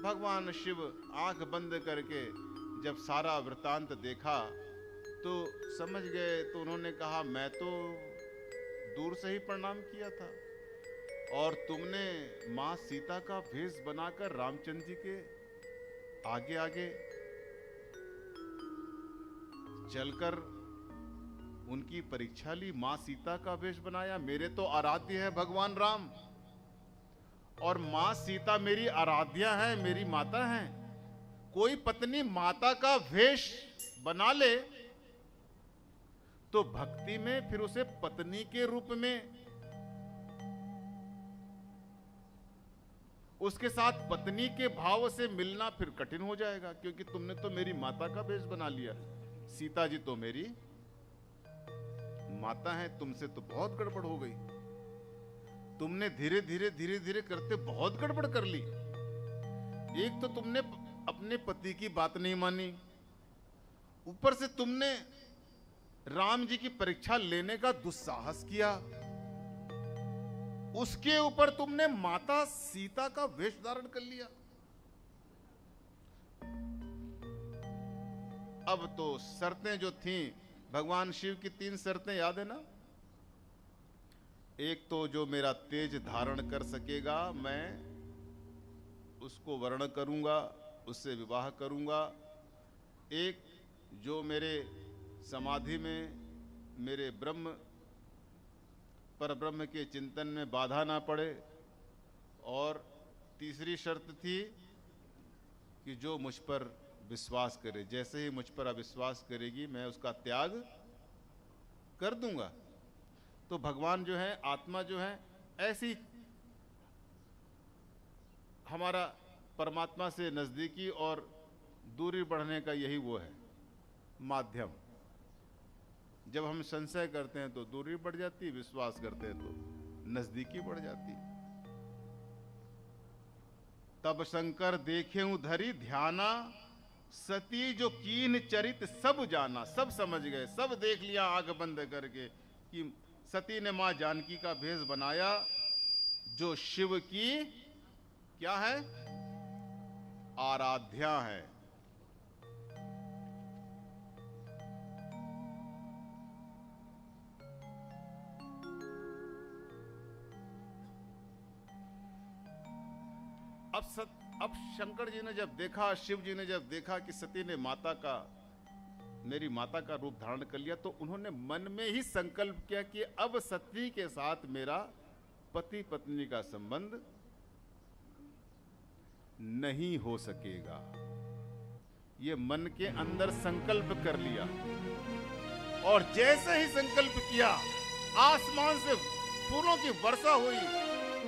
भगवान शिव आंख बंद करके जब सारा वृतांत देखा तो समझ गए। तो उन्होंने कहा, मैं तो दूर से ही प्रणाम किया था और तुमने मां सीता का भेष बनाकर रामचंद्र जी के आगे आगे चलकर उनकी परीक्षा ली, मां सीता का भेष बनाया। मेरे तो आराध्य है भगवान राम और मां सीता मेरी आराध्या है, मेरी माता है। कोई पत्नी माता का भेष बना ले तो भक्ति में फिर उसे पत्नी के रूप में, उसके साथ पत्नी के भाव से मिलना फिर कठिन हो जाएगा, क्योंकि तुमने तो मेरी माता का भेष बना लिया। सीता जी तो मेरी माता है, तुमसे तो बहुत गड़बड़ हो गई। तुमने धीरे धीरे करते बहुत गड़बड़ कर ली। एक तो तुमने अपने पति की बात नहीं मानी, ऊपर से तुमने राम जी की परीक्षा लेने का दुस्साहस किया, उसके ऊपर तुमने माता सीता का वेश धारण कर लिया। अब तो शर्तें जो थीं, भगवान शिव की 3 शर्तें याद है ना? एक तो जो मेरा तेज धारण कर सकेगा मैं उसको वर्ण करूंगा, उससे विवाह करूंगा। एक जो मेरे समाधि में मेरे ब्रह्म पर ब्रह्म के चिंतन में बाधा ना पड़े। और तीसरी शर्त थी कि जो मुझ पर विश्वास करे, जैसे ही मुझ पर अविश्वास करेगी मैं उसका त्याग कर दूंगा। तो भगवान जो है, आत्मा जो है, ऐसी हमारा परमात्मा से नजदीकी और दूरी बढ़ने का यही वो है माध्यम। जब हम संशय करते हैं तो दूरी बढ़ जाती, विश्वास करते हैं तो नजदीकी बढ़ जाती। तब शंकर देखें धरी ध्याना, सती जो कीन चरित सब जाना। सब समझ गए, सब देख लिया आंख बंद करके कि सती ने मां जानकी का भेष बनाया, जो शिव की क्या है, आराध्या है। अब शंकर जी ने जब देखा, शिव जी ने जब देखा कि सती ने मेरी माता का रूप धारण कर लिया, तो उन्होंने मन में ही संकल्प किया कि अब सती के साथ मेरा पति पत्नी का संबंध नहीं हो सकेगा। ये मन के अंदर संकल्प कर लिया और जैसे ही संकल्प किया आसमान से फूलों की वर्षा हुई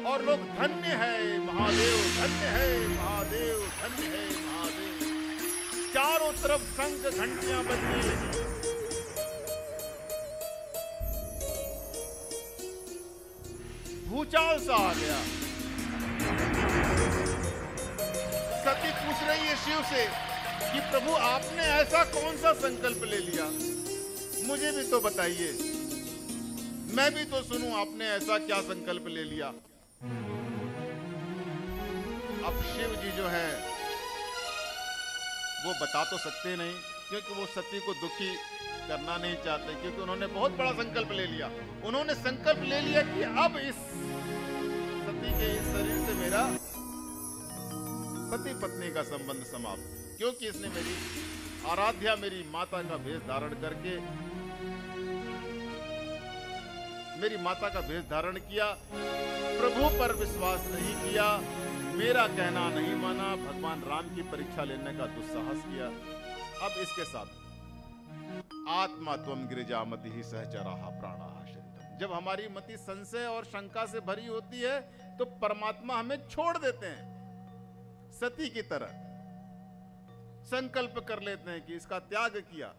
और लोग धन्य है महादेव, धन्य है महादेव, धन्य है महादेव। चारों तरफ शंख घंटियां बजने लगी। भूचाल सा आ गया। सती पूछ रही है शिव से कि प्रभु आपने ऐसा कौन सा संकल्प ले लिया, मुझे भी तो बताइए, मैं भी तो सुनूं आपने ऐसा क्या संकल्प ले लिया। अब शिव जी जो है वो बता तो सकते नहीं, क्योंकि वो सती को दुखी करना नहीं चाहते, क्योंकि उन्होंने बहुत बड़ा संकल्प ले लिया। उन्होंने संकल्प ले लिया कि अब इस सती के इस शरीर से मेरा पति पत्नी का संबंध समाप्त, क्योंकि इसने मेरी आराध्या, मेरी माता का भेष धारण करके मेरी माता का भेष धारण किया, प्रभु पर विश्वास नहीं किया, मेरा कहना नहीं माना, भगवान राम की परीक्षा लेने का दुस्साहस किया। अब इसके साथ आत्मा त्वम गिरिजा मति ही सहचराहा प्राणाः शरीरम। जब हमारी मति संशय और शंका से भरी होती है तो परमात्मा हमें छोड़ देते हैं। सती की तरह संकल्प कर लेते हैं कि इसका त्याग किया।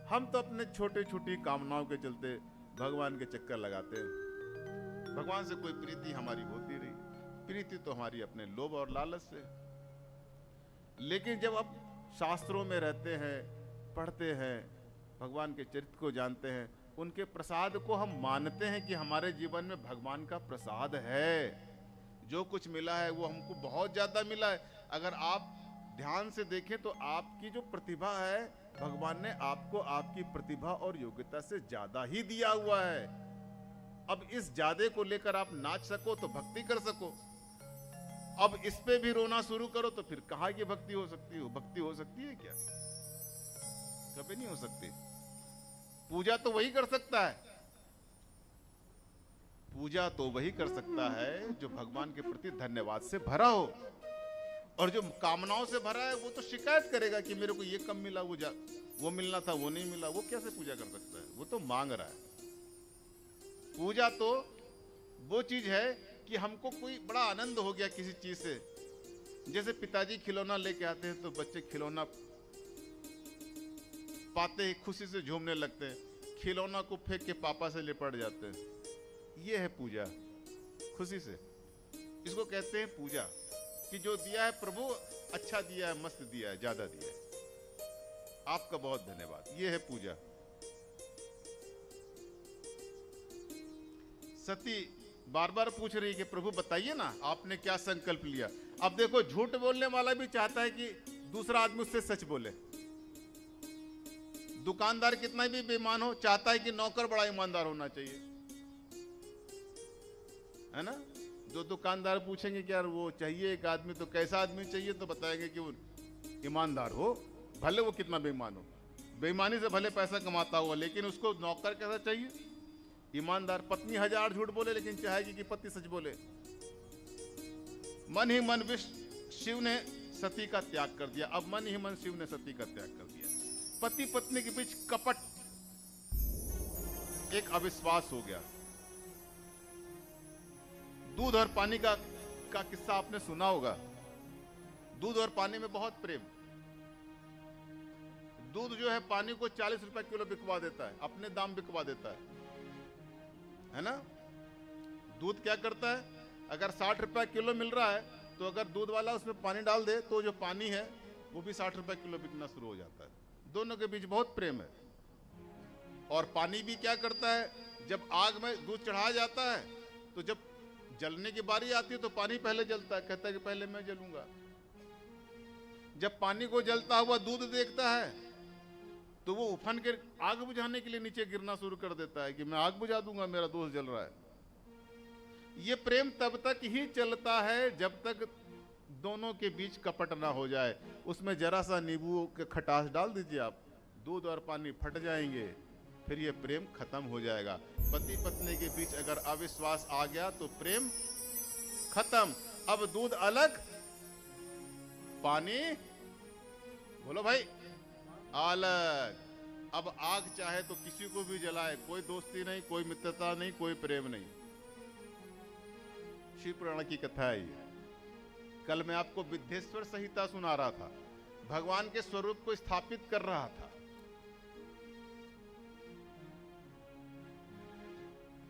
हम तो अपने छोटे छोटी कामनाओं के चलते भगवान के चक्कर लगाते हैं। भगवान से कोई प्रीति हमारी होती नहीं, प्रीति तो हमारी अपने लोभ और लालच से। लेकिन जब अब शास्त्रों में रहते हैं, पढ़ते हैं, भगवान के चरित्र को जानते हैं, उनके प्रसाद को हम मानते हैं कि हमारे जीवन में भगवान का प्रसाद है। जो कुछ मिला है वो हमको बहुत ज्यादा मिला है। अगर आप ध्यान से देखें तो आपकी जो प्रतिभा है, भगवान ने आपको आपकी प्रतिभा और योग्यता से ज्यादा ही दिया हुआ है। अब इस ज्यादा को लेकर आप नाच सको तो भक्ति कर सको। अब इस पे भी रोना शुरू करो तो फिर कहाँ की भक्ति हो सकती है? भक्ति हो सकती है क्या? कभी नहीं हो सकती। पूजा तो वही कर सकता है, पूजा तो वही कर सकता है जो भगवान के प्रति धन्यवाद से भरा हो। और जो कामनाओं से भरा है वो तो शिकायत करेगा कि मेरे को ये कम मिला, वो मिलना था वो नहीं मिला। वो कैसे पूजा कर सकता है? वो तो मांग रहा है। पूजा तो वो चीज है कि हमको कोई बड़ा आनंद हो गया किसी चीज से। जैसे पिताजी खिलौना लेके आते हैं तो बच्चे खिलौना पाते ही खुशी से झूमने लगते हैं, खिलौना को फेंक के पापा से लिपट जाते हैं। ये है पूजा, खुशी से। इसको कहते हैं पूजा, कि जो दिया है प्रभु अच्छा दिया है, मस्त दिया है, ज्यादा दिया है, आपका बहुत धन्यवाद। ये है पूजा। सती बार बार पूछ रही कि प्रभु बताइए ना आपने क्या संकल्प लिया। अब देखो, झूठ बोलने वाला भी चाहता है कि दूसरा आदमी उससे सच बोले। दुकानदार कितना भी बेईमान हो, चाहता है कि नौकर बड़ा ईमानदार होना चाहिए, है ना। जो दुकानदार पूछेंगे कि यार वो चाहिए एक आदमी, तो कैसा आदमी चाहिए, तो बताएंगे कि वो ईमानदार हो, भले वो कितना बेईमान हो। बेईमानी से भले पैसा कमाता हुआ, लेकिन उसको नौकर कैसा चाहिए? ईमानदार। पत्नी 1000 झूठ बोले लेकिन चाहेगी कि पति सच बोले। मन ही मन शिव ने सती का त्याग कर दिया। अब मन ही मन शिव ने सती का त्याग कर दिया। पति पत्नी के बीच कपट, एक अविश्वास हो गया। दूध और पानी का किस्सा आपने सुना होगा। दूध और पानी में बहुत प्रेम। दूध जो है पानी को 40 रुपए किलो बिकवा देता है, अपने दाम बिकवा देता है ना। दूध क्या करता है, अगर 60 रुपए किलो मिल रहा है तो अगर दूध वाला उसमें पानी डाल दे तो जो पानी है वो भी 60 रुपए किलो बिकना शुरू हो जाता है। दोनों के बीच बहुत प्रेम है। और पानी भी क्या करता है, जब आग में दूध चढ़ाया जाता है तो जब जलने की बारी आती है तो पानी पहले जलता है, कहता है कि पहले मैं जलूंगा। जब पानी को जलता हुआ दूध देखता है तो वो उफन के आग बुझाने के लिए नीचे गिरना शुरू कर देता है कि मैं आग बुझा दूंगा, मेरा दोस्त जल रहा है। ये प्रेम तब तक ही चलता है जब तक दोनों के बीच कपट ना हो जाए। उसमें जरा सा नींबू का खटास डाल दीजिए आप, दूध और पानी फट जाएंगे, फिर ये प्रेम खत्म हो जाएगा। पति पत्नी के बीच अगर अविश्वास आ गया तो प्रेम खत्म। अब दूध अलग, पानी बोलो भाई अलग। अब आग चाहे तो किसी को भी जलाए, कोई दोस्ती नहीं, कोई मित्रता नहीं, कोई प्रेम नहीं। शिव पुराण की कथा है ये। कल मैं आपको विद्येश्वर संहिता सुना रहा था, भगवान के स्वरूप को स्थापित कर रहा था।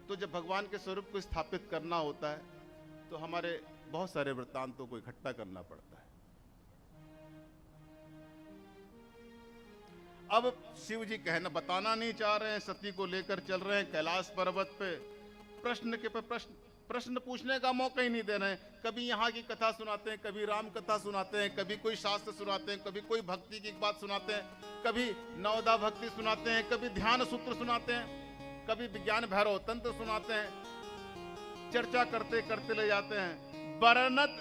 तो जब भगवान के स्वरूप को स्थापित करना होता है तो हमारे बहुत सारे वृत्तांतों को इकट्ठा करना पड़ता है। अब शिव जी कहना बताना नहीं चाह रहे हैं, सती को लेकर चल रहे हैं कैलाश पर्वत पे। प्रश्न के पे प्रश्न पूछने का मौका ही नहीं दे रहे हैं। कभी यहाँ की कथा सुनाते हैं, कभी राम कथा सुनाते हैं, कभी कोई शास्त्र सुनाते हैं, कभी कोई भक्ति की बात सुनाते हैं, कभी नवदा भक्ति सुनाते हैं, कभी ध्यान सूत्र सुनाते हैं, कभी विज्ञान भैरव तंत्र सुनाते हैं। चर्चा करते करते ले जाते हैं। बरनत,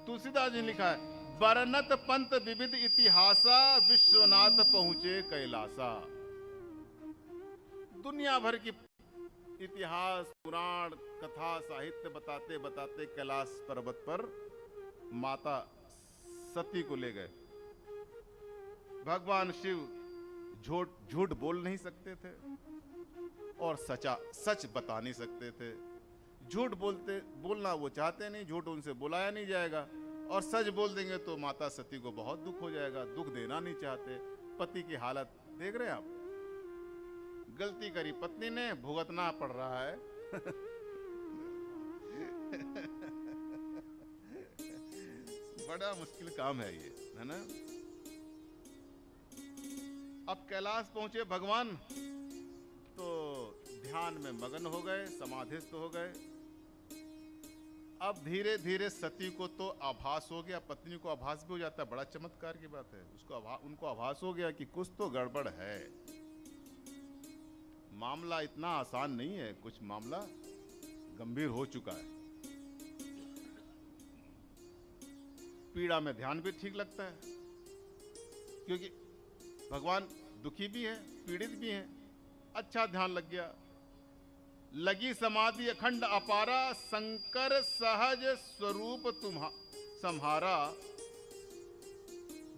तुलसीदास जी लिखा है, बरनत पंत विविध इतिहासा, विश्वनाथ पहुंचे कैलासा। दुनिया भर की इतिहास, पुराण, कथा, साहित्य बताते बताते कैलाश पर्वत पर माता सती को ले गए। भगवान शिव झूठ बोल नहीं सकते थे और सच बता नहीं सकते थे। झूठ बोलना वो चाहते नहीं, झूठ उनसे बुलाया नहीं जाएगा, और सच बोल देंगे तो माता सती को बहुत दुख हो जाएगा, दुख देना नहीं चाहते। पति की हालत देख रहे हैं आप, गलती करी पत्नी ने, भुगतना पड़ रहा है। बड़ा मुश्किल काम है ये, है ना। अब कैलाश पहुंचे भगवान तो ध्यान में मगन हो गए, समाधिस्थ हो गए। अब धीरे धीरे सती को तो आभास हो गया, पत्नी को आभास भी हो जाता है, बड़ा चमत्कार की बात है। उनको आभास हो गया कि कुछ तो गड़बड़ है, मामला इतना आसान नहीं है, कुछ मामला गंभीर हो चुका है। पीड़ा में ध्यान भी ठीक लगता है, क्योंकि भगवान दुखी भी है, पीड़ित भी है। अच्छा ध्यान लग गया। लगी समाधि अखंड अपारा, शंकर सहज स्वरूप तुम्हा संहारा।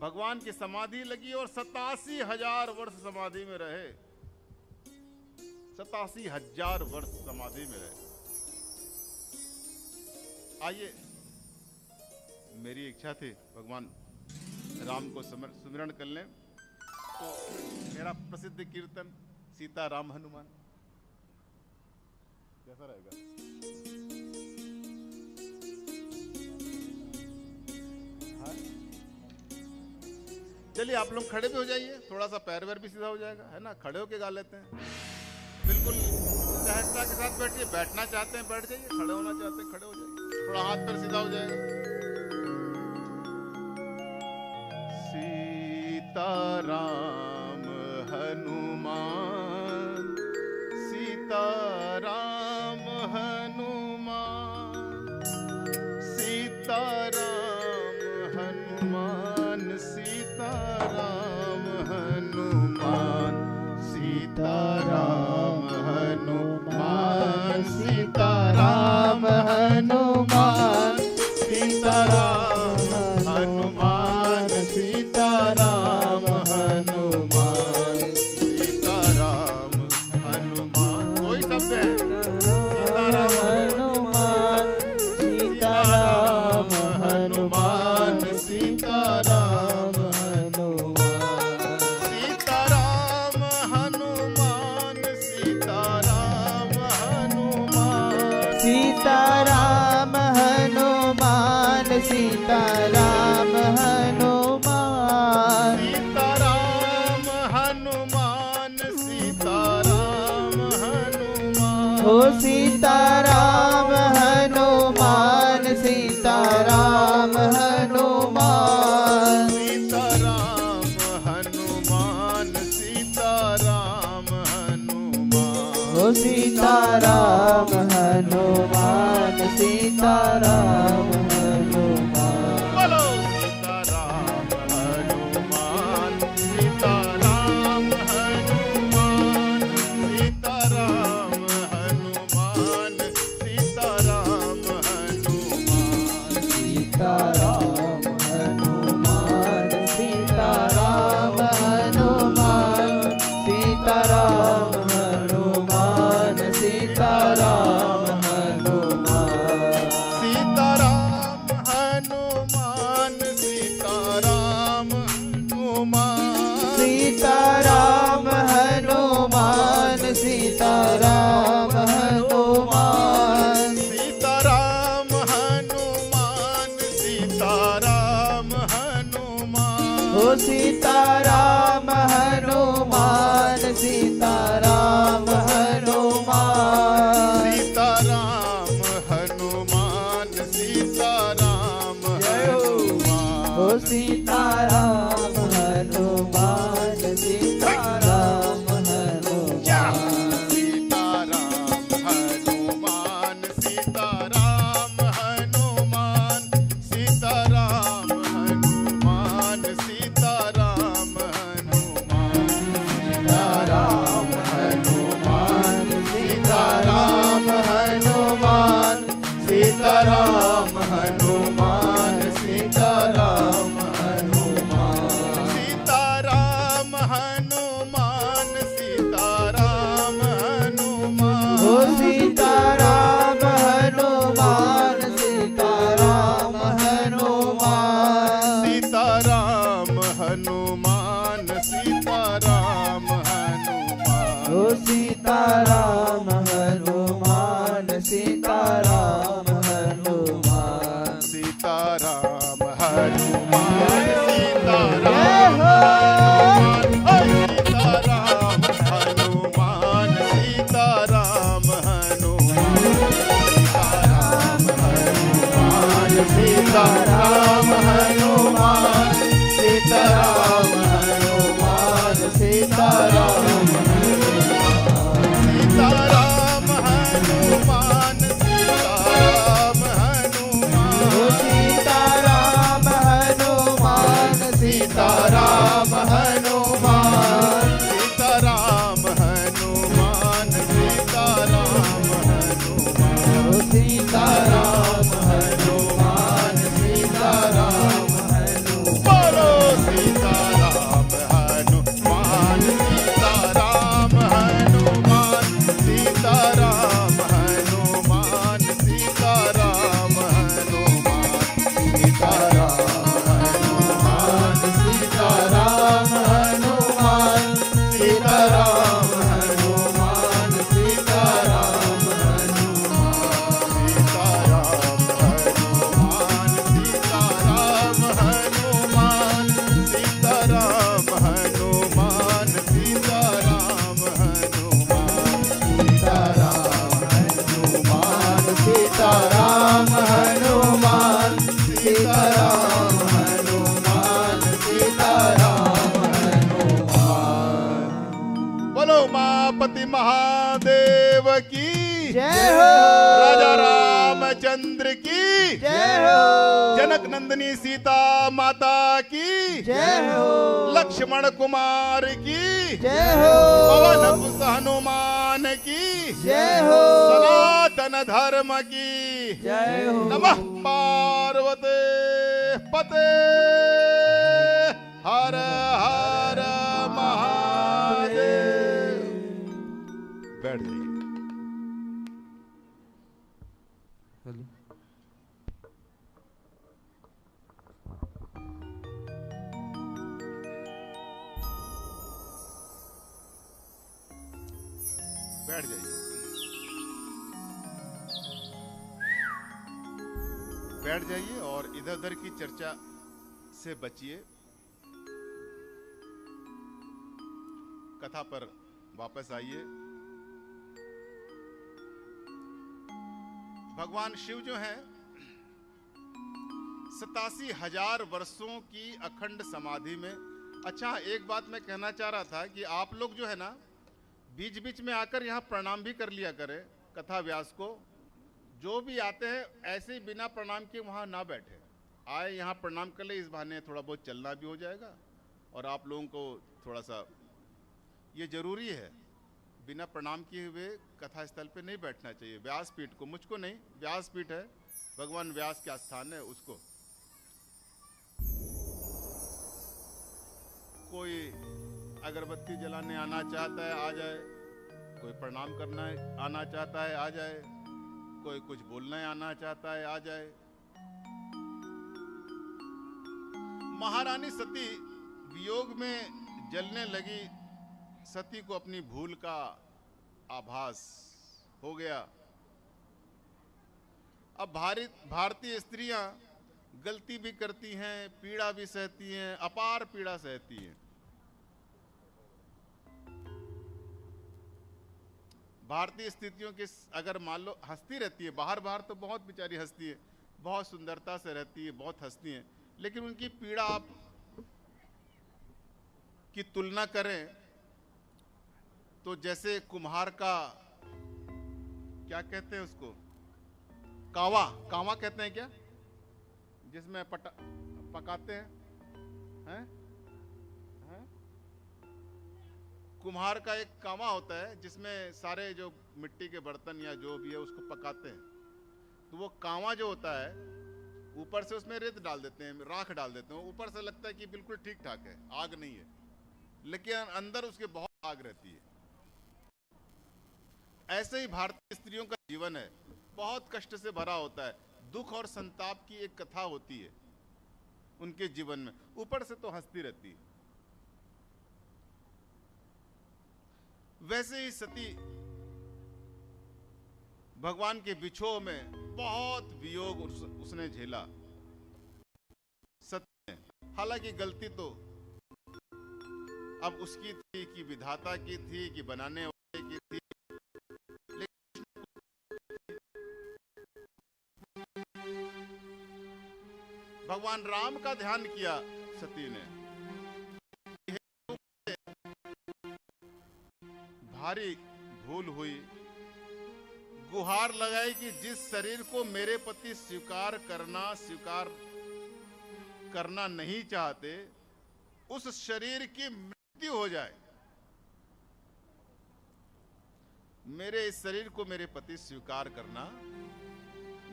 भगवान की समाधि लगी और 87,000 वर्ष समाधि में रहे। 87,000 वर्ष समाधि में रहे। आइए, मेरी इच्छा थी भगवान राम को सुमिरन कर लें, तो मेरा प्रसिद्ध कीर्तन सीता राम हनुमान कैसा रहेगा? हाँ? चलिए आप लोग खड़े भी हो जाइए, थोड़ा सा पैर वैर भी सीधा हो जाएगा, है ना? खड़े होके गा लेते हैं। बिल्कुल सहजता के साथ बैठिए। बैठना चाहते हैं बैठ जाइए, खड़े होना चाहते हैं खड़े हो जाइए, थोड़ा हाथ पैर सीधा हो जाएगा। सीताराम हनुमान, सीताराम हनुमान, सीताराम हनुमान, सीताराम हनुमान, सीताराम हनुमान, सीताराम हनुमान, सीताराम हनुमान, सीताराम हनुमान, सीताराम हनुमान। कोई शब्द है? सीताराम हनुमान, सीताराम हनुमान, सीताराम हनुमान, सीताराम हनुमान, सीताराम हनुमान, सीताराम हनुमान, सीताराम हनुमान, सीताराम हनुमान, सीताराम हनुमान, ओ सीताराम हनुमान, सीताराम हनुमान, सीताराम हनुमान, सीताराम हनुमान, ओ सीताराम हनुमान, सीताराम हनुमान। बोलो सीताराम हनुमान, सीताराम हनुमान, सीताराम हनुमान, सीताराम हनुमान, सीताराम हनुमान, सीताराम हनुमान, सीताराम हनुमान, सीताराम हनुमान, सीताराम हनुमान, सीताराम हनुमान, सीताराम हनुमान, सीताराम हनुमान, सीताराम हनुमान, सीताराम हनुमान, ओ सीताराम हनुमान, सीताराम हनुमान, सीताराम हनुमान, सीताराम हनुमान, ओ सीताराम हनुमान, सीताराम हनुमान, सीताराम हनुमान, सीताराम हनुमान, सीताराम हनुमान, सीताराम हनुमान, सीताराम हनुमान, सीताराम हनुमान, सीताराम हनुमान, सीताराम हनुमान, सीताराम हनुमान, ओ सीताराम हनुमान, सीताराम हनुमान, सीताराम हनुमान, सीताराम हनुमान, ओ सीताराम हनुमान, सीताराम हनुमान, सीताराम हनुमान, सीताराम हनुमान, सीताराम हनुमान, सीताराम सीताराम हनुमान सीताराम हनुमान सीताराम सीताराम हनुमान सीताराम हनुमान सीताराम हनुमान सीताराम हनुमान सीताराम हनुमान सीताराम हनुमान सीताराम हनुमान सीताराम हनुमान बोलो सीताराम हनुमान सीताराम हनुमान सीताराम हनुमान सीताराम हनुमान सीताराम हनुमान सीताराम हनुमान सीताराम सीताराम हनुमान सीताराम हनुमान सीताराम हनुमान बोलो उमापति महादेव की जय हो राजा रामचंद्र की जय हो जनक नंदिनी सीता माता की जय हो लक्ष्मण कुमार की जय हो पवन पुत्र हनुमान की जय हो सनातन धर्म की जय हो नमः पार्वते पते हर हर महादेव। बैठ जाइए। बैठ जाइए। बैठ जाइए और इधर उधर की चर्चा से बचिए। कथा पर वापस आइए। भगवान शिव जो हैं 87,000 वर्षों की अखंड समाधि में। अच्छा, एक बात मैं कहना चाह रहा था कि आप लोग जो है ना बीच बीच में आकर यहाँ प्रणाम भी कर लिया करें कथा व्यास को। जो भी आते हैं ऐसे ही बिना प्रणाम के वहाँ ना बैठे, आए यहाँ प्रणाम कर ले, इस बहाने थोड़ा बहुत चलना भी हो जाएगा और आप लोगों को थोड़ा सा ये जरूरी है। बिना प्रणाम किए हुए कथा स्थल पे नहीं बैठना चाहिए। व्यासपीठ को, मुझको नहीं, व्यासपीठ है, भगवान व्यास का स्थान है, उसको। कोई अगरबत्ती जलाने आना चाहता है आ जाए, कोई प्रणाम करना आना चाहता है आ जाए, कोई कुछ बोलना आना चाहता है आ जाए। महारानी सती वियोग में जलने लगी। सती को अपनी भूल का आभास हो गया। अब भारतीय स्त्रियां गलती भी करती हैं, पीड़ा भी सहती हैं, अपार पीड़ा सहती हैं। भारतीय स्थितियों के अगर मान लो हंसती रहती है, बाहर बाहर तो बहुत बेचारी हंसती है, बहुत सुंदरता से रहती है, बहुत हंसती है, लेकिन उनकी पीड़ा आप की तुलना करें तो जैसे कुम्हार का, क्या कहते हैं उसको, कावा, कावा कहते हैं क्या, जिसमें पकाते हैं, हैं? कुम्हार का एक कावा होता है जिसमें सारे जो मिट्टी के बर्तन या जो भी है उसको पकाते हैं। तो वो कावा जो होता है ऊपर से उसमें रेत डाल देते हैं, राख डाल देते हैं, ऊपर से लगता है कि बिल्कुल ठीक ठाक है, आग नहीं है, लेकिन अंदर उसके बहुत आग रहती है। ऐसे ही भारतीय स्त्रियों का जीवन है, बहुत कष्ट से भरा होता है, दुख और संताप की एक कथा होती है उनके जीवन में, ऊपर से तो हंसती रहती है। वैसे ही सती भगवान के विछोह में बहुत वियोग उसने झेला। सती ने, हालांकि गलती तो अब उसकी थी कि विधाता की थी कि बनाने वाले की थी, भगवान राम का ध्यान किया सती ने। भारी भूल हुई, गुहार लगाई कि जिस शरीर को मेरे पति स्वीकार करना नहीं चाहते, उस शरीर की मृत्यु हो जाए। मेरे इस शरीर को मेरे पति स्वीकार करना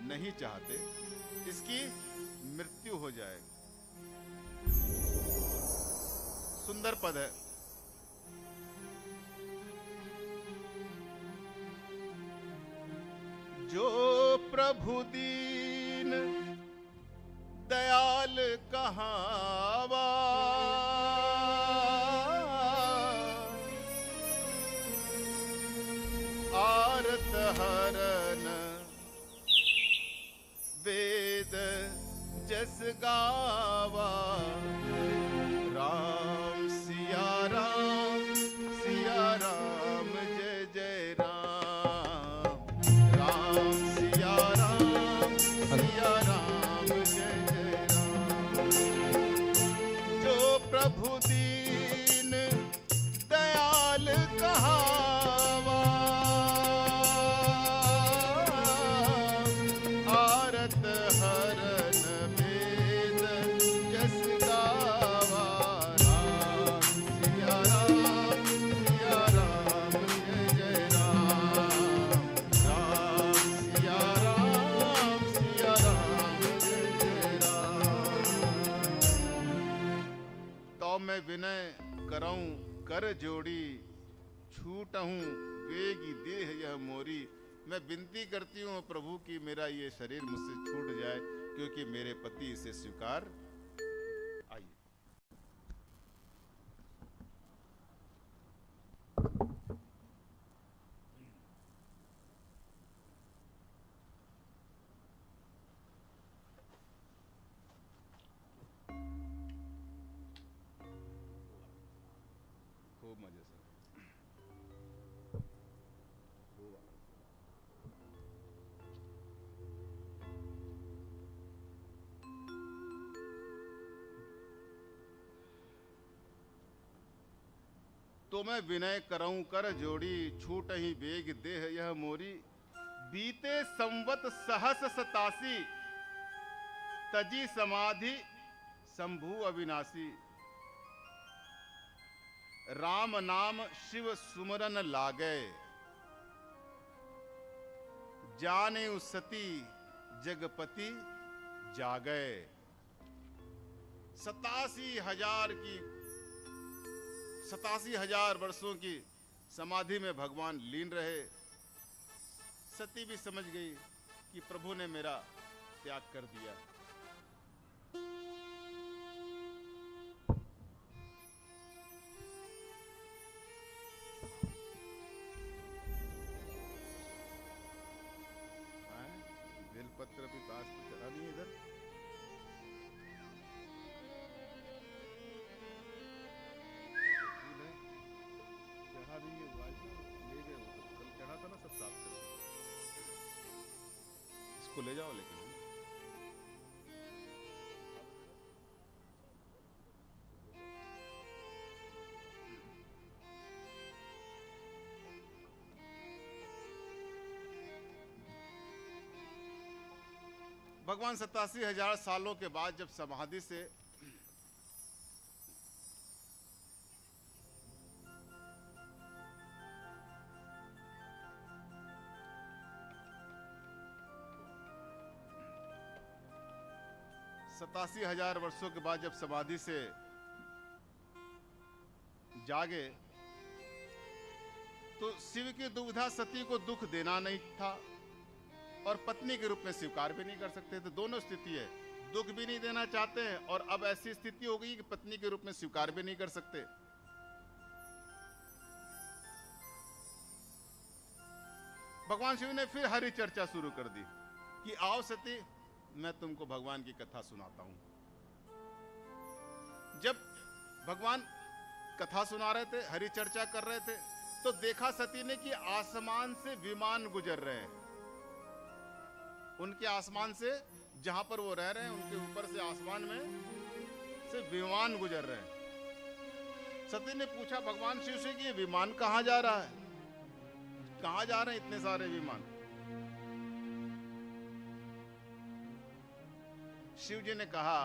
नहीं चाहते, इसकी मृत्यु हो जाए। सुंदर पद है। जो प्रभु दीन दयाल कहावा, आरत हरन वेद जस गावा। राम सिया राम जय जय राम। राम सिया राम जय जय राम। जो प्रभु दीन दयाल कहावा, आरत हरन वेद जस गावा। राम सिया राम जय जय राम। राम सिया राम जय जय राम। तो मैं विनय करऊं कर जोड़ी, छूटहूं वेगी देह यह मोरी। मैं विनती करती हूँ प्रभु कि मेरा ये शरीर मुझसे छूट जाए, क्योंकि मेरे पति इसे स्वीकार। आइए खूब मजे से। तो मैं विनय करऊं कर जोड़ी, छूट ही बेग देह यह मोरी। बीते संवत सहस 87, तजी समाधि शंभु अविनाशी। राम नाम शिव सुमरन लागे, जाने सती जगपति जागे। 87,000 वर्षों की समाधि में भगवान लीन रहे। सती भी समझ गई कि प्रभु ने मेरा त्याग कर दिया। बेलपत्र भी पास तो चढ़ा नहीं इधर। चढ़ा नहीं है, ले गए वो, कल चढ़ा था ना, सब साफ कर दिया। इसको ले जाओ लेकिन। भगवान 87,000 सालों के बाद जब समाधि से सतासी हजार वर्षों के बाद जब समाधि से जागे, तो शिव की दुविधा सती को दुख देना नहीं था और पत्नी के रूप में स्वीकार भी नहीं कर सकते थे। दोनों स्थिति है, दुख भी नहीं देना चाहते हैं और अब ऐसी स्थिति हो गई कि पत्नी के रूप में स्वीकार भी नहीं कर सकते। भगवान शिव ने फिर हरि चर्चा शुरू कर दी कि आओ सती, मैं तुमको भगवान की कथा सुनाता हूं। जब भगवान कथा सुना रहे थे, हरि चर्चा कर रहे थे, तो देखा सती ने कि आसमान से विमान गुजर रहे हैं। उनके आसमान से, जहां पर वो रह रहे हैं उनके ऊपर से आसमान में से विमान गुजर रहे हैं। सती ने पूछा भगवान शिव से कि ये विमान कहां जा रहा है, कहां जा रहे हैं इतने सारे विमान। शिव जी ने कहा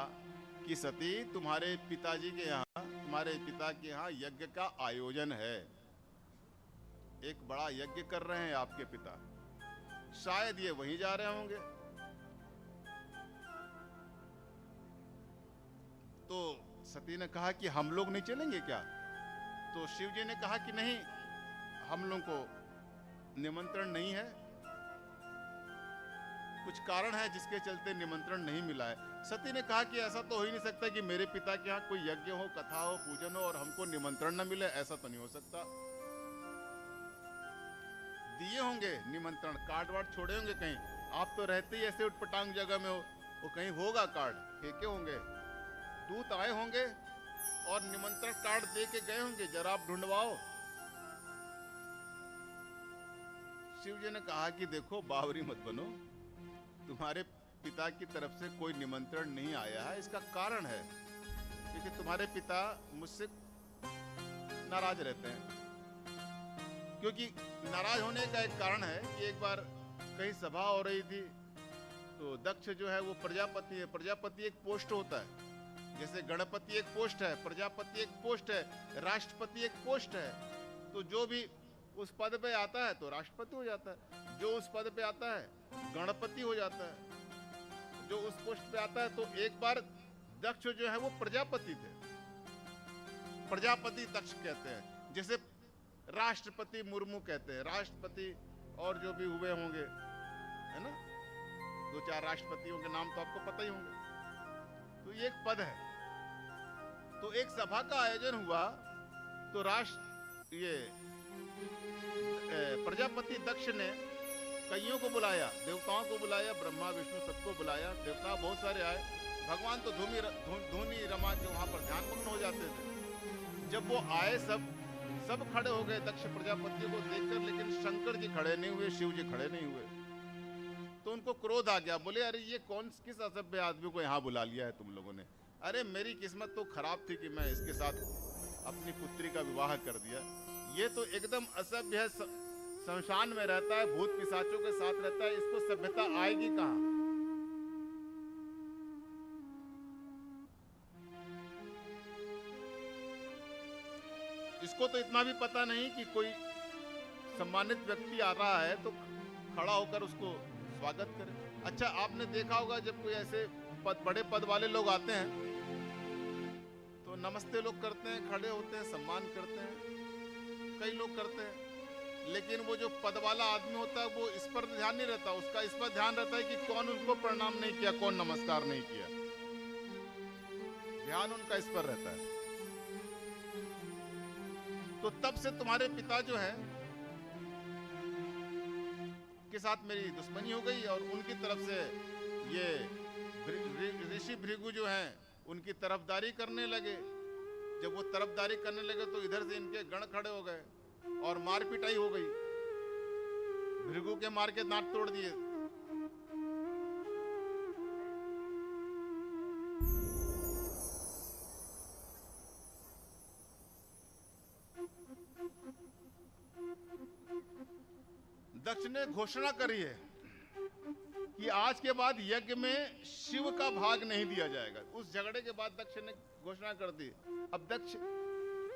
कि सती, तुम्हारे पिताजी के यहाँ, तुम्हारे पिता के यहाँ यज्ञ का आयोजन है, एक बड़ा यज्ञ कर रहे हैं आपके पिता, शायद ये वहीं जा रहे होंगे। तो सती ने कहा कि हम लोग नहीं चलेंगे क्या? तो शिव जी ने कहा कि नहीं, हम लोग को निमंत्रण नहीं है, कुछ कारण है जिसके चलते निमंत्रण नहीं मिला है। सती ने कहा कि ऐसा तो हो ही नहीं सकता कि मेरे पिता के यहाँ कोई यज्ञ हो, कथा हो, पूजन हो और हमको निमंत्रण न मिले, ऐसा तो नहीं हो सकता। दिए होंगे निमंत्रण, कार्ड वार्ड छोड़े होंगे कहीं, आप तो रहते ही ऐसे उटपटांग जगह में हो, वो कहीं होगा कार्ड फेंके होंगे, दूत आए होंगे और निमंत्रण कार्ड दे के गए होंगे, जरा आप ढूंढवाओ। शिव जी ने कहा कि देखो बावरी मत बनो, तुम्हारे पिता की तरफ से कोई निमंत्रण नहीं आया है, इसका कारण है क्योंकि तुम्हारे पिता मुझसे नाराज रहते हैं। क्योंकि नाराज होने का एक कारण है कि एक बार कहीं सभा हो रही थी तो दक्ष जो है वो प्रजापति है, प्रजापति एक पोस्ट होता है, जैसे गणपति एक पोस्ट है, प्रजापति एक पोस्ट है, राष्ट्रपति एक पोस्ट है। तो जो भी उस पद पे आता है तो राष्ट्रपति हो जाता है, जो उस पद पे आता है गणपति हो जाता है, जो उस पोस्ट पे आता है। तो एक बार दक्ष जो है वो प्रजापति थे, प्रजापति दक्ष कहते हैं, जैसे राष्ट्रपति मुर्मू कहते हैं, राष्ट्रपति और जो भी हुए होंगे, है ना, दो चार राष्ट्रपतियों के नाम तो आपको पता ही होंगे। तो ये एक पद है। तो एक सभा का आयोजन हुआ तो प्रजापति दक्ष ने कईयों को बुलाया, देवताओं को बुलाया, ब्रह्मा विष्णु सबको बुलाया, देवता बहुत सारे आए। भगवान तो धूनी रमा के वहां पर ध्यानमग्न हो जाते थे। जब वो आए सब खड़े हो गए दक्ष प्रजापति को देखकर, लेकिन शंकर जी खड़े नहीं हुए, शिव जी खड़े नहीं हुए। तो उनको क्रोध आ गया, बोले अरे ये किस असभ्य आदमी को यहाँ बुला लिया है तुम लोगों ने। अरे मेरी किस्मत तो खराब थी कि मैं इसके साथ अपनी पुत्री का विवाह कर दिया, ये तो एकदम असभ्य है, शमशान में रहता है, भूत पिशाचों के साथ रहता है, इसको सभ्यता आएगी कहाँ। इसको तो इतना भी पता नहीं कि कोई सम्मानित व्यक्ति आ रहा है तो खड़ा होकर उसको स्वागत करे। अच्छा, आपने देखा होगा जब कोई ऐसे बड़े पद वाले लोग आते हैं तो नमस्ते लोग करते हैं, खड़े होते हैं, सम्मान करते हैं, कई लोग करते हैं। लेकिन वो जो पद वाला आदमी होता है वो इस पर ध्यान नहीं रहता, उसका इस पर ध्यान रहता है कि कौन उनको प्रणाम नहीं किया, कौन नमस्कार नहीं किया, ध्यान उनका इस पर रहता है। तो तब से तुम्हारे पिता जो है के साथ मेरी दुश्मनी हो गई और उनकी तरफ से ये ऋषि भृगु जो हैं उनकी तरफदारी करने लगे। जब वो तरफदारी करने लगे तो इधर से इनके गण खड़े हो गए और मार पिटाई हो गई, भृगु के मार के दांत तोड़ दिए। दक्ष ने घोषणा करी है कि आज के बाद यज्ञ में शिव का भाग नहीं दिया जाएगा। उस झगड़े के बाद दक्ष ने घोषणा कर दी। अब दक्ष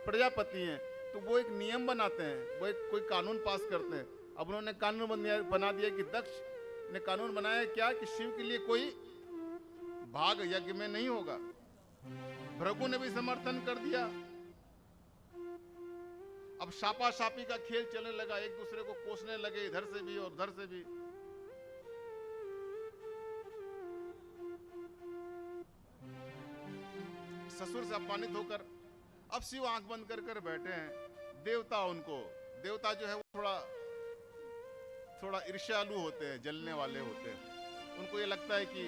प्रजापति हैं तो वो एक नियम बनाते हैं, वो एक कोई कानून पास करते हैं। अब उन्होंने कानून बना दिया कि दक्ष ने कानून बनाया क्या कि शिव के लिए कोई भाग यज्ञ में नहीं होगा। भृगु ने भी समर्थन कर दिया। अब शापा शापी का खेल चलने लगा, एक दूसरे को कोसने लगे इधर से भी और उधर से भी। ससुर से अपमानित होकर अब शिव आंख बंद कर बैठे हैं। देवता जो है वो थोड़ा ईर्ष्यालु होते हैं, जलने वाले होते हैं। उनको ये लगता है कि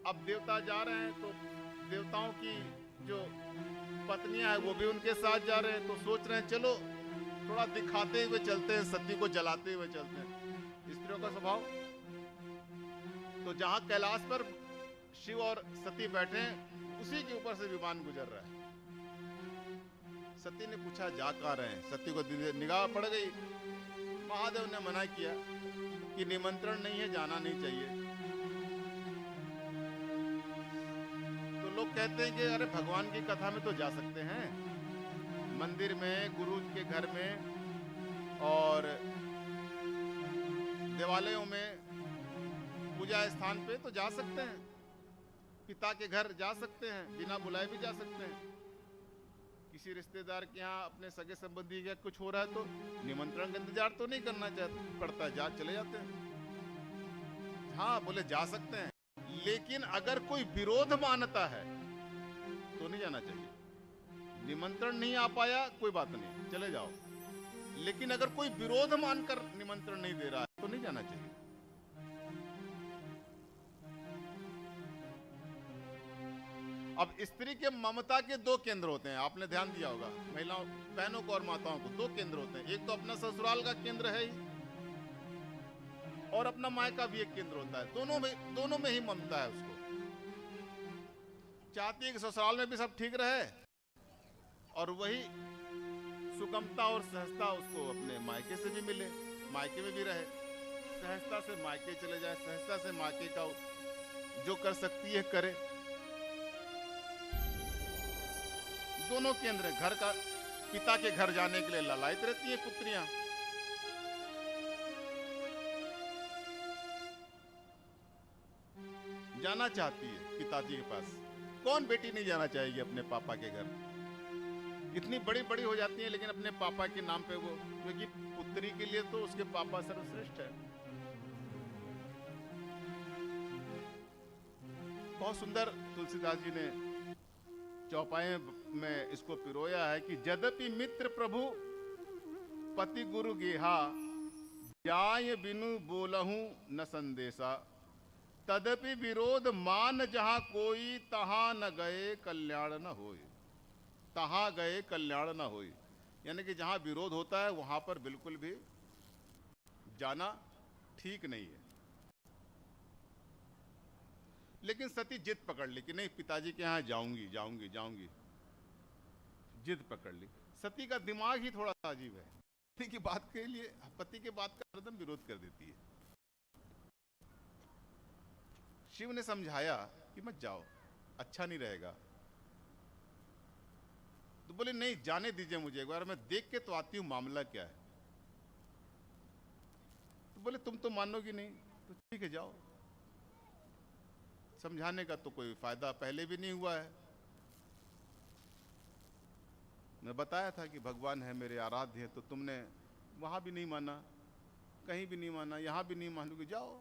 अब देवता जा रहे हैं तो देवताओं की जो पत्नियां हैं वो भी उनके साथ जा रहे हैं, तो सोच रहे हैं चलो थोड़ा दिखाते हुए चलते हैं, सती को जलाते हुए चलते हैं, स्त्रियों का स्वभाव। तो जहां कैलाश पर शिव और सती बैठे हैं, उसी के ऊपर से विमान गुजर रहा है। सती ने पूछा जा कहां रहे हैं? सती को निगाह पड़ गई। महादेव ने मना किया कि निमंत्रण नहीं है, जाना नहीं चाहिए। तो लोग कहते हैं कि अरे भगवान की कथा में तो जा सकते हैं, मंदिर में, गुरु के घर में और देवालयों में, पूजा स्थान पे तो जा सकते हैं, पिता के घर जा सकते हैं, बिना बुलाए भी जा सकते हैं। किसी रिश्तेदार के यहाँ अपने सगे संबंधी का कुछ हो रहा है तो निमंत्रण का इंतजार तो नहीं करना पड़ता, जा चले जाते हैं। हाँ, बोले जा सकते हैं, लेकिन अगर कोई विरोध मानता है तो नहीं जाना चाहिए। निमंत्रण नहीं आ पाया, कोई बात नहीं, चले जाओ। लेकिन अगर कोई विरोध मानकर निमंत्रण नहीं दे रहा है तो नहीं जाना चाहिए। अब स्त्री के ममता के दो केंद्र होते हैं, आपने ध्यान दिया होगा। महिलाओं, बहनों को और माताओं को दो केंद्र होते हैं। एक तो अपना ससुराल का केंद्र है ही, और अपना मायका भी एक केंद्र होता है। दोनों में ही ममता है उसको। चाहती है कि ससुराल में भी सब ठीक रहे, और वही सुगमता और सहजता उसको अपने मायके से भी मिले, मायके में भी रहे। सहजता से मायके चले जाए, सहजता से मायके का जो कर सकती है करे। दोनों केंद्र हैं। घर का, पिता के घर जाने के लिए ललायत रहती है पुत्रियां। जाना चाहती है पिताजी के पास। कौन बेटी नहीं जाना चाहेगी अपने पापा के घर? इतनी बड़ी बड़ी हो जाती है, लेकिन अपने पापा के नाम पे वो, क्योंकि पुत्री के लिए तो उसके पापा सर्वश्रेष्ठ है। बहुत सुंदर तुलसीदास जी ने चौपाई में इसको पिरोया है कि यद्यपि मित्र प्रभु पति गुरु गेहा, जाय बिनु बोलहूं न संदेशा, तदपि विरोध मान जहां कोई, तहां न गए कल्याण न होय। तहां गए कल्याण न होय, यानी कि जहां विरोध होता है वहां पर बिल्कुल भी जाना ठीक नहीं है। लेकिन सती जिद पकड़ ली कि नहीं, पिताजी के यहाँ जाऊंगी जाऊंगी जाऊंगी, जिद पकड़ ली। सती का दिमाग ही थोड़ा सा अजीब है, पति की बात के लिए, पति के बात का हरदम विरोध कर देती है। शिव ने समझाया कि मत जाओ, अच्छा नहीं रहेगा। तो बोले नहीं, जाने दीजिए मुझे, एक बार मैं देख के तो आती हूं मामला क्या है। तो बोले तुम तो मानोगी नहीं, तो ठीक है जाओ। समझाने का तो कोई फायदा पहले भी नहीं हुआ है। मैं बताया था कि भगवान है मेरे आराध्य, तो तुमने वहां भी नहीं माना, कहीं भी नहीं माना, यहां भी नहीं मानोगे, जाओ।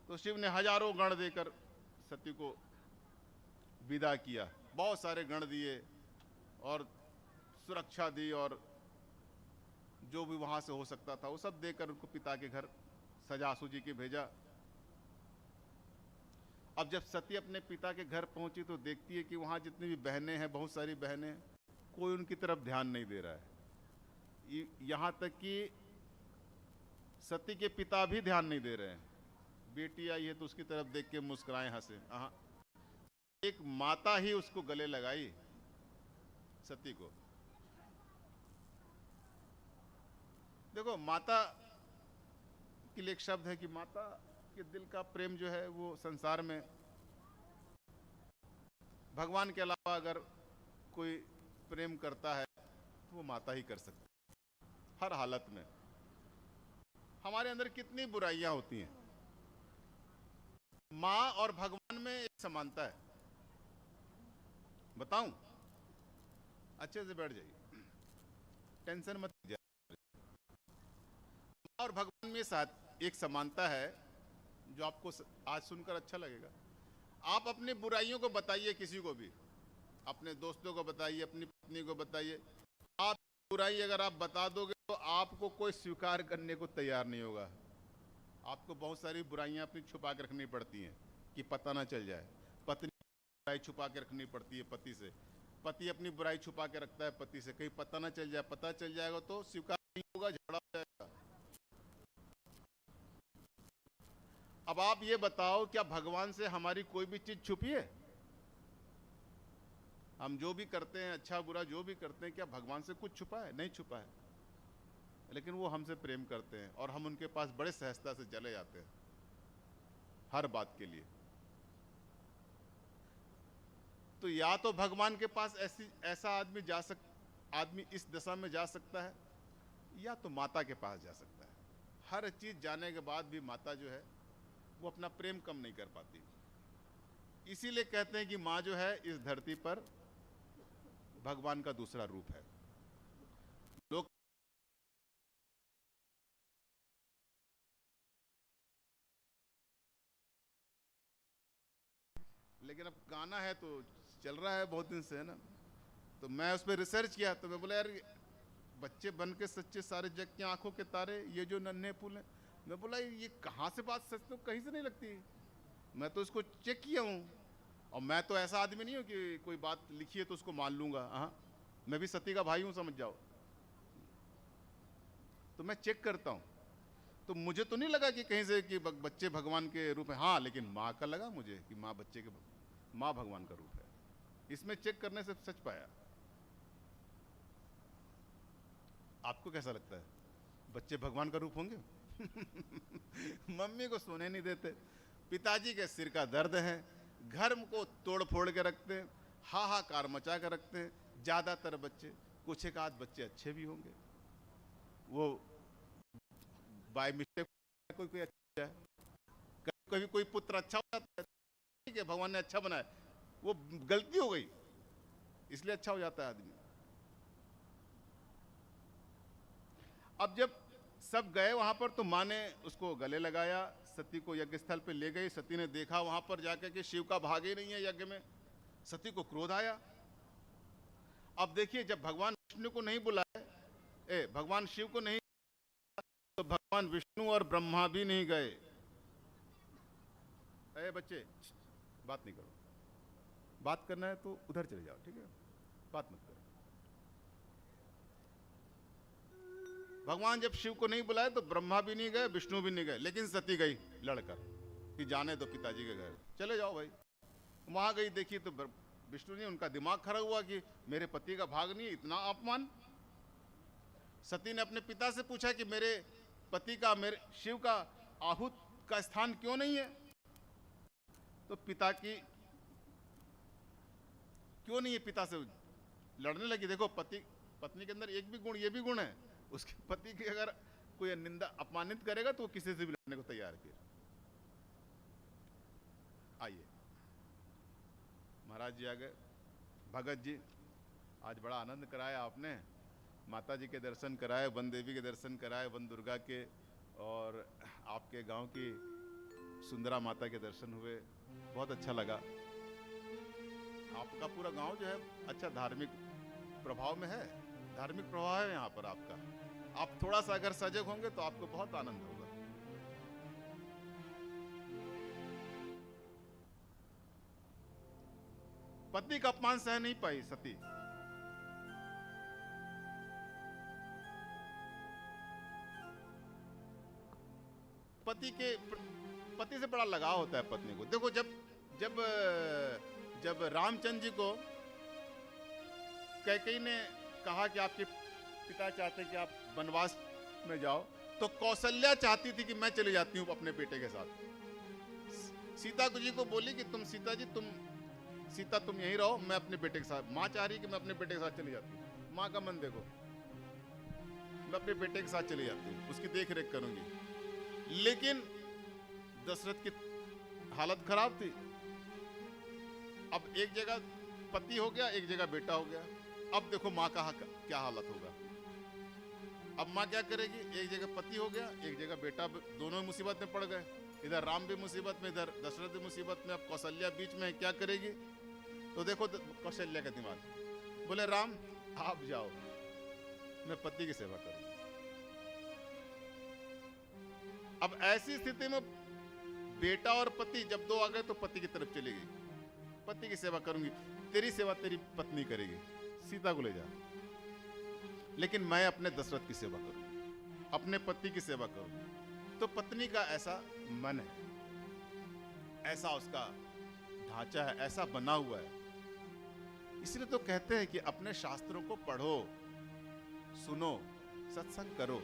तो शिव ने हजारों गण देकर सती को विदा किया। बहुत सारे गण दिए और सुरक्षा दी, और जो भी वहां से हो सकता था वो सब देकर उनको पिता के घर सजा सूजी के भेजा। अब जब सती अपने पिता के घर पहुंची तो देखती है कि वहां जितनी भी बहनें हैं, बहुत सारी बहनें, कोई उनकी तरफ ध्यान नहीं दे रहा है। यहां तक कि सती के पिता भी ध्यान नहीं दे रहे हैं। बेटी आई है तो उसकी तरफ देख के मुस्कुराए, हंसे। एक माता ही उसको गले लगाई, सती को। देखो, माता के लिए एक शब्द है कि माता के दिल का प्रेम जो है वो संसार में भगवान के अलावा अगर कोई प्रेम करता है तो वो माता ही कर सकती है, हर हालत में। हमारे अंदर कितनी बुराइयां होती हैं, माँ और भगवान में एक समानता है। बताऊं? अच्छे से बैठ जाइए, टेंशन मत लीजिए। माँ और भगवान में साथ एक समानता है जो आपको आज सुनकर अच्छा लगेगा। आप अपनी बुराइयों को बताइए किसी को भी, अपने दोस्तों को बताइए, अपनी पत्नी को बताइए। आप बुराई अगर आप बता दोगे तो आपको कोई स्वीकार करने को तैयार नहीं होगा। आपको बहुत सारी बुराइयां अपनी छुपा के रखनी पड़ती हैं कि पता ना चल जाए। पत्नी बुराई छुपा के रखनी पड़ती है पति से, पति अपनी बुराई छुपा के रखता है पति से, कहीं पता ना चल जाए, पता चल जाएगा तो स्वीकार नहीं होगा, झगड़ा हो जाएगा। अब आप ये बताओ, क्या भगवान से हमारी कोई भी चीज छुपी है? हम जो भी करते हैं, अच्छा बुरा जो भी करते हैं, क्या भगवान से कुछ छुपा है? नहीं छुपा है। लेकिन वो हमसे प्रेम करते हैं और हम उनके पास बड़े सहजता से चले जाते हैं हर बात के लिए। तो या तो भगवान के पास ऐसा आदमी इस दशा में जा सकता है, या तो माता के पास जा सकता है। हर चीज जाने के बाद भी माता जो है वो अपना प्रेम कम नहीं कर पाती। इसीलिए कहते हैं कि माँ जो है इस धरती पर भगवान का दूसरा रूप है। लोग लेकिन अब गाना है तो चल रहा है बहुत दिन से, है ना। तो मैं उस पर रिसर्च किया, तो मैं बोला यार बच्चे बन के सच्चे सारे जग की आंखों के तारे, ये जो नन्हे फूल हैं, मैं बोला ये कहाँ से बात सच, तो कहीं से नहीं लगती। मैं तो इसको चेक किया हूँ, और मैं तो ऐसा आदमी नहीं हूँ कि कोई बात लिखी है तो उसको मान लूंगा। हाँ, मैं भी सती का भाई हूँ, समझ जाओ। तो मैं चेक करता हूँ, तो मुझे तो नहीं लगा कि कहीं से कि बच्चे भगवान के रूप है। हाँ, लेकिन माँ का लगा मुझे कि माँ भगवान का रूप है। इसमें चेक करने से सच पाया। आपको कैसा लगता है, बच्चे भगवान का रूप होंगे? मम्मी को सोने नहीं देते, पिताजी के सिर का दर्द है, घर को तोड़ फोड़ के रखते हैं, हाहाकार मचा कर रखते हैं। ज्यादातर बच्चे, कुछ एक आध बच्चे अच्छे भी होंगे, वो बाय मिस्टेक कोई अच्छा है, कभी कोई पुत्र अच्छा हो जाता है, ठीक है, भगवान ने अच्छा बनाया, वो गलती हो गई इसलिए अच्छा हो जाता है आदमी। अब जब सब गए वहां पर, तो माँ ने उसको गले लगाया, सती को यज्ञ स्थल पे ले गई। सती ने देखा वहां पर जाकर के शिव का भाग ही नहीं है यज्ञ में। सती को क्रोध आया। अब देखिए, जब भगवान विष्णु को नहीं बुलाए, भगवान शिव को नहीं, तो भगवान विष्णु और ब्रह्मा भी नहीं गए। बच्चे बात नहीं करो, बात करना है तो उधर चले जाओ, ठीक है, बात मत करो। भगवान जब शिव को नहीं बुलाए तो ब्रह्मा भी नहीं गए, विष्णु भी नहीं गए, लेकिन सती गई लड़कर कि जाने दो पिताजी के घर, चले जाओ भाई। वहां गई, देखी तो विष्णु ने, उनका दिमाग खराब हुआ कि मेरे पति का भाग नहीं, इतना अपमान। सती ने अपने पिता से पूछा कि मेरे पति का, मेरे शिव का आहूत का स्थान क्यों नहीं है? तो पिता की क्यों नहीं है, पिता से लड़ने लगी। देखो, पत्नी के अंदर एक भी गुण, ये भी गुण है, उसके पति की अगर कोई निंदा अपमानित करेगा तो वो किसी से भी लड़ने को तैयार है। आइए, महाराज जी आ गए। भगत जी, आज बड़ा आनंद कराया आपने, माता जी के दर्शन कराए, वन देवी के दर्शन कराए, वन दुर्गा के, और आपके गांव की सुंदरा माता के दर्शन हुए, बहुत अच्छा लगा। आपका पूरा गांव जो है अच्छा धार्मिक प्रभाव में है, धार्मिक प्रभाव है यहाँ पर आपका। आप थोड़ा सा अगर सजग होंगे तो आपको बहुत आनंद होगा। पति का अपमान सह नहीं पाई सती। पति से बड़ा लगाव होता है पत्नी को। देखो, जब रामचंद्र जी को कैकेयी ने कहा कि आपके पिता चाहते कि आप वनवास में जाओ, तो कौशल्या चाहती थी कि मैं चली जाती हूँ अपने बेटे के साथ। सीता जी को बोली कि सीता तुम यहीं रहो, मैं अपने बेटे के साथ। माँ चाह रही कि मैं अपने बेटे के साथ चली जाती हूँ। माँ का मन देखो, मैं अपने बेटे के साथ चली जाती हूँ, उसकी देख रेख करूंगी। लेकिन दशरथ की हालत खराब थी। अब एक जगह पति हो गया, एक जगह बेटा हो गया। अब देखो माँ का क्या हालत होगा। अब माँ क्या करेगी? एक जगह पति हो गया, एक जगह बेटा, दोनों मुसीबत में पड़ गए। इधर राम भी मुसीबत में, इधर दशरथ भी मुसीबत में। अब कौशल्या बीच में क्या करेगी? तो देखो कौशल्या का दिमाग, बोले राम आप जाओ, मैं पति की सेवा करूंगा। अब ऐसी स्थिति में बेटा और पति जब दो आ गए तो पति की तरफ चली गई। पति की सेवा करूंगी, तेरी सेवा तेरी पत्नी करेगी, सीता को ले जा। लेकिन मैं अपने दशरथ की सेवा करूंगी, अपने पति की सेवा करूंगी। तो पत्नी का ऐसा मन है, ऐसा उसका ढांचा है, ऐसा बना हुआ है। इसलिए तो कहते हैं कि अपने शास्त्रों को पढ़ो, सुनो, सत्संग करो।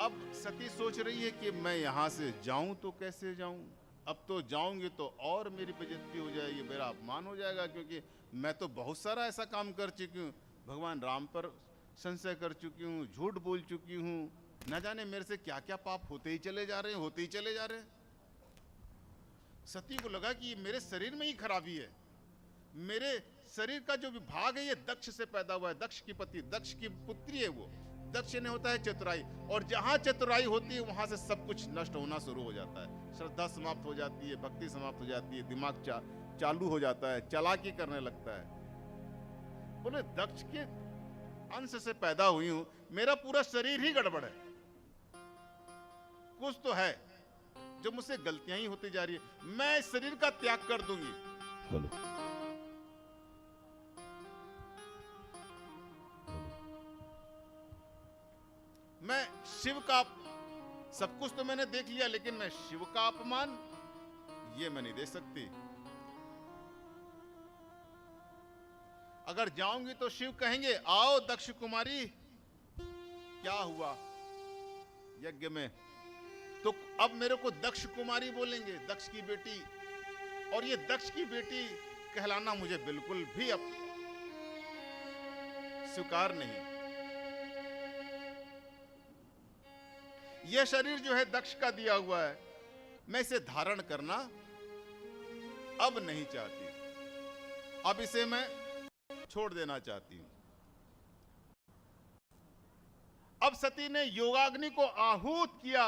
अब सती सोच रही है कि मैं यहां से जाऊं तो कैसे जाऊं, अब तो जाऊंगी तो और मेरी बेइज्जती हो जाएगी, मेरा अपमान हो जाएगा, क्योंकि मैं तो बहुत सारा ऐसा काम कर चुकी हूँ, भगवान राम पर संशय कर चुकी हूँ, झूठ बोल चुकी हूँ, न जाने मेरे से क्या क्या पाप होते ही चले जा रहे हैं, होते ही चले जा रहे हैं। सती को लगा कि ये मेरे शरीर में ही खराबी है, मेरे शरीर का जो विभाग है ये दक्ष से पैदा हुआ है, दक्ष की पति, दक्ष की पुत्री है वो। दक्ष ने होता है चतुराई, और जहां चतुराई होती है वहां से सब कुछ नष्ट होना शुरू हो जाता है। श्रद्धा समाप्त हो जाती है, भक्ति समाप्त हो जाती है, दिमाग चालू हो जाता है, चालाकी करने लगता है। बोले दक्ष के अंश से पैदा हुई हूं, मेरा पूरा शरीर ही गड़बड़ है, कुछ तो है जो मुझसे गलतियां ही होती जा रही है, मैं इस शरीर का त्याग कर दूंगी। हेलो, मैं शिव का, सब कुछ तो मैंने देख लिया, लेकिन मैं शिव का अपमान ये मैं नहीं दे सकती। अगर जाऊंगी तो शिव कहेंगे आओ दक्ष कुमारी, क्या हुआ यज्ञ में, तो अब मेरे को दक्ष कुमारी बोलेंगे, दक्ष की बेटी, और ये दक्ष की बेटी कहलाना मुझे बिल्कुल भी अब स्वीकार नहीं। यह शरीर जो है दक्ष का दिया हुआ है, मैं इसे धारण करना अब नहीं चाहती, अब इसे मैं छोड़ देना चाहती हूं। अब सती ने योगाग्नि को आहूत किया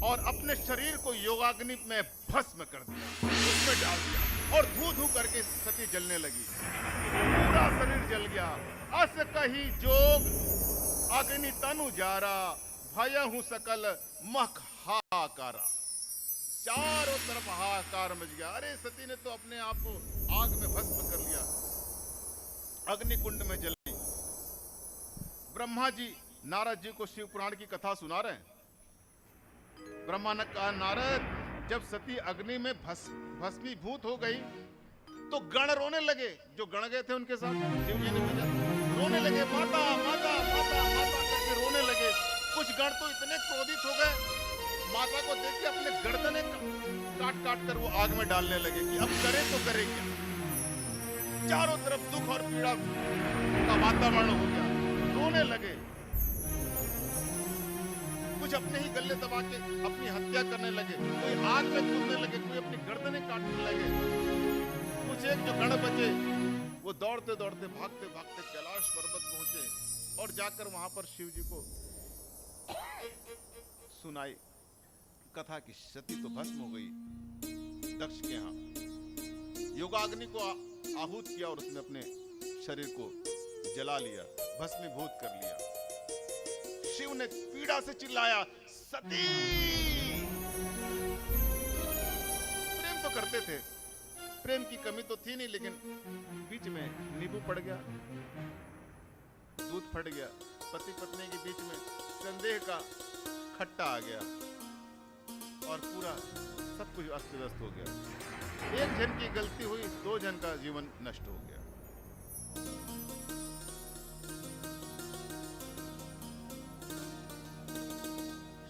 और अपने शरीर को योगाग्नि में भस्म कर दिया, उसमें डाल दिया, और धू धू करके सती जलने लगी, पूरा शरीर जल गया। अस कही जोग अग्नि तनु जारा, भयहु सकल मख हाकारा। चारों तरफ हाहाकार मच गया। अरे सती ने तो अपने आप को आग में भस्म कर लिया, अग्नि कुंड में जल गई। ब्रह्मा जी नारद जी को शिव पुराण की कथा सुना रहे हैं। ब्रह्मा ने कहा नारद, जब सती अग्नि में भस्मीभूत हो गई तो गण रोने लगे, जो गण गए थे उनके साथ शिव जी ने भेजा, रोने लगे, माता माता माता माता करके रोने लगे। कुछ गण तो इतने क्रोधित हो गए, माता को देख के अपने गर्दने काट काट कर वो आग में डालने लगे कि अब करे तो करे क्या। चारों तरफ दुख और पीड़ा का वातावरण हो गया, रोने लगे। कुछ अपने ही गले दबा के अपनी हत्या करने लगे, कोई आग में कूदने लगे, कोई अपनी गर्दनें काटने लगे। कुछ एक जो गण बचे वो दौड़ते दौड़ते भागते भागते कैलाश पर्वत पहुंचे और जाकर वहां पर शिव जी को सुनाई कथा की सती तो भस्म हो गई दक्ष के यहाँ। योगाग्नि को आहूत किया और उसने अपने शरीर को जला लिया, भस्मीभूत कर लिया। शिव ने पीड़ा से चिल्लाया सती। प्रेम तो करते थे, प्रेम की कमी तो थी नहीं, लेकिन बीच में नींबू पड़ गया, दूध फट गया, पति पत्नी के बीच में संदेह का खट्टा आ गया और पूरा सब कुछ अस्त व्यस्त हो गया। एक जन की गलती हुई, दो जन का जीवन नष्ट हो गया।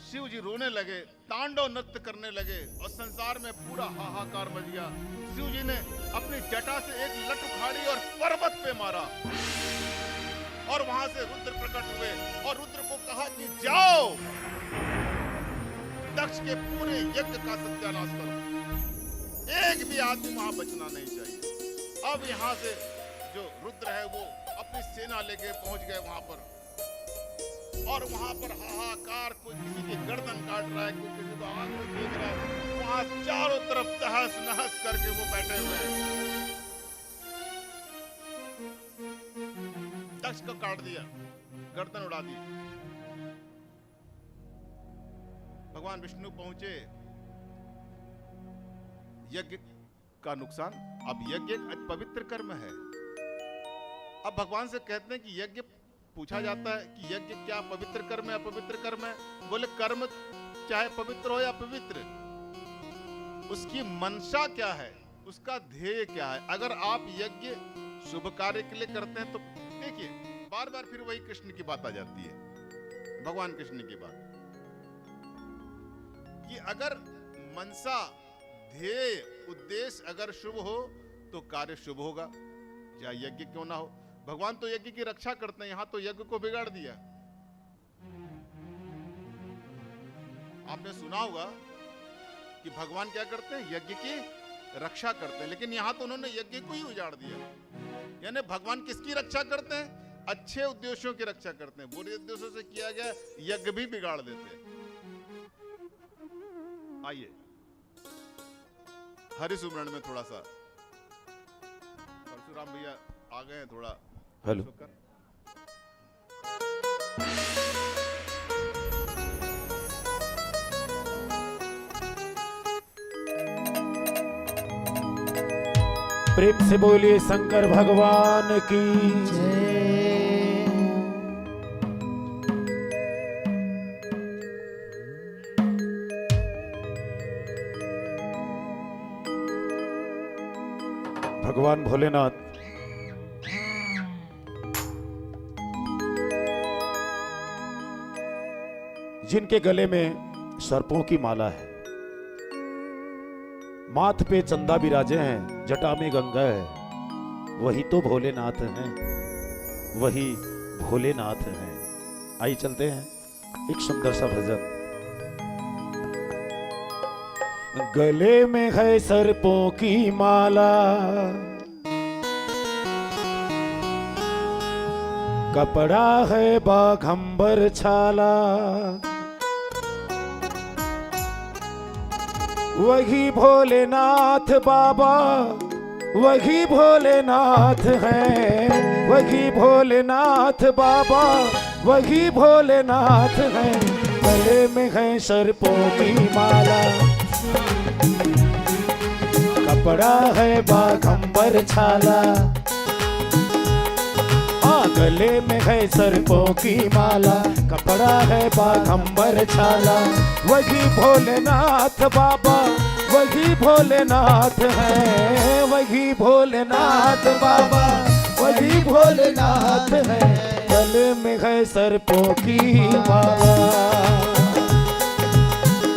शिव जी रोने लगे, तांडव नृत्य करने लगे और संसार में पूरा हाहाकार मच गया। शिव जी ने अपनी जटा से एक लट उखाड़ी और पर्वत पे मारा और वहां से रुद्र प्रकट हुए और रुद्र को कहा कि जाओ दक्ष के पूरे यज्ञ का सत्यानाश करो, एक भी आदमी वहां बचना नहीं चाहिए। अब यहां से जो रुद्र है वो अपनी सेना लेके पहुंच गए वहां पर, और वहां पर हाहाकार, कोई किसी की गर्दन काट रहा है, कोई किसी को आग में फेंक रहा है, वहां चारों तरफ तहस नहस करके वो बैठे हुए हैं। दक्ष को काट दिया, गर्दन उड़ा दी। भगवान विष्णु पहुंचे, यज्ञ का नुकसान। अब यज्ञ एक पवित्र कर्म है। अब भगवान से कहते हैं कि यज्ञ, पूछा जाता है कि यज्ञ क्या पवित्र कर्म है अपवित्र कर्म है? बोले कर्म चाहे पवित्र हो या अपवित्र, उसकी मंशा क्या है, उसका ध्येय क्या है। अगर आप यज्ञ शुभ कार्य के लिए करते हैं तो देखिए बार बार फिर वही कृष्ण की बात आ जाती है, भगवान कृष्ण की बात, कि अगर मनसा, ध्येय, उद्देश्य अगर शुभ हो तो कार्य शुभ होगा, चाहे यज्ञ क्यों ना हो। भगवान तो यज्ञ की रक्षा करते हैं, यहां तो यज्ञ को बिगाड़ दिया। आपने सुना होगा कि भगवान क्या करते हैं, यज्ञ की रक्षा करते हैं, लेकिन यहां तो उन्होंने यज्ञ को ही उजाड़ दिया। यानी भगवान किसकी रक्षा करते हैं? अच्छे उद्देश्यों की रक्षा करते हैं। बुरे उद्देश्यों से किया गया यज्ञ भी बिगाड़ देते हैं। आइए हरि सुमरण में थोड़ा सा परशुराम भैया आ गए हैं, थोड़ा हेलो। प्रेम से बोलिए शंकर भगवान की जय। भगवान भोलेनाथ जिनके गले में सर्पों की माला है, माथ पे चंदा विराजे हैं, जटा में गंगा है, वही तो भोलेनाथ हैं, वही भोलेनाथ हैं। आइए चलते हैं एक सुंदर सा भजन। गले में है सर्पों की माला, कपड़ा है बाघंबर छाला, वही भोलेनाथ बाबा, वही भोलेनाथ हैं, वही भोलेनाथ बाबा, वही भोलेनाथ हैं। गले में है सर्पों की माला, कपड़ा है बाघंबर छाला, गले में है सर्पों की माला, कपड़ा है बाघंबर छाला, वही भोलेनाथ बाबा, वही भोलेनाथ है, वही भोलेनाथ बाबा, वही भोलेनाथ है। गले में है सर्पों की माला,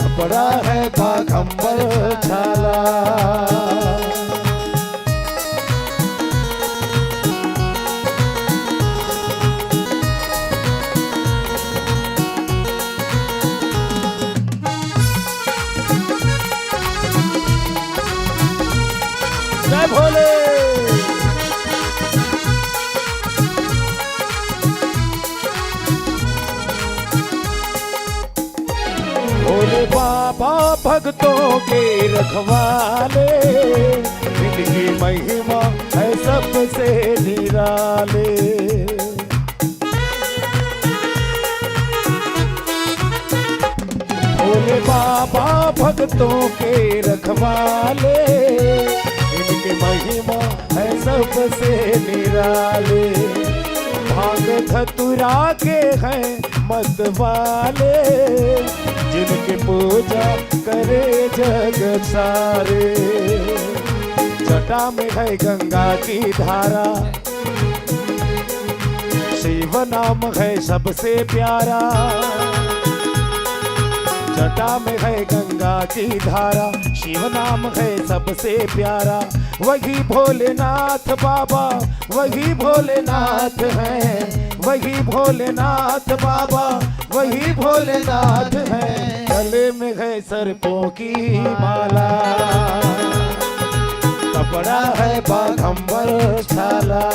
कपड़ा है बाघंबर छाला। जय भोले। भोले बाबा भक्तों के रखवाले, इनकी महिमा है सबसे निराले। भोले बाबा भक्तों के रखवाले, इनकी महिमा है सबसे निराले। भांग धतुरा के हैं मत वाले, जिनकी पूजा करे जग सारे। जटा में है गंगा की धारा, शिव नाम है सबसे प्यारा। जटा में है गंगा की धारा, शिव नाम है सबसे प्यारा। वही भोलेनाथ बाबा, वही भोलेनाथ हैं, वही भोलेनाथ बाबा, वही भोलेनाथ हैं। गले में है सर्पों की माला, कपड़ा है बाघंबर छाला।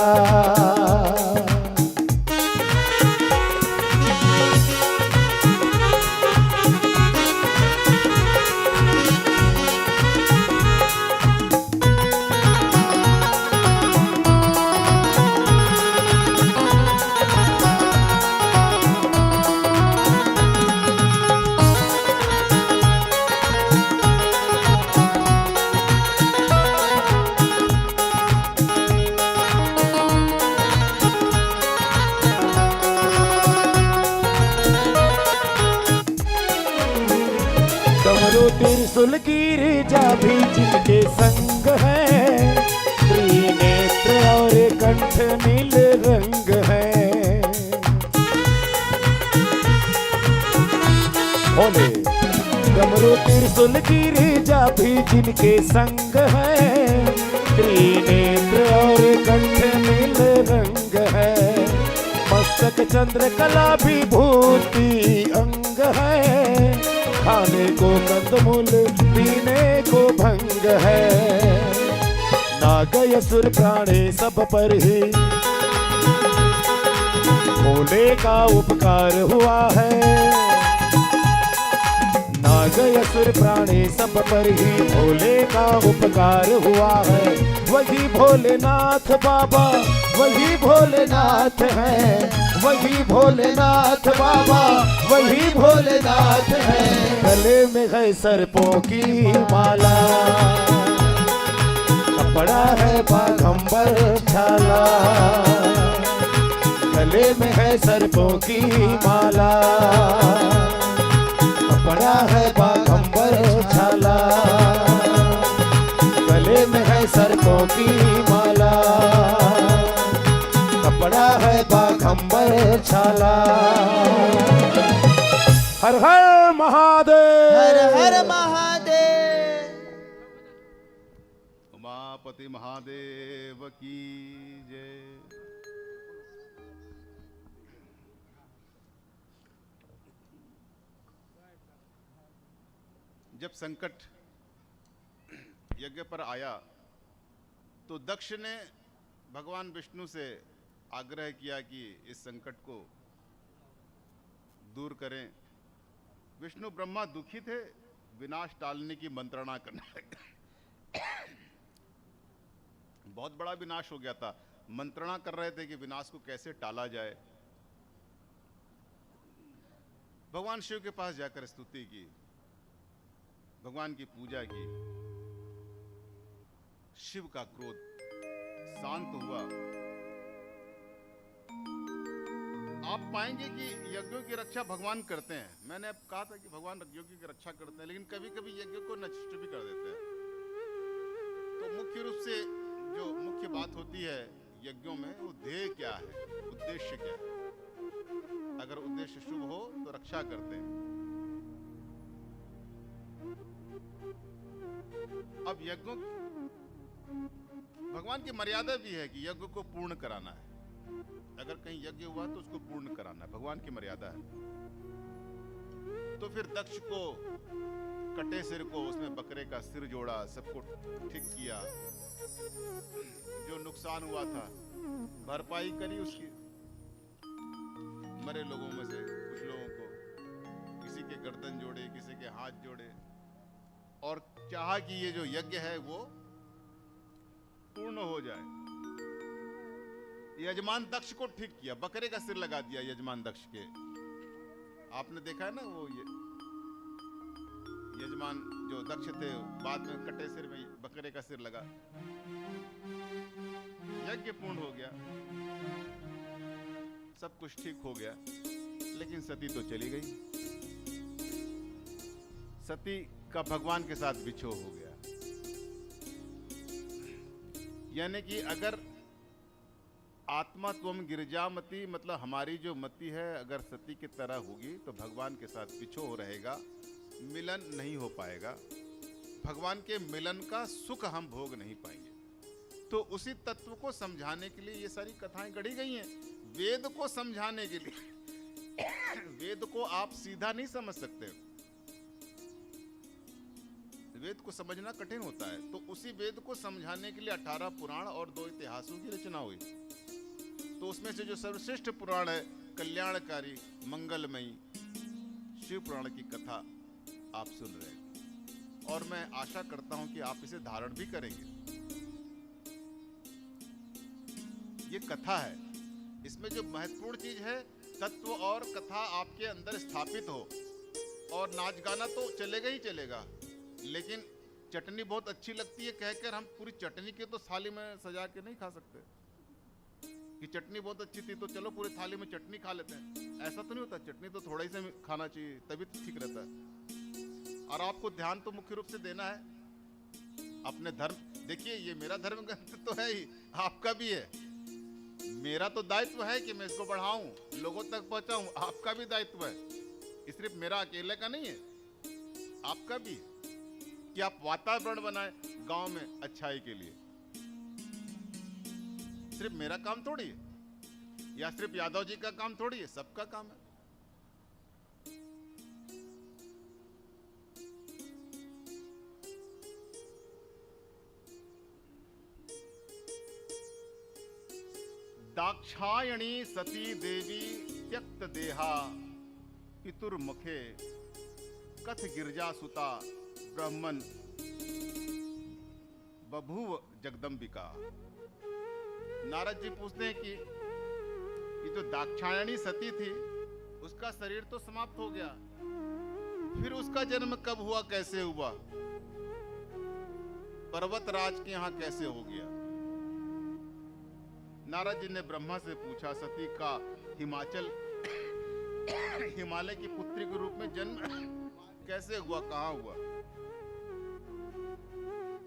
त्रिशूल की ऋचा भी जिनके संग है, त्रिनेत्र और कंठ नील रंग है। बोले डमरू त्रिशूल की ऋचा भी जिनके संग है, त्रिनेत्र और कंठ नील रंग है। मस्तक चंद्र कला विभूति अंग है, खाने को कंदमूल पीने को भंग है। नाग असुर प्राणी सब पर ही भोले का उपकार हुआ है। नाग असुर प्राणी सब पर ही भोले का उपकार हुआ है। वही भोलेनाथ बाबा, वही भोलेनाथ है, वही भोलेनाथ बाबा, वही भोलेनाथ है। गले में है सर्पों की माला, कपड़ा है बाघंबर छाला। गले में है सर्पों की माला, कपड़ा है बाघंबर छाला। गले में है सर्पों की माला, कपड़ा है बाघंबर छाला। हर हर महादेव, हर हर महादेव। उमापति महादेव की जय। जब संकट यज्ञ पर आया तो दक्ष ने भगवान विष्णु से आग्रह किया कि इस संकट को दूर करें। विष्णु ब्रह्मा दुखी थे, विनाश टालने की मंत्रणा करने लगे। बहुत बड़ा विनाश हो गया था, मंत्रणा कर रहे थे कि विनाश को कैसे टाला जाए। भगवान शिव के पास जाकर स्तुति की, भगवान की पूजा की। शिव का क्रोध शांत हुआ। आप पाएंगे कि यज्ञों की रक्षा भगवान करते हैं। मैंने अब कहा था कि भगवान यज्ञों की रक्षा करते हैं, लेकिन कभी कभी यज्ञ को नष्ट भी कर देते हैं। तो मुख्य रूप से जो मुख्य बात होती है यज्ञों में, वो ध्येय क्या है, उद्देश्य क्या है। अगर उद्देश्य शुभ हो तो रक्षा करते हैं। अब यज्ञों, भगवान की मर्यादा भी है कि यज्ञ को पूर्ण कराना है। अगर कहीं यज्ञ हुआ तो उसको पूर्ण कराना है, भगवान की मर्यादा है। तो फिर दक्ष को कटे सिर को, उसमें बकरे का सिर जोड़ा, सबको ठीक किया। जो नुकसान हुआ था भरपाई करी उसकी, मरे लोगों में से कुछ लोगों को, किसी के गर्दन जोड़े, किसी के हाथ जोड़े, और चाहा कि ये जो यज्ञ है वो पूर्ण हो जाए। यजमान दक्ष को ठीक किया, बकरे का सिर लगा दिया यजमान दक्ष के। आपने देखा है ना, वो ये यजमान जो दक्ष थे बाद में कटे सिर में बकरे का सिर लगा। यज्ञ पूर्ण हो गया, सब कुछ ठीक हो गया, लेकिन सती तो चली गई। सती का भगवान के साथ बिछोह हो गया। यानी कि अगर आत्मा त्वम गिरजामति, मतलब हमारी जो मति है अगर सती की तरह होगी तो भगवान के साथ बिछोह रहेगा, मिलन नहीं हो पाएगा। भगवान के मिलन का सुख हम भोग नहीं पाएंगे। तो उसी तत्व को समझाने के लिए ये सारी कथाएं गढ़ी गई हैं, वेद को समझाने के लिए। वेद को आप सीधा नहीं समझ सकते, वेद को समझना कठिन होता है। तो उसी वेद को समझाने के लिए 18 पुराण और 2 इतिहासों की रचना हुई। तो उसमें से जो सर्वश्रेष्ठ पुराण है, कल्याणकारी मंगलमयी शिव पुराण की कथा आप सुन रहे हैं, और मैं आशा करता हूं कि आप इसे धारण भी करेंगे। ये कथा है, इसमें जो महत्वपूर्ण चीज है, तत्व और कथा आपके अंदर स्थापित हो। और नाच गाना तो चलेगा ही चलेगा, लेकिन चटनी बहुत अच्छी लगती है कहकर हम पूरी चटनी के तो थाली में सजा के नहीं खा सकते कि चटनी बहुत अच्छी थी तो चलो पूरी थाली में चटनी खा लेते हैं। ऐसा तो नहीं होता, चटनी तो थोड़ा ही से खाना चाहिए, तभी तो ठीक रहता है। और आपको ध्यान तो मुख्य रूप से देना है अपने धर्म। देखिए ये मेरा धर्म ग्रंथ तो है ही, आपका भी है। मेरा तो दायित्व है कि मैं इसको बढ़ाऊं, लोगों तक पहुंचाऊं। आपका भी दायित्व है, ये सिर्फ मेरा अकेले का नहीं है, आपका भी, कि आप वातावरण बनाएं गांव में अच्छाई के लिए। सिर्फ मेरा काम थोड़ी है, या सिर्फ यादव जी का काम थोड़ी है, सबका काम है। दाक्षायणी सती देवी त्यक्त देहा पितुर्मुखे कथ गिरजा सुता ब्राह्मण बभूव जगदम्बिका। नारद जी पूछते हैं कि ये जो दाक्षायणी सती थी उसका शरीर तो समाप्त हो गया, फिर उसका जन्म कब हुआ, कैसे हुआ, पर्वतराज के यहां कैसे हो गया। नारद जी ने ब्रह्मा से पूछा, सती का हिमालय की पुत्री के रूप में जन्म कैसे हुआ, कहां हुआ।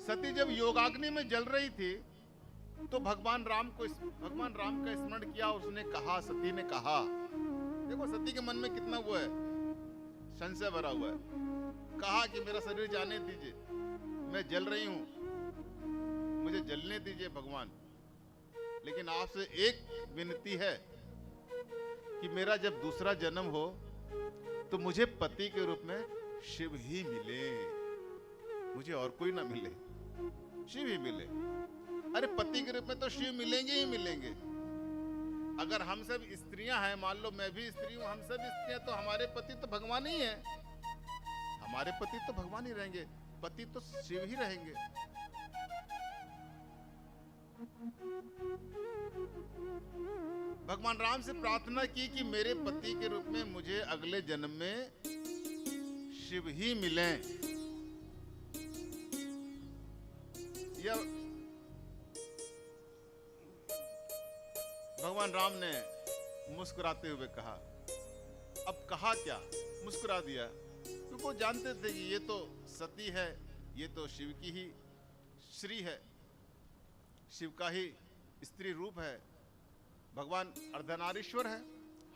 सती जब योगाग्नि में जल रही थी तो भगवान राम का स्मरण किया। उसने कहा, सती ने कहा, देखो सती के मन में कितना वो है, संशय भरा हुआ है। कहा कि मेरा शरीर जाने दीजिए, मैं जल रही हूं, मुझे जलने दीजिए भगवान, लेकिन आपसे एक विनती है कि मेरा जब दूसरा जन्म हो तो मुझे पति के रूप में शिव ही मिले, मुझे और कोई ना मिले, शिव ही मिले। अरे पति के रूप में तो शिव मिलेंगे ही मिलेंगे। अगर हम सब स्त्रियां हैं, मान लो मैं भी स्त्री हूं, हम सब स्त्रियां, तो हमारे पति तो भगवान ही है, हमारे पति तो भगवान ही रहेंगे, पति तो शिव ही रहेंगे। भगवान राम से प्रार्थना की कि मेरे पति के रूप में मुझे अगले जन्म में शिव ही मिले। यह भगवान राम ने मुस्कुराते हुए कहा। अब कहा क्या, मुस्कुरा दिया, क्योंकि वो जानते थे कि ये तो सती है, ये तो शिव की ही श्री है, शिव का ही स्त्री रूप है। भगवान अर्धनारीश्वर है,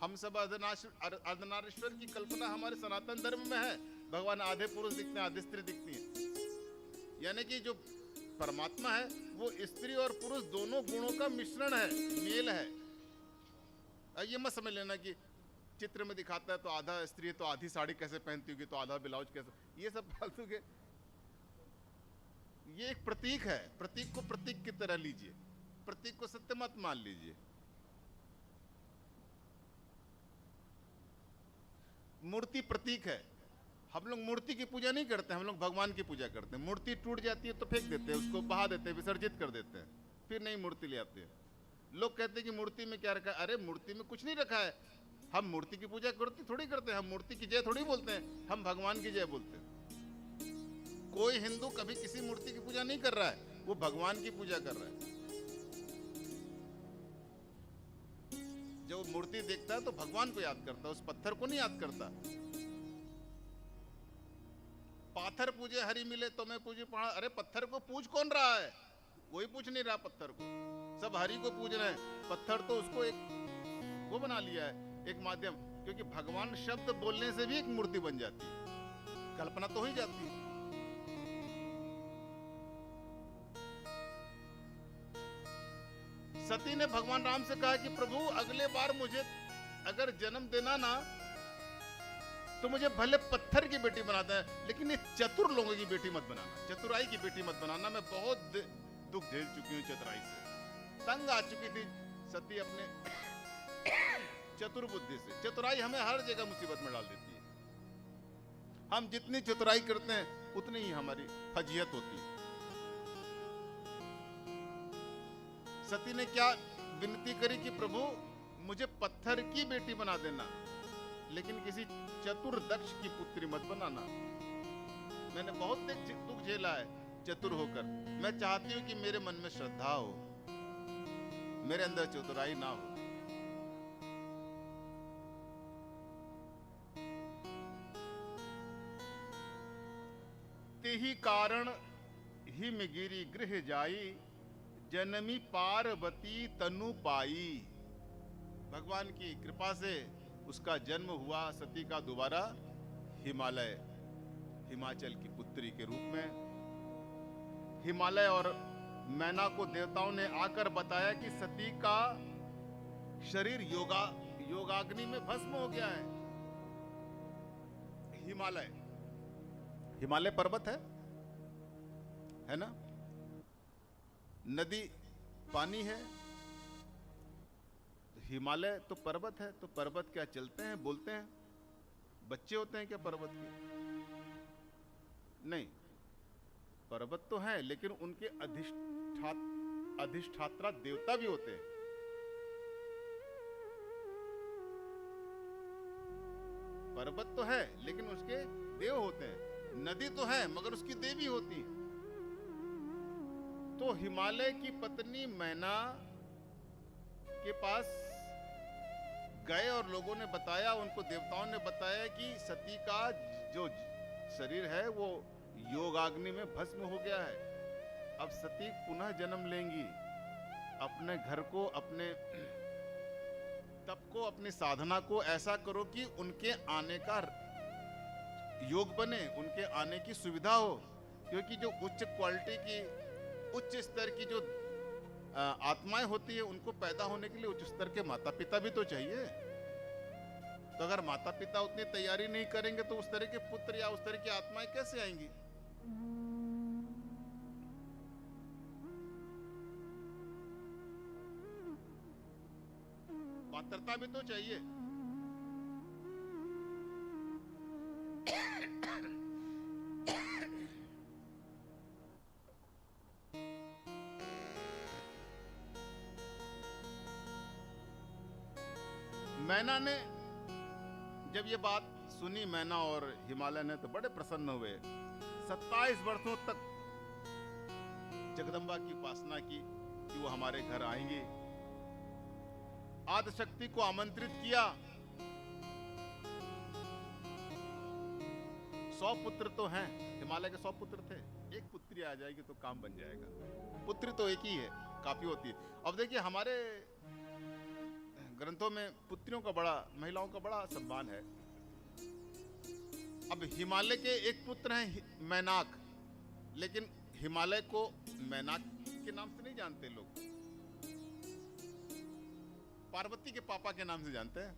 हम सब अर्धनारीश्वर की कल्पना हमारे सनातन धर्म में है। भगवान आधे पुरुष दिखते हैं, आधे स्त्री दिखती है, यानी कि जो परमात्मा है वो स्त्री और पुरुष दोनों गुणों का मिश्रण है, मेल है। ये मत समझ लेना कि चित्र में दिखाता है तो आधा स्त्री है तो आधी साड़ी कैसे पहनती होगी, तो आधा ब्लाउज कैसे, ये सब फालतू के, ये एक प्रतीक है। प्रतीक को प्रतीक की तरह लीजिए, प्रतीक को सत्य मत मान लीजिए। मूर्ति प्रतीक है। हम लोग मूर्ति की पूजा नहीं करते, हम लोग भगवान की पूजा करते हैं। मूर्ति टूट जाती है तो फेंक देते हैं, उसको बहा देते हैं, विसर्जित कर देते हैं, फिर नई मूर्ति ले आते हैं। लोग कहते हैं कि मूर्ति में क्या रखा है। अरे मूर्ति में कुछ नहीं रखा है, हम मूर्ति की पूजा करती थोड़ी करते हैं, हम मूर्ति की जय थोड़ी बोलते हैं, हम भगवान की जय बोलते हैं। कोई हिंदू कभी किसी मूर्ति की पूजा नहीं कर रहा है, वो भगवान की पूजा कर रहा है। जब वो मूर्ति देखता है तो भगवान को याद करता है, उस पत्थर को नहीं याद करता। पाथर पूजे हरि मिले तो मैं पूजे पढ़ा। अरे पत्थर को पूज कौन रहा है, कोई पूछ नहीं रहा पत्थर को, सब हरि को पूज रहे हैं। पत्थर तो उसको एक वो बना लिया है, एक माध्यम, क्योंकि भगवान शब्द बोलने से भी एक मूर्ति बन जाती है, कल्पना तो हो ही जाती है। सती ने भगवान राम से कहा कि प्रभु अगले बार मुझे अगर जन्म देना ना तो मुझे भले पत्थर की बेटी बना दे, लेकिन ये चतुर लोगों की बेटी मत बनाना, चतुराई की बेटी मत बनाना। मैं बहुत दुख झेल चुकी हूँ चतुराई से, तंग आ चुकी थी सती अपने चतुर बुद्धि से। चतुराई हमें हर जगह मुसीबत में डाल देती है। हम जितनी चतुराई करते हैं उतनी ही हमारी फजीहत होती है। सती ने क्या विनती करी कि प्रभु मुझे पत्थर की बेटी बना देना, लेकिन किसी चतुर दक्ष की पुत्री मत बनाना। मैंने बहुत दुख झेला है चतुर होकर। मैं चाहती हूं कि मेरे मन में श्रद्धा हो, मेरे अंदर चतुराई ना हो। ही कारण ही मिगिरी गृह जाई, जनमी पार्वती तनु पाई। भगवान की कृपा से उसका जन्म हुआ सती का दोबारा हिमालय, हिमाचल की पुत्री के रूप में। हिमालय और मैना को देवताओं ने आकर बताया कि सती का शरीर योगाग्नि में भस्म हो गया है। हिमालय पर्वत है ना, नदी पानी है, हिमालय तो पर्वत है। तो पर्वत क्या चलते हैं, बोलते हैं? बच्चे होते हैं क्या पर्वत के? नहीं, पर्वत तो है लेकिन उनके अधिष्ठात्रा देवता भी होते हैं। पर्वत तो है लेकिन उसके देव होते हैं। नदी तो है मगर उसकी देवी होती है। तो हिमालय की पत्नी मैना के पास गए और लोगों ने बताया, उनको देवताओं ने बताया कि सती का जो शरीर है वो योगाग्नि में भस्म हो गया है। अब सती पुनः जन्म लेंगी। अपने घर को, अपने तप को, अपनी साधना को ऐसा करो कि उनके आने का योग बने, उनके आने की सुविधा हो। क्योंकि जो उच्च क्वालिटी की, उच्च स्तर की जो आत्माएं होती है, उनको पैदा होने के लिए उच्च स्तर के माता पिता भी तो चाहिए। तो अगर माता पिता उतनी तैयारी नहीं करेंगे तो उस तरह के पुत्र या उस तरह की आत्माएं कैसे आएंगी? पात्रता भी तो चाहिए। मैना ने जब ये बात सुनी, मैना और हिमालय ने, तो बड़े प्रसन्न हुए। 27 वर्षों तक जगदम्बा की उपासना की कि वो हमारे घर आएंगी। आदिशक्ति को आमंत्रित किया। 100 पुत्र तो हैं, हिमालय के 100 पुत्र थे। एक पुत्री आ जाएगी तो काम बन जाएगा। पुत्री तो एक ही है, काफी होती है। अब देखिए हमारे ग्रंथों में पुत्रियों का बड़ा, महिलाओं का बड़ा सम्मान है। अब हिमालय के एक पुत्र हैं मैनाक, लेकिन हिमालय को मैनाक के नाम से नहीं जानते लोग, पार्वती के पापा के नाम से जानते हैं।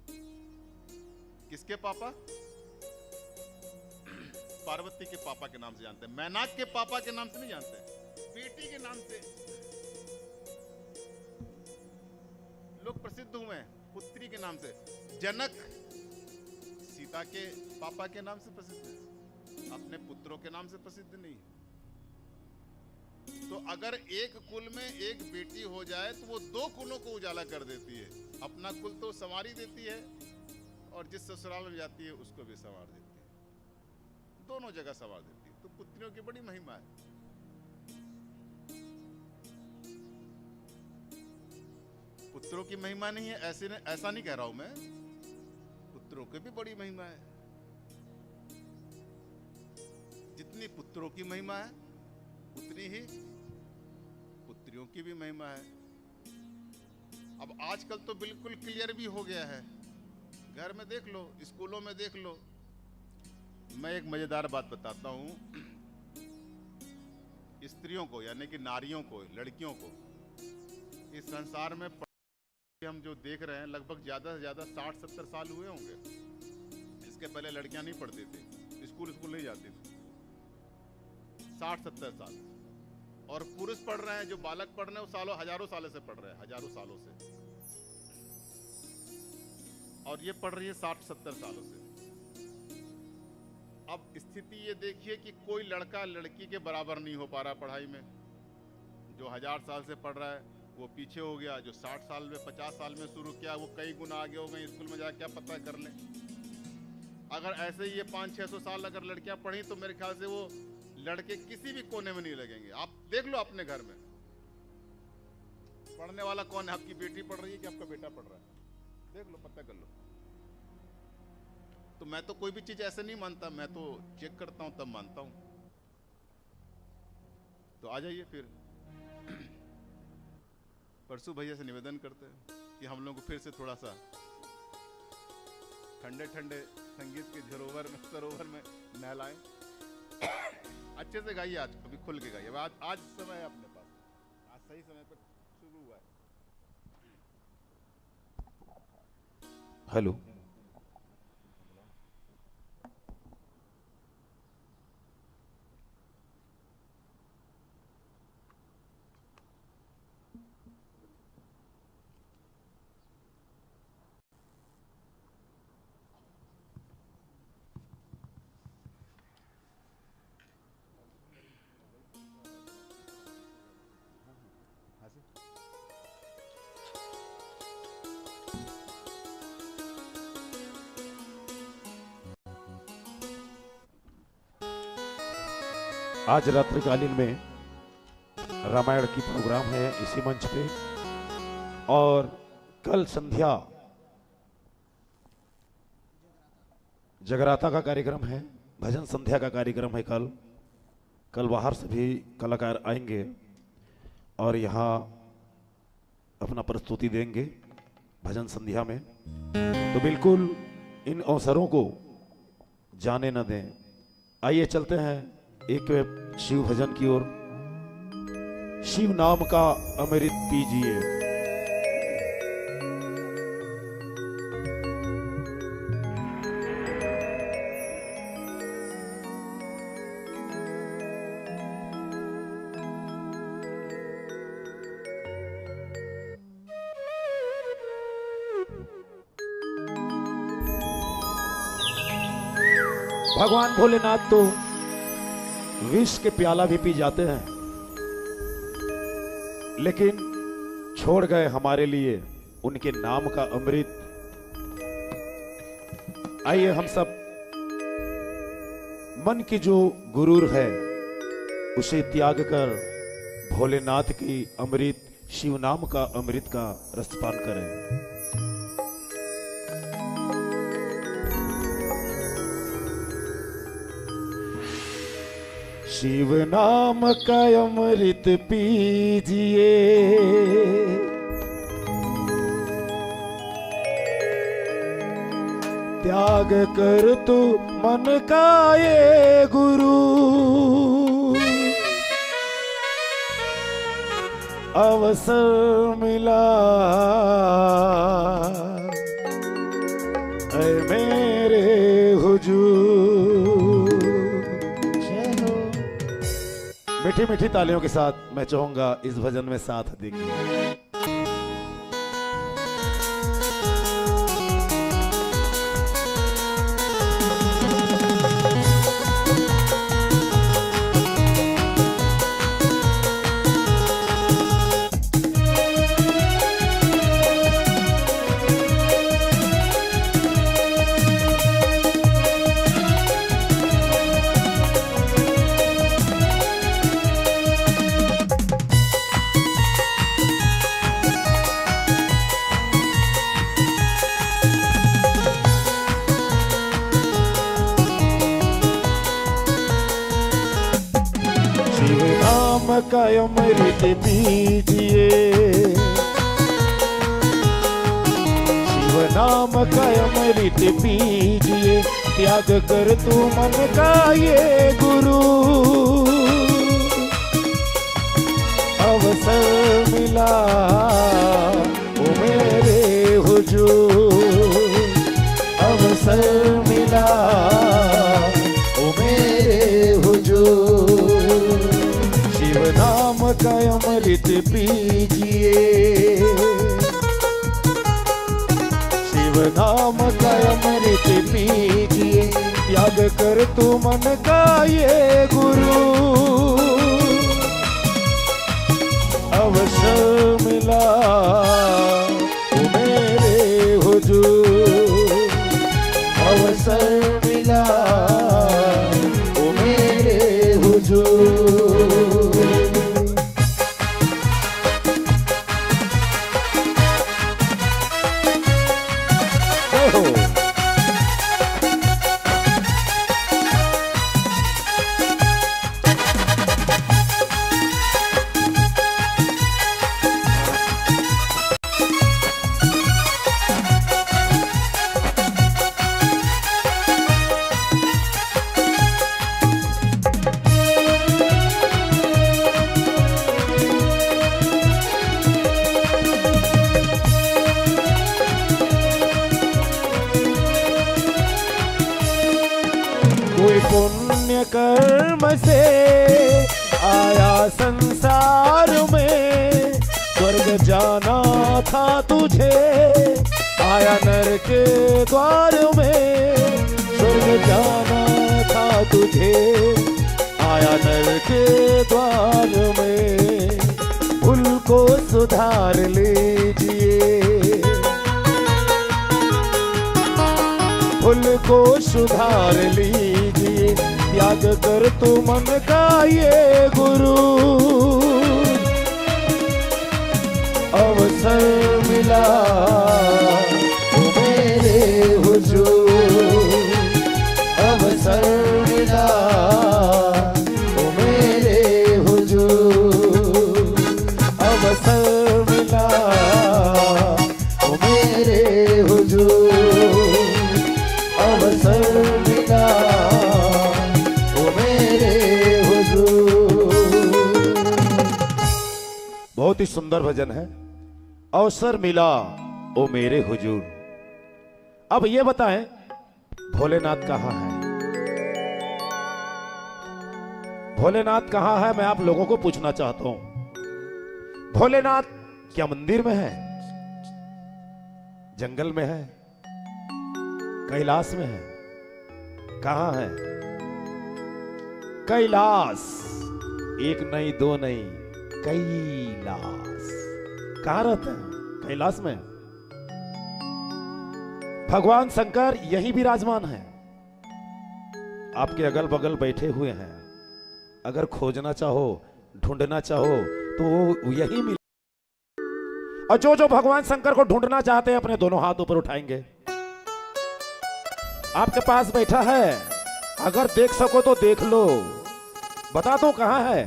किसके पापा? पार्वती के पापा के नाम से जानते हैं। मैनाक के पापा के नाम से नहीं जानते, बेटी के नाम से लोग प्रसिद्ध हुए हैं, पुत्री के नाम से। जनक सीता के पापा के नाम से प्रसिद्ध है, अपने पुत्रों के नाम से प्रसिद्ध नहीं है। तो अगर एक कुल में एक बेटी हो जाए तो वो 2 कुलों को उजाला कर देती है। अपना कुल तो संवार ही देती है और जिस ससुराल में जाती है उसको भी संवार देती है, दोनों जगह संवार देती है। तो पुत्रियों की बड़ी महिमा है। पुत्रों की महिमा नहीं है ऐसा नहीं कह रहा हूं मैं, पुत्रों की भी बड़ी महिमा है। जितनी पुत्रों की महिमा है उतनी ही पुत्रियों की भी महिमा है। अब आजकल तो बिल्कुल क्लियर भी हो गया है, घर में देख लो, स्कूलों में देख लो। मैं एक मजेदार बात बताता हूं। स्त्रियों को, यानी कि नारियों को, लड़कियों को इस संसार में हम जो देख रहे हैं, लगभग ज्यादा से ज्यादा 60-70 साल हुए होंगे। इसके पहले लड़कियां नहीं पढ़ती थी, स्कूल नहीं जाती थी। 60-70 साल। और पुरुष पढ़ रहे हैं, जो बालक पढ़ रहे हैं वो सालों, हजारों सालों से पढ़ रहे हैं, हजारों सालों से। और ये पढ़ रही है 60-70 सालों से। अब स्थिति ये देखिए कि कोई लड़का लड़की के बराबर नहीं हो पा रहा पढ़ाई में। जो 1000 साल से पढ़ रहा है वो पीछे हो गया, जो 60 साल में, 50 साल में शुरू किया वो कई गुना आगे हो गए। स्कूल में जाकर क्या पता कर लें। अगर ऐसे ही ये 500-600 साल अगर लड़कियां पढ़ी तो मेरे ख्याल से वो लड़के किसी भी कोने में नहीं लगेंगे। आप देख लो अपने घर में पढ़ने वाला कौन है। आपकी बेटी पढ़ रही है कि आपका बेटा पढ़ रहा है? देख लो, पता कर लो। तो मैं तो कोई भी चीज ऐसे नहीं मानता, मैं तो चेक करता हूं तब मानता हूं। तो आ जाइए फिर। परसों भैया से निवेदन करते हैं कि हम लोग को फिर से थोड़ा सा ठंडे ठंडे संगीत के सरोवर में नहलाएं। अच्छे से गाइए, आज अभी खुल के गाइए। आज समय है अपने पास, आज सही समय पर शुरू हुआ है। हेलो, आज रात्रिकालीन में रामायण की प्रोग्राम है इसी मंच पे, और कल संध्या जगराता का कार्यक्रम है, भजन संध्या का कार्यक्रम है कल बाहर से भी कलाकार आएंगे और यहाँ अपना प्रस्तुति देंगे भजन संध्या में। तो बिल्कुल इन अवसरों को जाने न दें। आइए चलते हैं एक शिव भजन की ओर। शिव नाम का अमृत पीजिए, भगवान भोलेनाथ तो विष के प्याला भी पी जाते हैं, लेकिन छोड़ गए हमारे लिए उनके नाम का अमृत। आइए हम सब मन की जो गुरूर है उसे त्याग कर भोलेनाथ की अमृत, शिव नाम का अमृत का रसपान करें। शिव नाम का अमृत पीजिए, त्याग कर तू मन का ये गुरु, अवसर मिला ऐ मेरे हुजूर। मीठी मीठी तालियों के साथ मैं चाहूंगा इस भजन में साथ देंगे। का अमृत पीजिए, शिव नाम का अमृत पीजिए, त्याग कर तू मन का ये गुरु, अवसर मिला ओ मेरे हुजूर, अवसर मिला ओ मेरे हुजूर। शिव नाम का अमृत पीजिए, शिव नाम का अमृत पीजिए, त्याग कर तू मन का ये गुरु, अवसर मिला ओ मेरे हुजूर, अवसर मिला ओ मेरे हुजूर। पुण्य कर्म से आया संसार में, स्वर्ग जाना था तुझे आया नर के द्वार में, स्वर्ग जाना था तुझे आया नर के द्वार में। भूल को सुधार लीजिए, भूल को सुधार लीजिए, त्याग कर तू मन का ये गुरु। अवसर मिला तो मेरे हुजूर, अवसर मिला तो मेरे हुजूर, अवसर मिला तो मेरे हुजूर, अवसर मिला तो मेरे हुजूर। बहुत ही सुंदर भजन है, अवसर मिला ओ मेरे हुजूर। अब ये बताएं भोलेनाथ कहाँ है? भोलेनाथ कहाँ है, मैं आप लोगों को पूछना चाहता हूं। भोलेनाथ क्या मंदिर में है, जंगल में है, कैलाश में है? कहां है? कैलाश, एक नहीं दो नहीं, कैलाश। कहां रहते हैं? कैलाश में। भगवान शंकर यही विराजमान है, आपके अगल बगल बैठे हुए हैं। अगर खोजना चाहो, ढूंढना चाहो तो वो यही मिले। और जो जो भगवान शंकर को ढूंढना चाहते हैं अपने दोनों हाथ ऊपर उठाएंगे। आपके पास बैठा है, अगर देख सको तो देख लो, बता दो कहां है।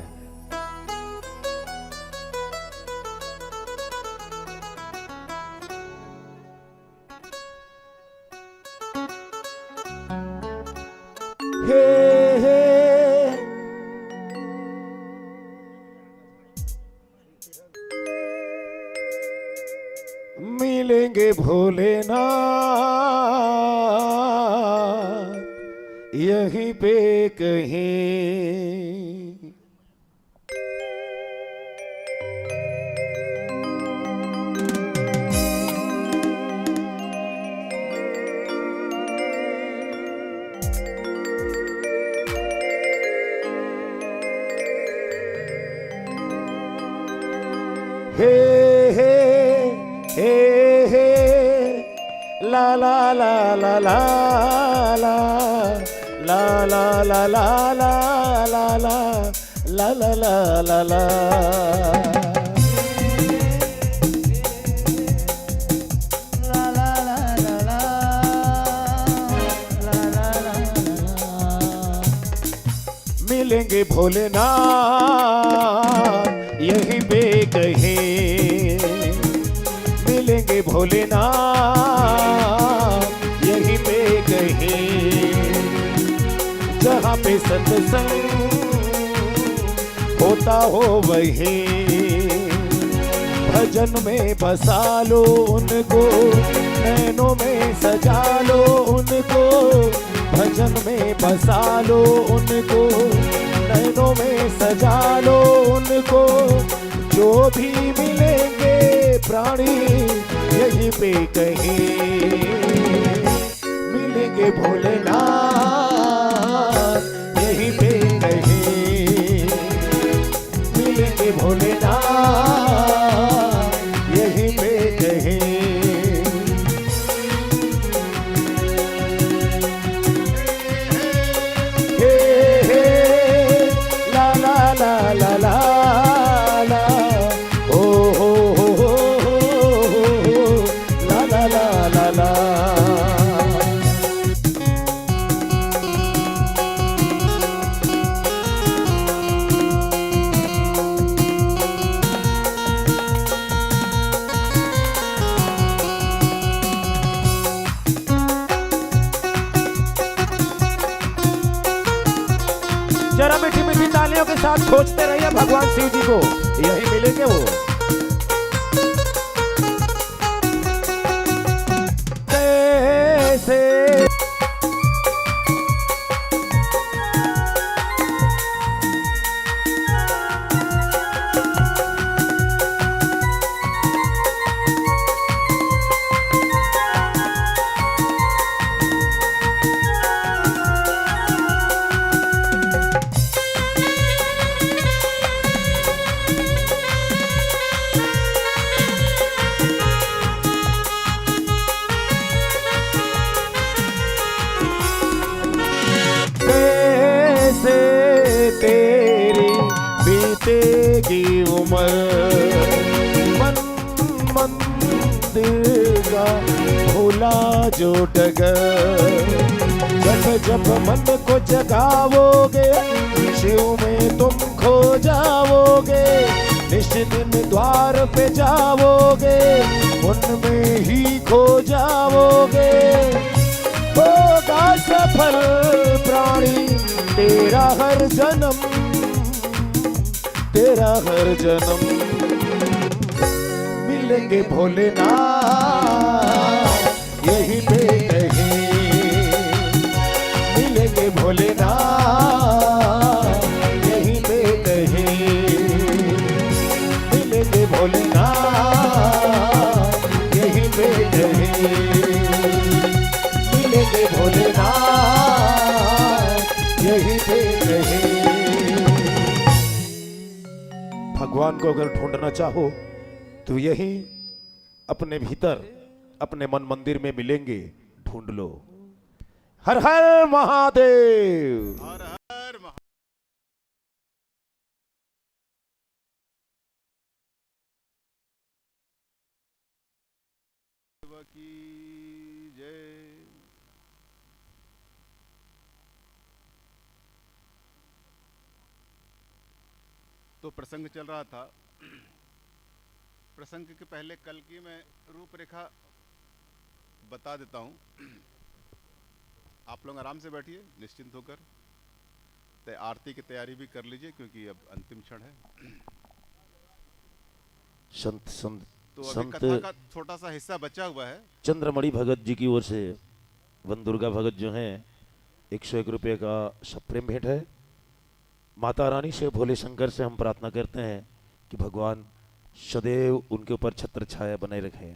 हे हे मिलेंगे भोलेनाथ यहीं पे कहीं। हे हे हे हे ला ला ला ला ला ला ला ला ला ला ला ला ला ला ला ला ला। मिलेंगे भोलेनाथ यहीं पे कहीं, मिलेंगे भोलेनाथ यहीं पे कहीं। जहाँ पे सत्संग होता हो वहीं, भजन में बसा लो उनको, नैनों में सजा लो उनको, भजन में बसा लो उनको, नैनों में सजा लो उनको। जो भी मिलेंगे प्राणी यहीं पे कहीं, मिलेंगे भोलेनाथ यहीं पे कहीं, मिलेंगे भोलेनाथ यहीं पे कहीं। जरा मीठी मीठी तालियों के साथ खोजते रहिए भगवान शिव जी को, यही मिलेंगे वो। कैसे बीतेगी उम्र, मन मंदिर का भोला जो डगर। जब मन को जगाओगे शिव में तुम खो जाओगे, निश्चित दिन द्वार पे जाओगे उनमें ही खो जाओगे। होगा सफल प्राणी तेरा हर जन्म, तेरा हर जन्म। मिलेंगे भोलेनाथ यही पे कहीं, मिलेंगे भोलेनाथ यहीं पे कहीं, मिलेंगे भोलेनाथ यहीं पे कहीं, मिलेंगे भोलेनाथ यहीं पे कहीं। भगवान को अगर ढूंढना चाहो तो यहीं अपने भीतर अपने मन मंदिर में मिलेंगे, ढूंढ लो। हर हर महादेव। हर हर महादेव की जय। तो प्रसंग चल रहा था। प्रसंग के पहले कल की मैं रूपरेखा बता देता हूं। आप लोग आराम से बैठिए, निश्चिंत होकर आरती की तैयारी भी कर लीजिए क्योंकि अब अंतिम क्षण है। संत संत तो अभी संत कथा का छोटा सा हिस्सा बचा हुआ है। चंद्रमणि भगत जी की ओर से वन दुर्गा भगत जो हैं 101 रुपये का सप्रेम भेंट है। माता रानी से भोले शंकर से हम प्रार्थना करते हैं कि भगवान सदैव उनके ऊपर छत्र छाया बनाए रखें।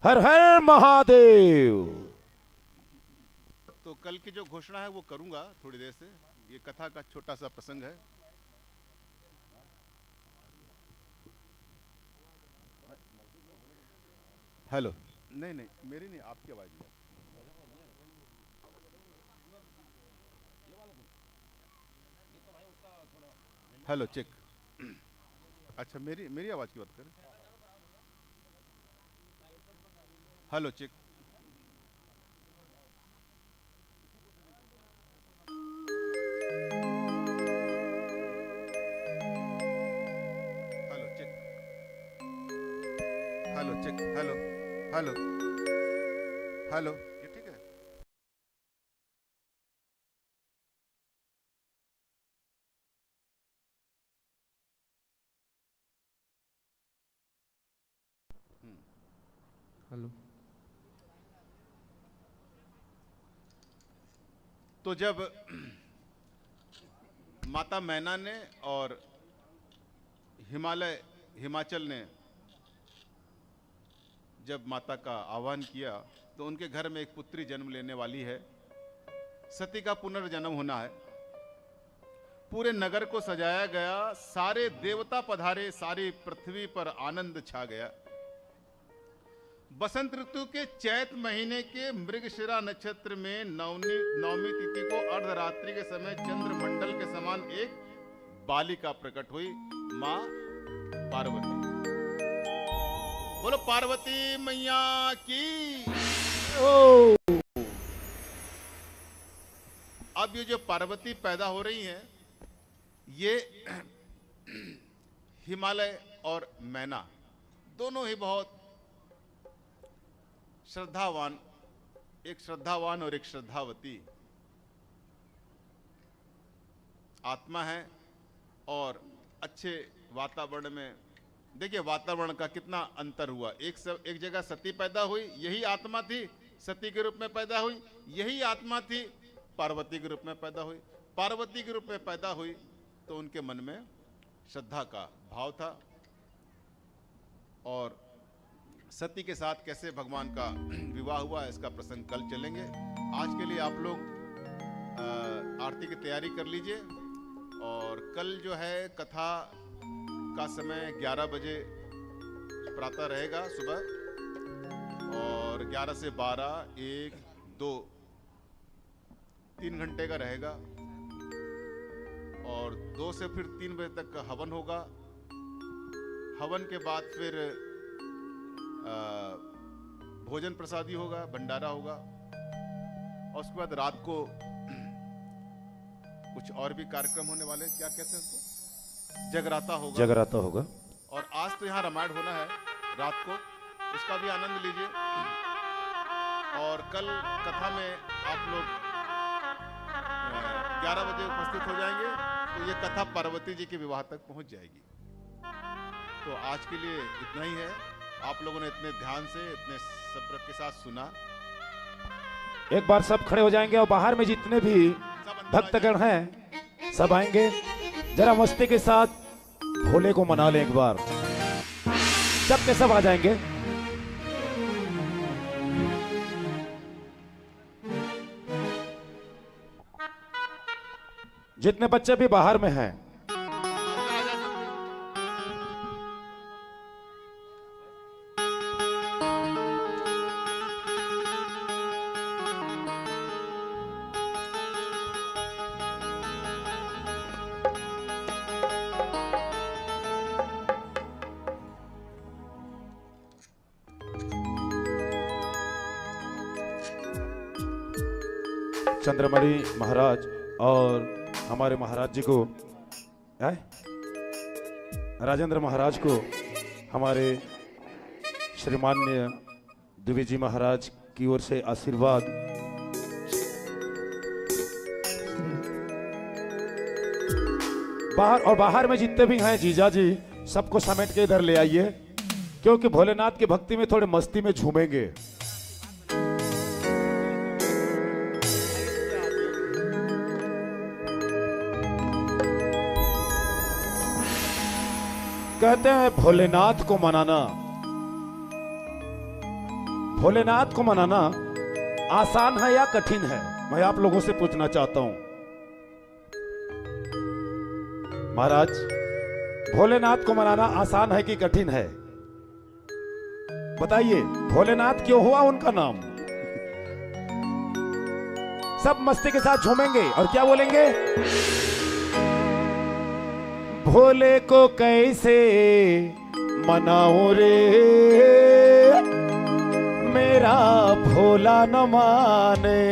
हर हर महादेव। तो कल की जो घोषणा है वो करूंगा थोड़ी देर से। ये कथा का छोटा सा प्रसंग है। हेलो, नहीं नहीं मेरी नहीं, आपकी आवाज नहीं। Hello check. अच्छा मेरी मेरी आवाज की बात करें। Hello check. Hello check. Hello check. Hello hello hello, ये ठीक है। हेलो। तो जब माता मैना ने और हिमाचल ने जब माता का आह्वान किया तो उनके घर में एक पुत्री जन्म लेने वाली है। सती का पुनर्जन्म होना है। पूरे नगर को सजाया गया, सारे देवता पधारे, सारी पृथ्वी पर आनंद छा गया। बसंत ऋतु के चैत महीने के मृगशिरा नक्षत्र में नवमी तिथि को अर्धरात्रि के समय चंद्रमंडल के समान एक बालिका प्रकट हुई, मां पार्वती। बोलो पार्वती मैया की। अब ये जो पार्वती पैदा हो रही हैं, ये हिमालय और मैना दोनों ही बहुत श्रद्धावान, एक श्रद्धावान और एक श्रद्धावती आत्मा है। और अच्छे वातावरण में देखिए वातावरण का कितना अंतर हुआ। एक जगह सती पैदा हुई, यही आत्मा थी, सती के रूप में पैदा हुई। यही आत्मा थी, पार्वती के रूप में पैदा हुई। पार्वती के रूप में पैदा हुई तो उनके मन में श्रद्धा का भाव था। और सती के साथ कैसे भगवान का विवाह हुआ, इसका प्रसंग कल चलेंगे। आज के लिए आप लोग आरती की तैयारी कर लीजिए। और कल जो है कथा का समय 11 बजे प्रातः रहेगा सुबह, और 11 से 12, 1, 2, 3 घंटे का रहेगा। और 2 से फिर 3 बजे तक का हवन होगा। हवन के बाद फिर भोजन प्रसादी होगा, भंडारा होगा, और उसके बाद रात को कुछ और भी कार्यक्रम होने वाले हैं। क्या कहते हैं उसको? जगराता होगा। जगराता होगा। और आज तो यहाँ रामायण होना है रात को, उसका भी आनंद लीजिए। और कल कथा में आप लोग 11 बजे उपस्थित हो जाएंगे, तो ये कथा पार्वती जी के विवाह तक पहुंच जाएगी। तो आज के लिए इतना ही है। आप लोगों ने इतने ध्यान से, इतने सब्र के साथ सुना। एक बार सब खड़े हो जाएंगे और बाहर में जितने भी भक्तगण हैं सब आएंगे। जरा मस्ती के साथ भोले को मना लें एक बार। सब के सब आ जाएंगे। जितने बच्चे भी बाहर में हैं, चंद्रमणि महाराज और हमारे महाराज जी को, राजेंद्र महाराज को हमारे श्रीमान्य द्विवेदी जी महाराज की ओर से आशीर्वाद। बाहर में जितने भी हैं जीजा जी, सबको समेट के इधर ले आइए, क्योंकि भोलेनाथ की भक्ति में थोड़े मस्ती में झूमेंगे। कहते हैं भोलेनाथ को मनाना, भोलेनाथ को मनाना आसान है या कठिन है? मैं आप लोगों से पूछना चाहता हूं। महाराज, भोलेनाथ को मनाना आसान है कि कठिन है? बताइए, भोलेनाथ क्यों हुआ उनका नाम? सब मस्ती के साथ झूमेंगे और क्या बोलेंगे? भोले को कैसे मनाऊं रे, मेरा भोला न माने,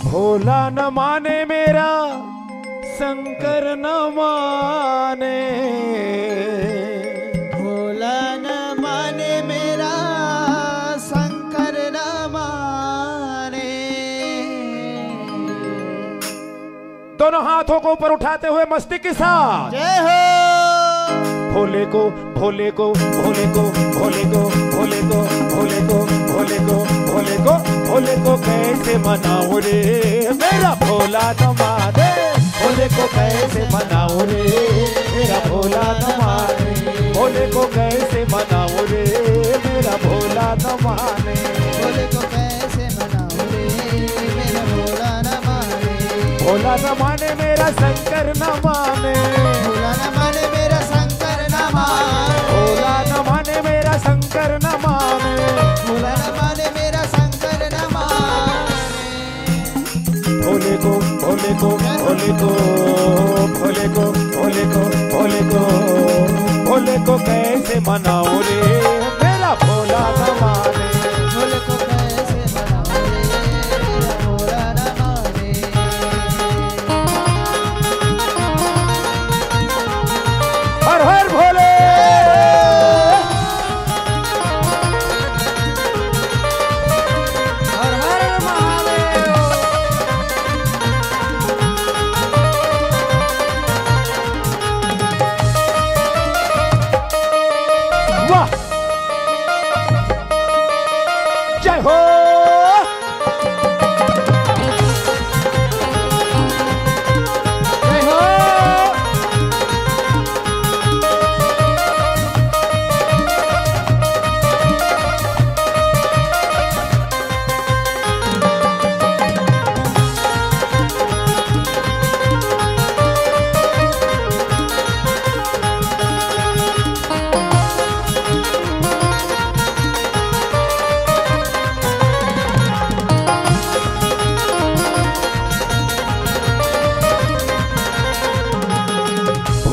भोला न माने मेरा शंकर न माने, भोला न माने मेरा शंकर न माने। दोनों हाथों को ऊपर उठाते हुए मस्ती के साथ जय हो। भोले को, भोले को, भोले को, भोले को, भोले को, भोले को, भोले को, भोले को, भोले को कैसे मनाऊं रे, मेरा भोला न माने, भोले को कैसे मनाऊं रे, मेरा भोला न माने, भोले को कैसे मनाऊं रे, मेरा भोला न माने, भोले को कैसे मनाऊं रे, मेरा भोला न माने, भोला न माने मेरा शंकर न माने, भोला न माने मेरा शंकर न माने, भोला न माने मेरा शंकर न माने, भोला न माने मेरा शंकर न माने। भोले को, भोले को, भोले को, भोले को, भोले को, भोले को, भोले को कैसे मनाऊं रे, मेरा भोला न माने, भोले को कैसे मनाऊं रे, मेरा भोला न माने। हर हर भोले। हर हर महादेव।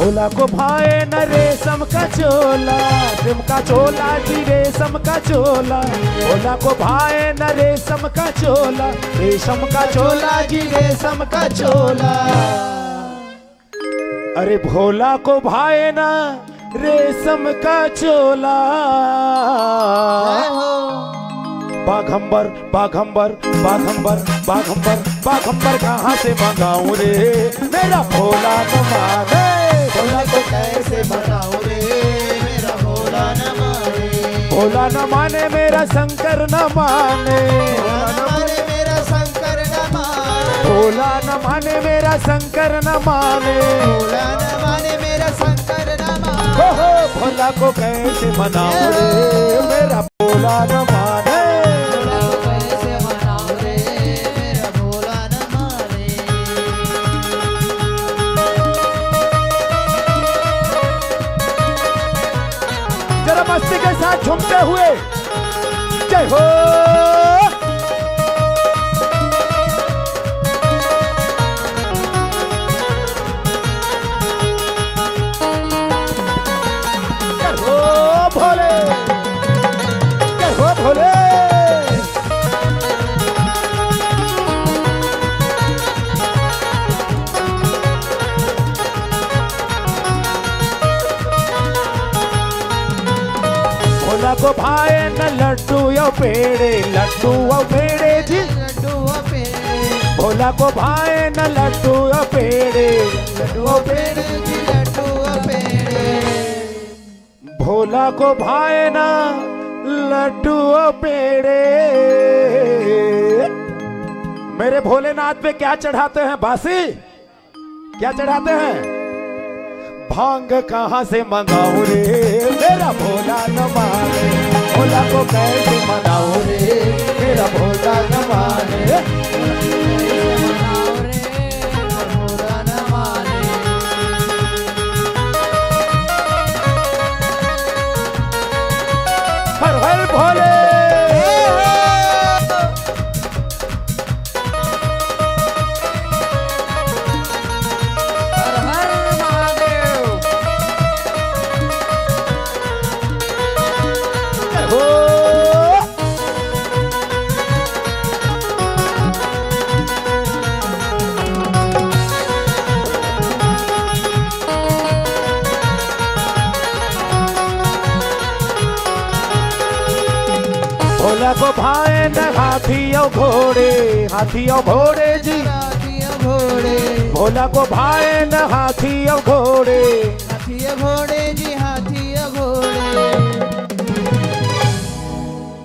भोला को भाए न रेशम का चोला, जी रेशम का चोला। भोला को भाए न रेशम का चोला, जी रेशम का चोला। अरे भोला को भाए ना रेशम का चोला। बाघंबर बाघंबर बाघंबर बाघंबर बाघंबर कहाँ से मंगाऊं रे मेरा भोला न माने। भोला को कैसे मनाऊं रे मेरा भोला न माने। भोला न माने मेरा शंकर न माने। भोला न माने मेरा शंकर न माने। भोला न माने मेरा शंकर न माने। हो भोला को कैसे मनाऊं रे मेरा भोला न माने। भोला को कैसे मनाऊं रे मेरा भोला न माने। जरा मस्ती के साथ झूमते हुए जय हो। भोले जय हो भोले। भोला को भाए न लड्डू या पेड़े, लड्डू और पेड़े जी। लड्डू और पेड़े। भोला को भाए न लड्डू या पेड़े, लड्डू और पेड़े जी लड्डू और पेड़े। भोला को भाए ना लड्डू और पेड़े। मेरे भोलेनाथ पे क्या चढ़ाते हैं बासी, क्या चढ़ाते हैं? भांग कहाँ से मंगाऊं रे मेरा भोला न माने। भोला को कैसे मनाऊं रे मेरा भोला न माने। भोला न माने। हर हर भोले। हर हर महादेव। हो भोला को भाए न हाथी और घोड़े, हाथी और घोड़े जी। हाथी और घोड़े। भोला को भाए न हाथी और घोड़े। हाथी और घोड़े जी हाथी और घोड़े।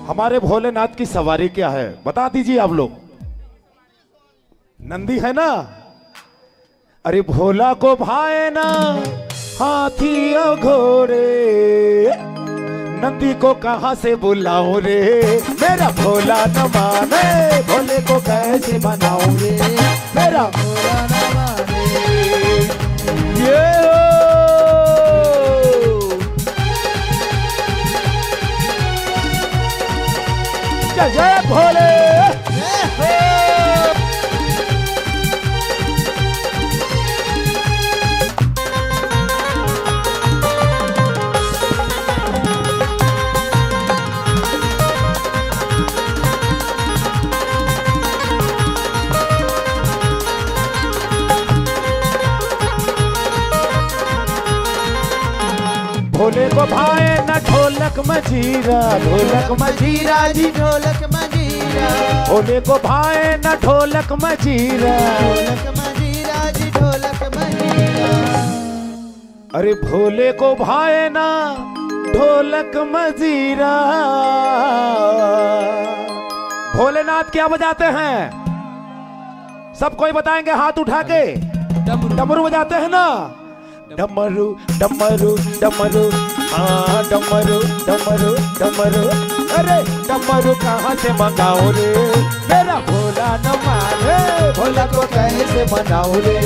हमारे भोलेनाथ की सवारी क्या है बता दीजिए आप लोग। नंदी है ना। अरे भोला को भाए ना हाथी और घोड़े, नंदी को कहां से बुलाऊं रे मेरा भोला न माने। भोले को कैसे मनाऊं रे मेरा भोला न माने। ये जय जय भोले। भोले को भाए न ढोलक मजीरा, ढोलक मजीरा जी। ढोलक मजीरा। भोले को भाए न ढोलक मजीरा। ढोलक मजीरा जी ढोलक मजीरा। अरे भोले को भाए ना ढोलक मजीरा। भोलेनाथ क्या बजाते हैं सब कोई बताएंगे हाथ उठा के। डमरू बजाते हैं ना। डमरू डमरू डमरू हाँ डमरू डमरू डमरू। अरे डमरू कहाँ से मंगाओ रे मेरा भोला न माने। भोला को कैसे मनाओ रे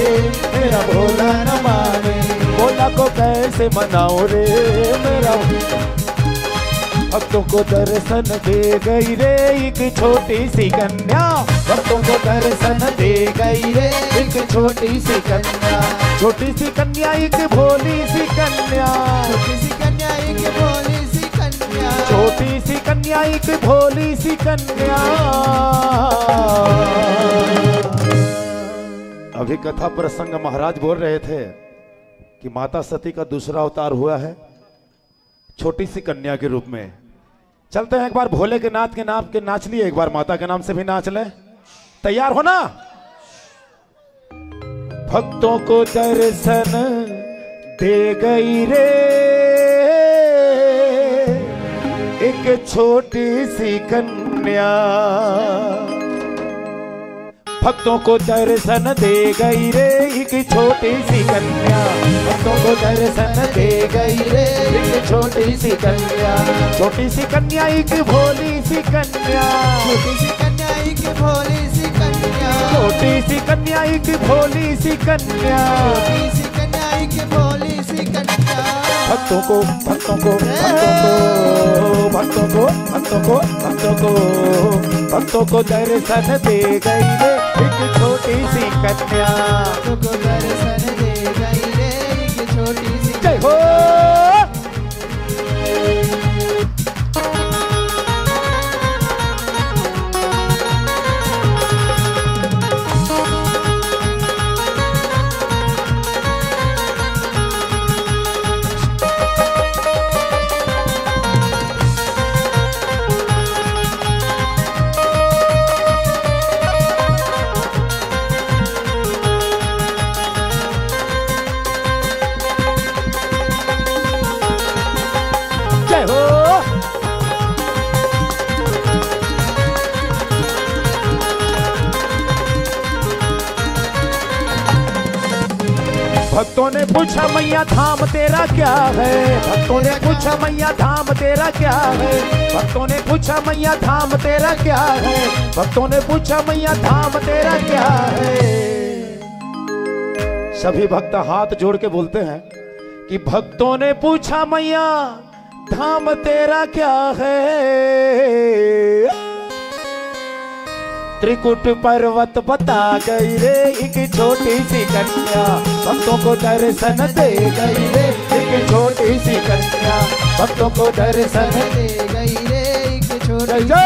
मेरा भोला न माने। भोला को कैसे मनाओ रे मेरा। भक्तों को दर्शन दे गई रे एक छोटी सी कन्या। भक्तों को दर्शन दे गई रे एक छोटी सी कन्या। छोटी सी कन्या एक भोली सी कन्या, छोटी सी कन्या एक भोली सी कन्या, छोटी सी कन्या एक भोली सी कन्या। अभी कथा प्रसंग महाराज बोल रहे थे कि माता सती का दूसरा अवतार हुआ है छोटी सी कन्या के रूप में। चलते हैं एक बार भोले के नाथ के नाम के नाच लिए, एक बार माता के नाम से भी नाच ले। तैयार हो ना? भक्तों को दर्शन दे गई रे एक छोटी सी कन्या, भक्तों को दर्शन दे गई रे एक छोटी सी कन्या, भक्तों को दर्शन दे गई रे एक छोटी सी कन्या। छोटी सी कन्या एक भोली सी कन्या, छोटी सी कन्या एक भोली सी कन्या, छोटी सी कन्या एक भोली सी कन्या। छोटी सी कन्या एक भोली सी कन्या। भक्तों को भक्तों को भक्तों को भक्तों को भक्तों को भक्तों को भक्तों को दर्शन दे गई रे एक छोटी सी कन्या, तुमको दर्शन दे गई रे एक छोटी सी। जय हो। भक्तों ने पूछा मैया धाम तेरा क्या है, भक्तों ने पूछा मैया धाम तेरा क्या है, भक्तों ने पूछा मैया धाम तेरा क्या है, भक्तों ने पूछा मैया धाम तेरा क्या है। सभी भक्त हाथ जोड़ के बोलते हैं कि भक्तों ने पूछा मैया धाम तेरा क्या है। त्रिकुट पर्वत बता गई रे एक छोटी सी कन्या, भक्तों को दर्शन दे गई रे एक छोटी सी कन्या, भक्तों को दर्शन दे गई रे एक छोटी सी।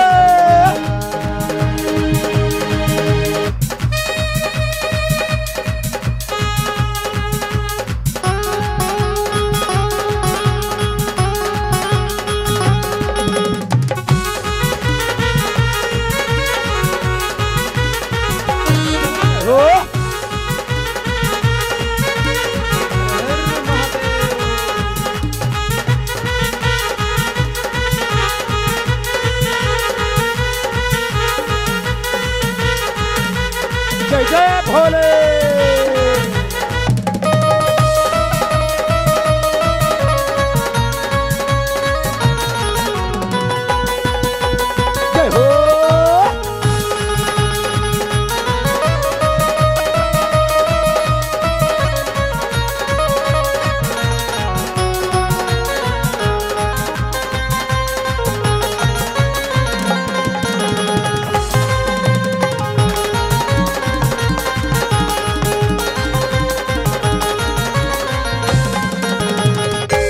जय जय भोले। जय हो।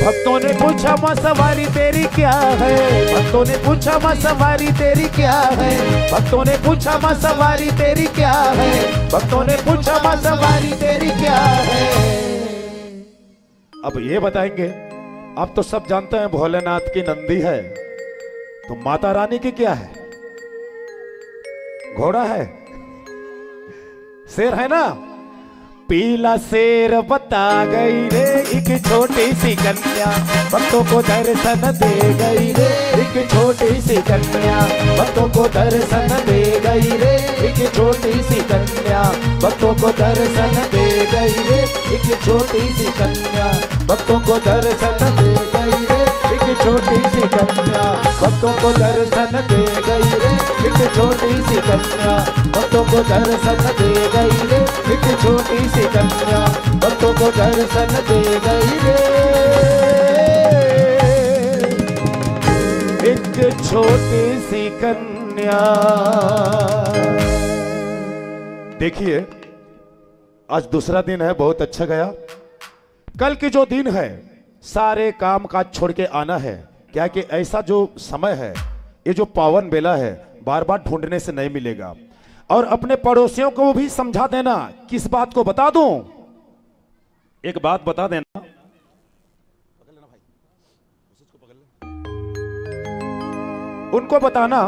भक्तों ने पूछा माँ सवारी तेरी क्या है, भक्तों ने पूछा माँ सवारी तेरी क्या है, भक्तों ने पूछा माँ सवारी तेरी क्या है, भक्तों ने पूछा माँ सवारी तेरी क्या है। अब ये बताएंगे, आप तो सब जानते हैं भोलेनाथ की नंदी है, तो माता रानी की क्या है? घोड़ा है, शेर है ना। पीला शेर बता गई रे एक छोटी सी कन्या, भक्तों को दर्शन दे गई रे एक छोटी सी कन्या, भक्तों को दर्शन दे गई रे एक छोटी सी कन्या, भक्तों को दर्शन दे गई रे एक छोटी सी कन्या, भक्तों को दर्शन दे गई रे एक छोटी सी कन्या, भक्तों को दर्शन दे गई रे एक छोटी सी कन्या, भक्तों को दर्शन दे गई रे एक छोटी सी कन्या, भक्तों को दर्शन दे गई रे एक छोटी सी कन्या। देखिए आज दूसरा दिन है, बहुत अच्छा गया। कल की जो दिन है सारे काम काज छोड़ के आना है, क्या कि ऐसा जो समय है, ये जो पावन बेला है, बार बार ढूंढने से नहीं मिलेगा। और अपने पड़ोसियों को भी समझा देना। किस बात को बता दूं? एक बात बता देना, उनको बताना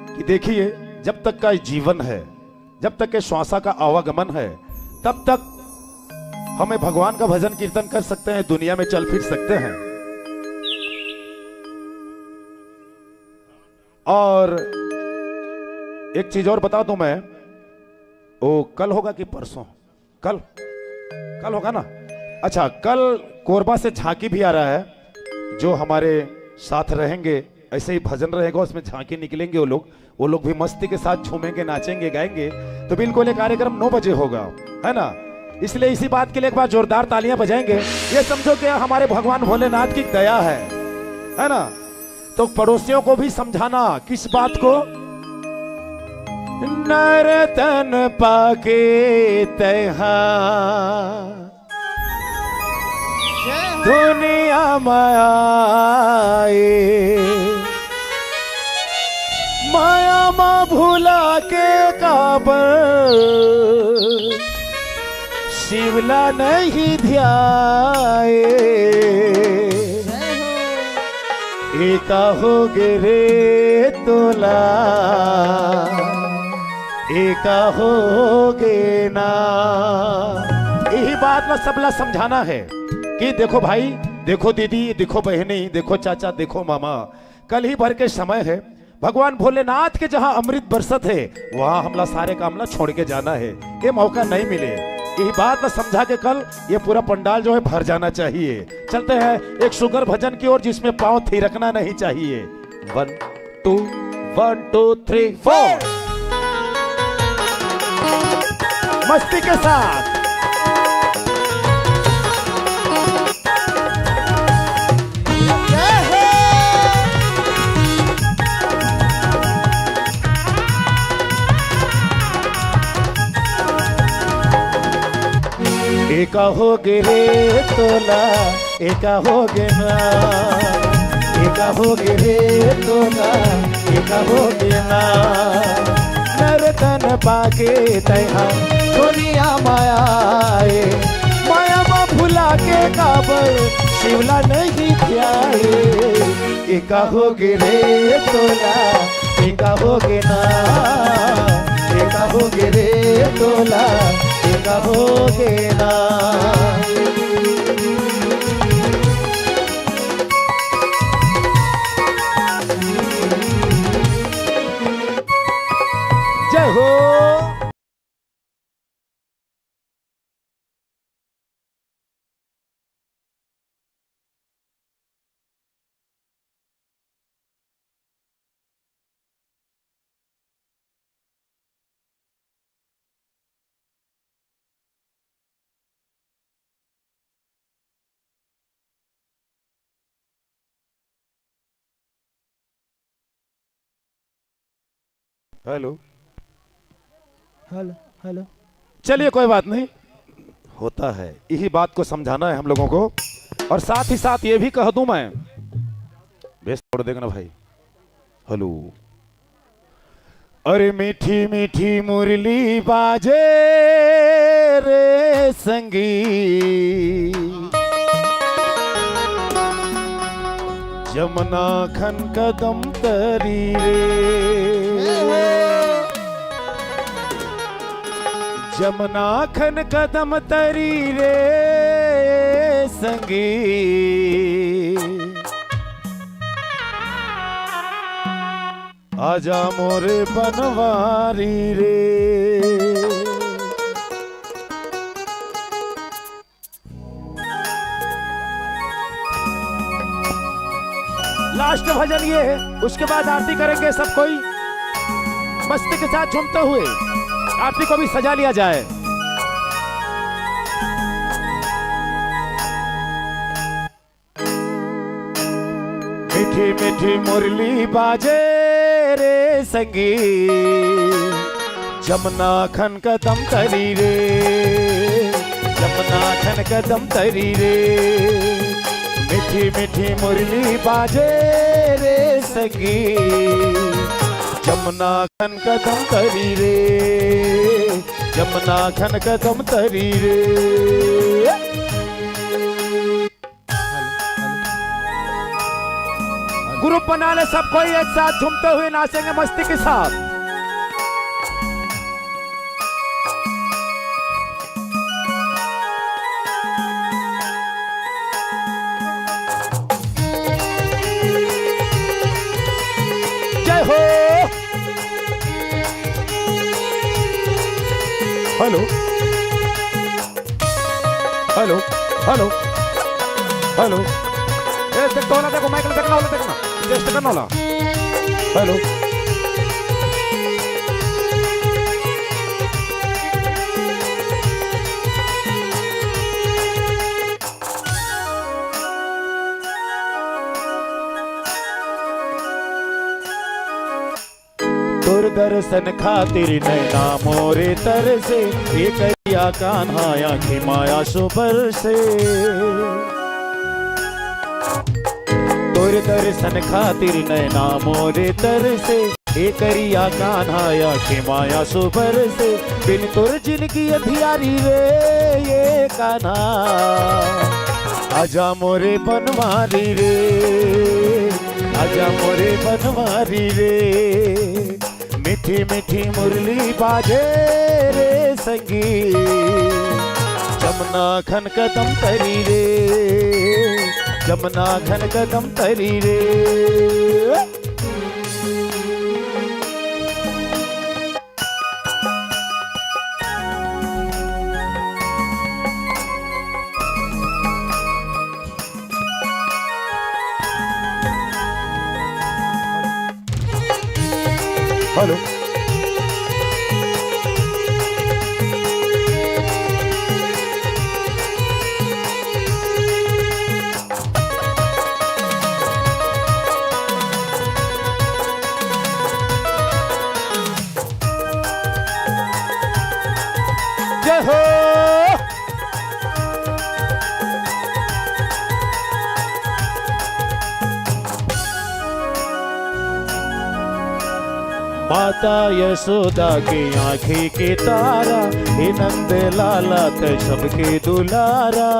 कि देखिए, जब तक का जीवन है, जब तक के श्वासा का आवागमन है, तब तक हमें भगवान का भजन कीर्तन कर सकते हैं, दुनिया में चल फिर सकते हैं। और एक चीज और बता दूं मैं, वो कल होगा कि परसों? कल होगा ना? अच्छा, कल कोरबा से झांकी भी आ रहा है, जो हमारे साथ रहेंगे, ऐसे ही भजन रहेगा, उसमें झांकी निकलेंगे वो लोग भी मस्ती के साथ झूमेंगे, नाचेंगे, गाएंगे। तो बिल्कुल ये कार्यक्रम 9 बजे होगा, है ना? इसलिए इसी बात के लिए एक बार जोरदार तालियां बजाएंगे। ये समझो कि हमारे भगवान भोलेनाथ की दया है ना? तो पड़ोसियों को भी समझाना। किस बात को? नरतन पाके तहा दुनिया माए, माया माँ भूला के काबर, शिवला नहीं ध्याए। एका हो गे रे तोला, एका हो गे ना। यही बात में सबला समझाना है कि देखो भाई, देखो दीदी, देखो बहनी, देखो चाचा, देखो मामा, कल ही भर के समय है। भगवान भोलेनाथ के जहां अमृत बरसत है, वहां हमला सारे कामला छोड़ के जाना है। ये मौका नहीं मिले। यही बात में समझा के कल ये पूरा पंडाल जो है भर जाना चाहिए। चलते हैं एक शुगर भजन की ओर, जिसमें पांव थिरकना नहीं चाहिए। 1 2 1 2 3 4 मस्ती के साथ। एका हो गे रे तोला, एका हो गे ना, एका हो गे रे तोला, एका हो गे ना। नरतन पाके तहा दुनिया मायाए, माया माँ भुला के काबर, शिवला नहीं ध्याए। एका हो गे रे तोला, एका हो गे ना, एका हो गे रे तोला, एका हो गे ना। जय हो। Hello hello hello. चलिए, कोई बात नहीं, होता है। यही बात को समझाना है हम लोगों को। और साथ ही साथ ये भी कह दूं मैं, बेस छोड़ देगा ना भाई। हेलो। अरे मीठी मीठी मुरली बाजे रे संगी, जमुना खन कदम तरी रे, जमुना खन कदम तरी रे संगी। आजा मोरे बनवारी रे। लास्ट भजन ये है, उसके बाद आरती करेंगे सब कोई मस्ती के साथ झूमते हुए। आरती को भी सजा लिया जाए। मीठी मीठी मुरली बाजे रे संगी, जमुना खन कदम तरी रे, जमुना खन कदम तरी रे, मीठी मीठी मुरली बाजे रे सगी, जमुना खन कदम तरी रे, जमुना खन कदम तरी रे। ग्रुप बना ले, सब कोई एक साथ झूमते हुए नाचेंगे मस्ती के साथ। जय हो। हेलो हेलो हेलो हेलो, देखो ना, देखो माइकल, देखना वाला, देखना टेस्ट करना वाला। हेलो तोर दर्शन खातिर नैना मोरे तरसे, ये करिया कान्हा आँखें माया सुबर से। तोर दर्शन खातिर नैना मोरे तरसे, ये करिया कान्हा आँखें माया सुबर से। बिन तोर जिनकी अंधियारी रे ये कान्हा, आजा मोरे बनवारी रे, आजा मोरे बनवारी रे। मीठी मीठी मुरली बाजे रे संगी, जमुना खन कदम तरी रे, जमुना खन कदम तरी रे। हेलो जय हो। माता यशोदा की आँखी के तारा, हे नंद लाला ते सबके दुलारा।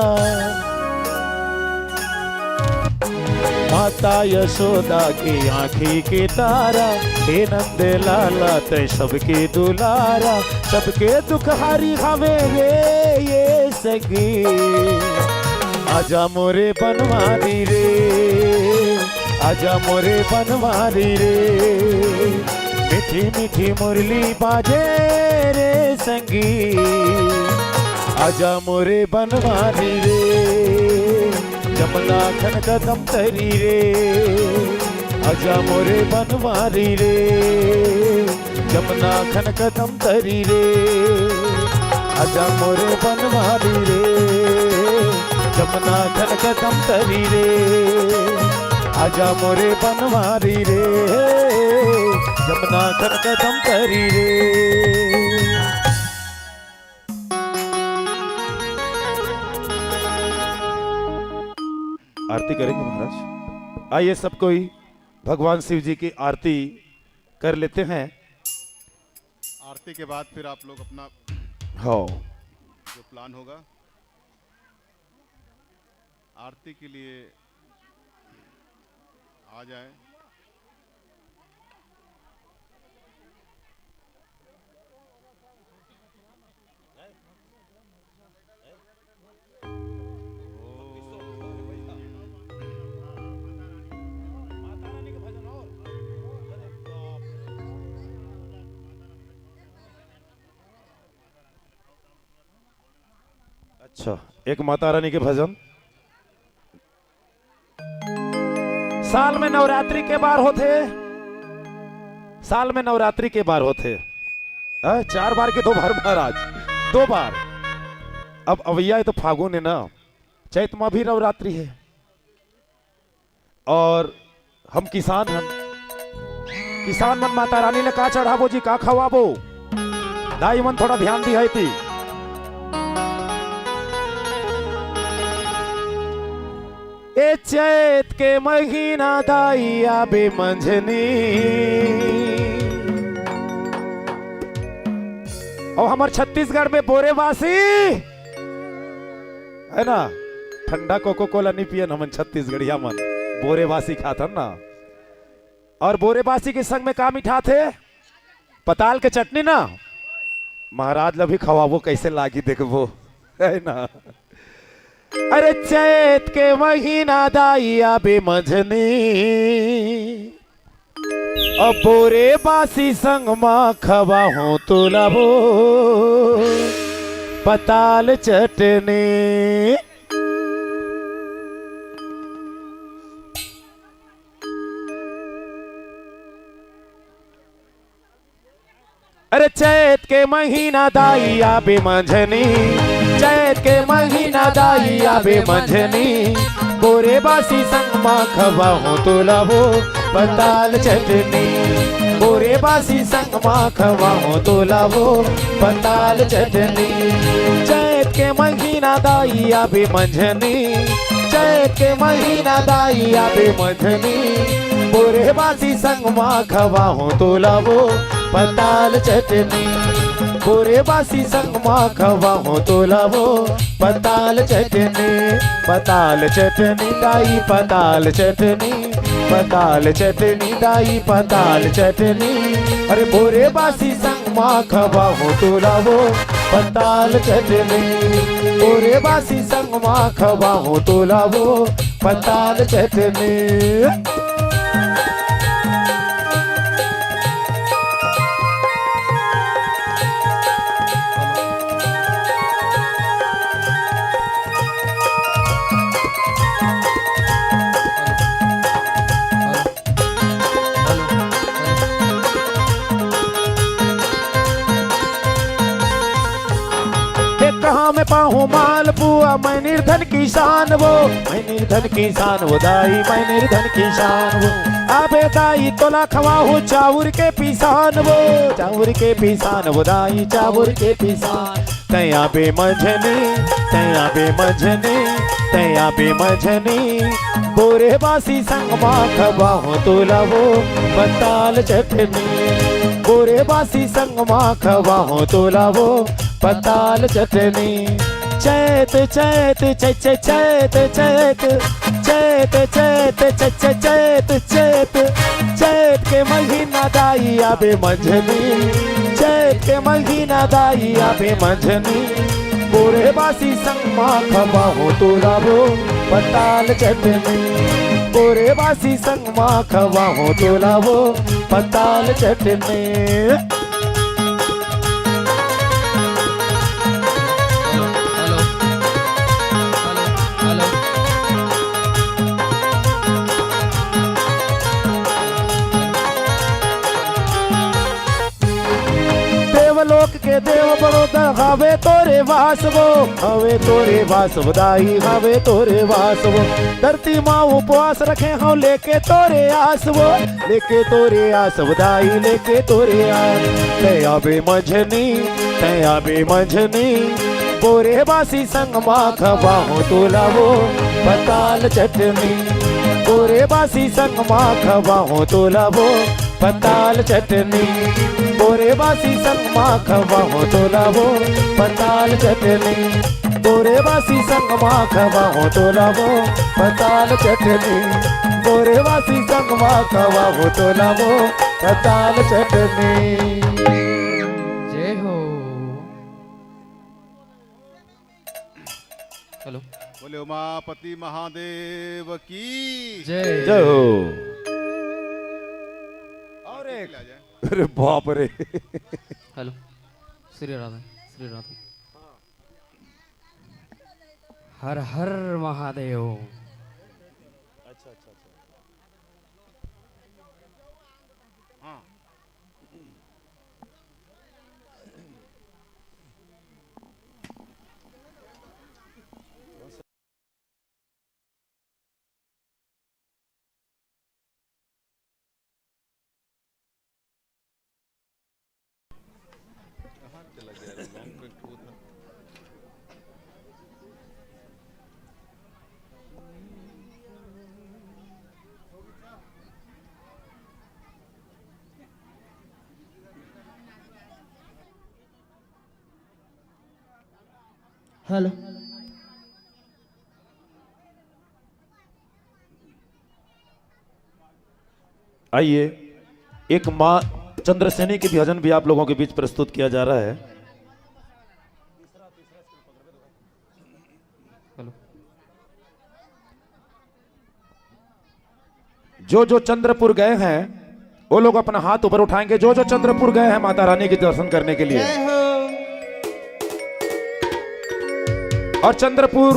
माता यशोदा की आँखी के तारा, हे नंद लाला ते सबके दुलारा। सबके दुख हारी हवे रे ये सगी, आजा मोरे बनवारी रे, आजा मोरे बनवारी रे। मीठी मीठी मुरली बाजे रे संगी, आजा मोरे बनवारी रे। जमुना खन कदम तरी रे, आजा मोरे बनवारी रे। जमुना खन कदम तरी रे, आजा मोरे बनवारी रे। जमुना खन कदम तरी रे, आजा मोरे बनवारी रे। जमुना खन कदम तरी रे। आरती करेंगे महाराज। आइए सब कोई भगवान शिव जी की आरती कर लेते हैं। आरती के बाद फिर आप लोग अपना हाँ जो प्लान होगा आरती के लिए आ जाए। अच्छा, एक माता रानी के भजन। साल में नवरात्रि के बार होते, साल में नवरात्रि के बार होते। 4 बार के 2 बार महाराज, 2 बार। अब अवैया है तो फागुन है ना, चैत माह भी नवरात्रि है। और हम किसान हैं, किसान मन माता रानी ने का चढ़ाबो जी, का खवाबो, दाई मन थोड़ा ध्यान दी है थी। चैत के महीना दाइया बे मंझनी और हमार छत्तीसगढ़ में बोरेबासी है ना, ठंडा कोको कोला नहीं पियन हमन छत्तीसगढ़िया मन, बोरेबासी खातन ना। और बोरेबासी के संग में का मिठा थे, पताल के चटनी ना, महाराज ला भी खवाबो कैसे लागी देखबो, है ना। अरे चैत के महीना दाइया बे मंझनी अब बोरे बासी संग माँ खवा हो तो लबो पताल चटनी। अरे चैत के महीना दाइया बे मंझनी, चैत के महीना दाइया बे मंझनी बोरे बासी संग माँ खवा हो तो लबो पताल चटनी। बोरे बासी संग माँ खवा हो तो लबो पताल चटनी। चैत के महीना दाइया बे मंझनी, चैत के महीना दाइया बे मंझनी बोरे बासी संग माँ खवा हो तो लबो पताल चटनी। बोरे बासी संग माँ खवा हो तो लबो पताल चटनी। पताल चटनी दाई पताल चटनी, पताल चटनी दाई पताल चटनी। अरे बोरे बासी संग माँ खवा हो तो लबो पताल चटनी। बोरे बासी संग माँ खवा हो तो लबो पताल चटनी। कहाँ में पाहूँ मालपुआ मैं निर्धन किसान वो, मैं निर्धन किसान वो दाई, मैं निर्धन किसान वो। आबे दाई तोला खवाहू चाउर के पिसान वो, चाउर के पिसान वो दाई, चाउर के पिसान। तैया बे मंझनी, तैया बे मंझनी, तैया बे मंझनी बोरे बासी संग माँ खवाहू तो लबो पताल चटनी। बोरे बासी संग माँ खवाहू तो लबो पताल चटनी। चैत चैत चैत चैत चैत चैत चैत चैत चैत चैत चैत के महीना दाइया बे मंझनी, चैत के महीना दाइया बे मंझनी बोरे बासी संग माँ खवा हो तो लबो पताल चटनी। बोरे बासी संग माँ खवा हो तो लबो पताल चटनी। देवलोक के देव बड़ोदा हवे तोरे वास वो, हवे तोरे वास दाई, हवे तोरे वास वो। धरती माँ उपवास रखे हम लेके तोरे आस वो, लेके तोरे आस दाई, लेके तोरे आस। तैया बे मंझनी, तैया बे मंझनी बोरे बासी संग माँ खवा हो तो लबो पताल चटनी। बोरे बासी संग माँ खवा हो तो लबो पताल चटनी। बोरे बासी संग माँ खवा हो तो लबो पताल चटनी। बोरे बासी संग माँ खवा हो तो लबो पताल चटनी। बोरे बासी संग माँ खवा हो तो लबो पताल चटनी। जय हो। हेलो, बोले उमापति महादेव की जय जय हो। और ले एक, आ जाए। अरे बाप रे। हेलो, श्री राधे, श्री राधे। हर हर महादेव। अच्छा अच्छा अच्छा। हाँ कहाँ चला गया लॉन्ग प्रिंट वो था। हेलो आइए, एक माँ चंद्रसेनी की भजन भी आप लोगों के बीच प्रस्तुत किया जा रहा है। जो जो चंद्रपुर गए हैं वो लोग अपना हाथ ऊपर उठाएंगे, जो जो चंद्रपुर गए हैं माता रानी के दर्शन करने के लिए। जय हो और चंद्रपुर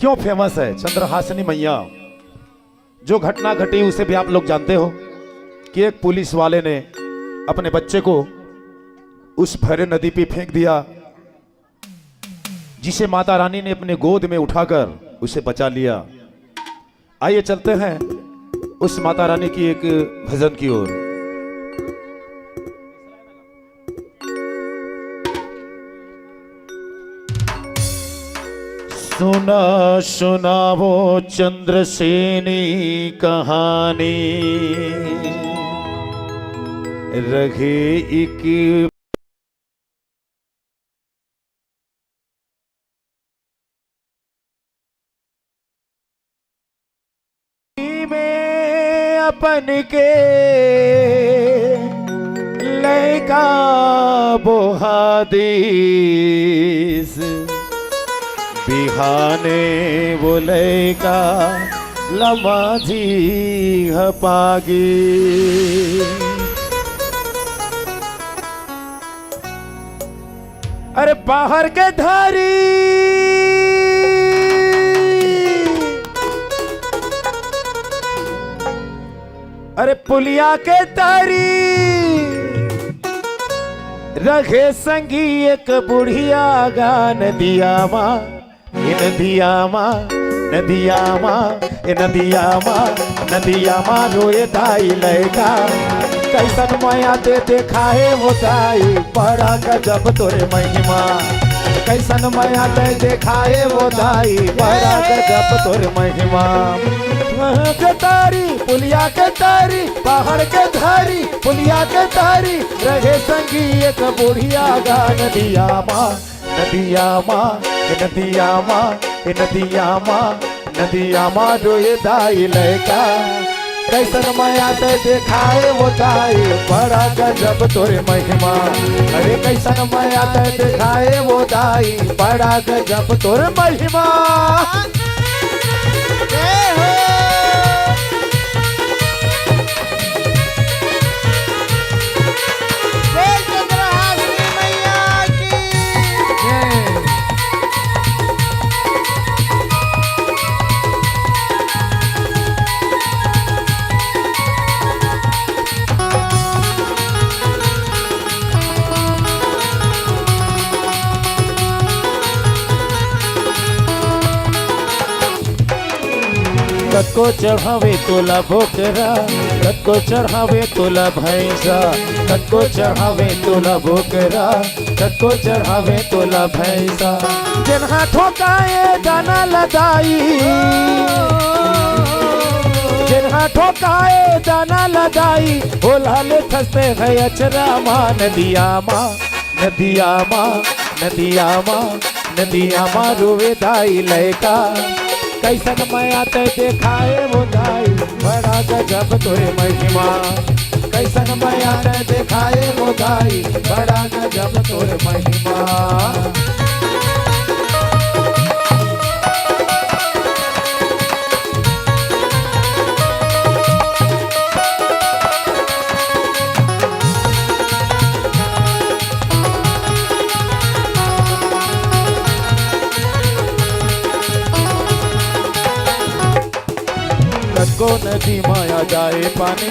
क्यों फेमस है? चंद्रहासिनी मैया, जो घटना घटी उसे भी आप लोग जानते हो कि एक पुलिस वाले ने अपने बच्चे को उस भरे नदी पे फेंक दिया, जिसे माता रानी ने अपने गोद में उठाकर उसे बचा लिया। आइए चलते हैं उस माता रानी की एक भजन की ओर। सुना सुना वो चंद्रसेनी कहानी, रहे एक में अपन के लैका बोहादीस, बिहाने बोले का लमाजी हपागी। अरे बाहर के धारी अरे पुलिया के तारी, रखे संगी एक बुढ़िया गा नदिया माँ, नदिया माँ, नदिया माँ, नदिया माँ, नदिया माँ रोए दाई लैका, कैसन माया दे देखाए वो दाई, बड़ा गजब तोरे महिमा, कैसन माया दे देखाए वो दाई, बड़ा गजब तोरे महिमा। के तारी पुलिया के तारी, पहाड़ के धारी पुलिया के तारी, रहे संगी एक बुढ़िया गा नदिया माँ, नदिया माँ, नदिया माँ, नदिया माँ, नदिया माँ रोए दाई लैका, कैसन माया ते देखाए वो दाई, बड़ा गजब तोरे महिमा। अरे कैसन माया ते देखाए वो दाई, बड़ा गजब तोरे महिमा। जय हो जय चंद्रहासिनी मैया की जय। रथ को चढ़ावे तोला बोकरा, रथ को चढ़ावे तोला भैंसा, रथ को चढ़ावे तोला बोकरा, रथ को चढ़ावे तोला भैंसा, जिन्हा ठोकाए दाना लदाई, जिन्हा ठोकाए दाना लदाई, ओला ले खसते है अचरा माँ, नदिया माँ, नदिया माँ, नदिया माँ, नदिया माँ रोवे दाई लैका, कैसन माया ते देखाए वो दाई, बड़ा गजब तोरे महिमा, कैसन माया ते देखाए वो दाई, बड़ा गजब तोरे महिमा। को नदी माया जाए पानी,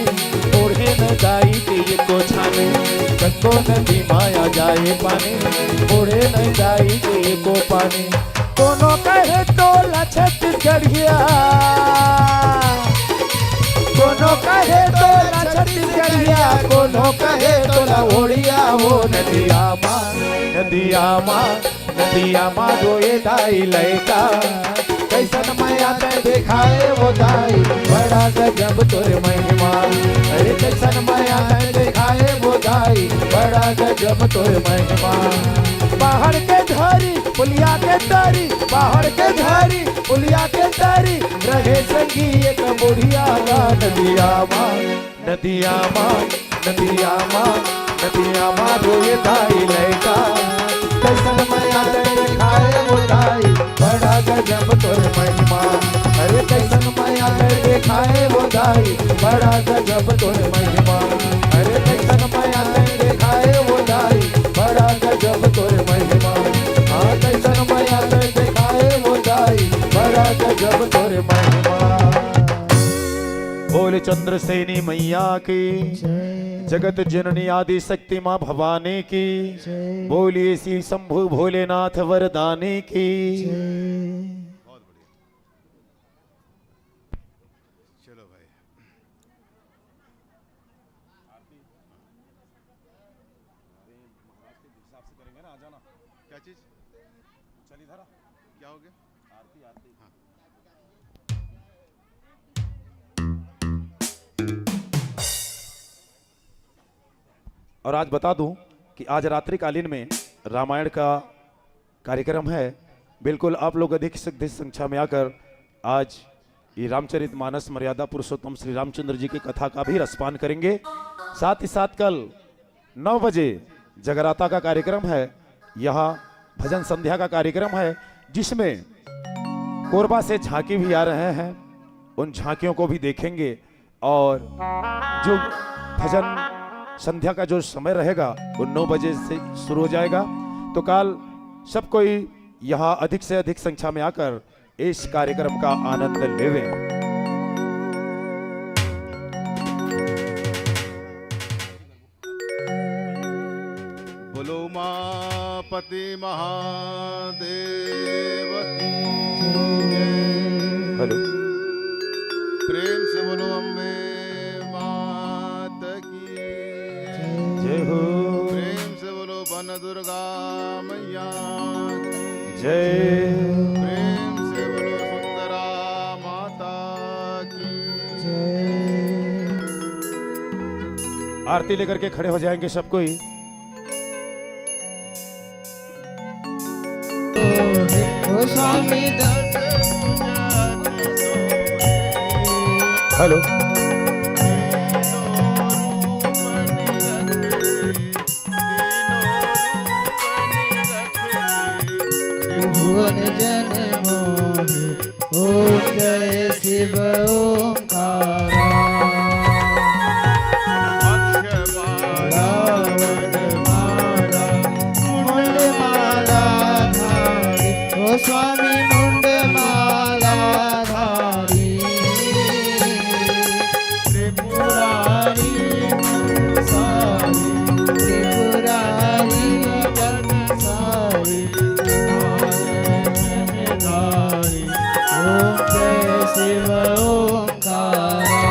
ओढ़े न जाई तेरे को छाने, को नदी माया जाए पानी, ओढ़े न जाई तेरे को पानी, दोनों कहे तोला छत्तीसगढ़िया, दोनों कहे तोला छत्तीसगढ़िया, दोनों कहे तोला ओढ़िया, वो नदिया माँ, नदिया माँ, नदिया माँ रोए दाई लैका, कैसन माया ते देखाए वो दाई, बड़ा गजब तोरे महिमा। अरे कैसन माया ते देखाए वो दाई, धाई बड़ा गजब तोर महिमा। बाहर के धारी पुलिया के तारी, बाहर के धारी पुलिया के तारी, रहे संगी एक बुढ़िया गा नदिया माँ, नदिया माँ, नदिया माँ, नदिया माँ रोए धाई लैका। कैसन मैया तेरे खाए वो धाई बड़ा गजब तोर महिमा। अरे कैसन मैया तेरे खाए वो धाई बड़ा गजब तोर महिमा। अरे कैसन मैया तेरे खाए वो धाई बड़ा गजब तोर महिमा। हाँ कैसन मैया तेरे खाए वो धाई बड़ा गजब तोर महिमा। बोले चंद्रसेनी मैया की, जगत जननी आदि शक्ति माँ भवानी की, बोलिए श्री शंभु भोलेनाथ वरदानी की। बहुत बढ़िया। चलो भाई, क्या चीज? चल इधर, क्या हो गया? आरती आरती। हाँ। और आज बता दूं कि आज रात्रिकालीन में रामायण का कार्यक्रम है। बिल्कुल आप लोग अधिक से अधिक संख्या में आकर आज ये रामचरितमानस मर्यादा पुरुषोत्तम श्री रामचंद्र जी की कथा का भी रसपान करेंगे। साथ ही साथ कल 9 बजे जगराता का कार्यक्रम है, यहाँ भजन संध्या का कार्यक्रम है, जिसमें कोरबा से झांकी भी आ रहे हैं। उन झांकियों को भी देखेंगे और जो भजन संध्या का जो समय रहेगा वो 9 बजे से शुरू हो जाएगा। तो कल सब कोई यहाँ अधिक से अधिक संख्या में आकर इस कार्यक्रम का आनंद लेवें। बोलो उमापति महादेव की जय। हेलो, प्रेम से बोलो अम्बे मात की जय हो, प्रेम से बोलो वन दुर्गा मैया की जय, प्रेम से बोलो सुंदरा माता की आरती लेकर के खड़े हो जाएंगे सब कोई। ओ स्वामी हेलो, भुवन जन मोहि ओम जय शिव ओंकारा। मुंडमाला धारी ओ स्वामी मुंडमाला धारी। त्रिपुरारी सारी त्रिपुरारी सारी धारी ओम जय शिव ओंकारा।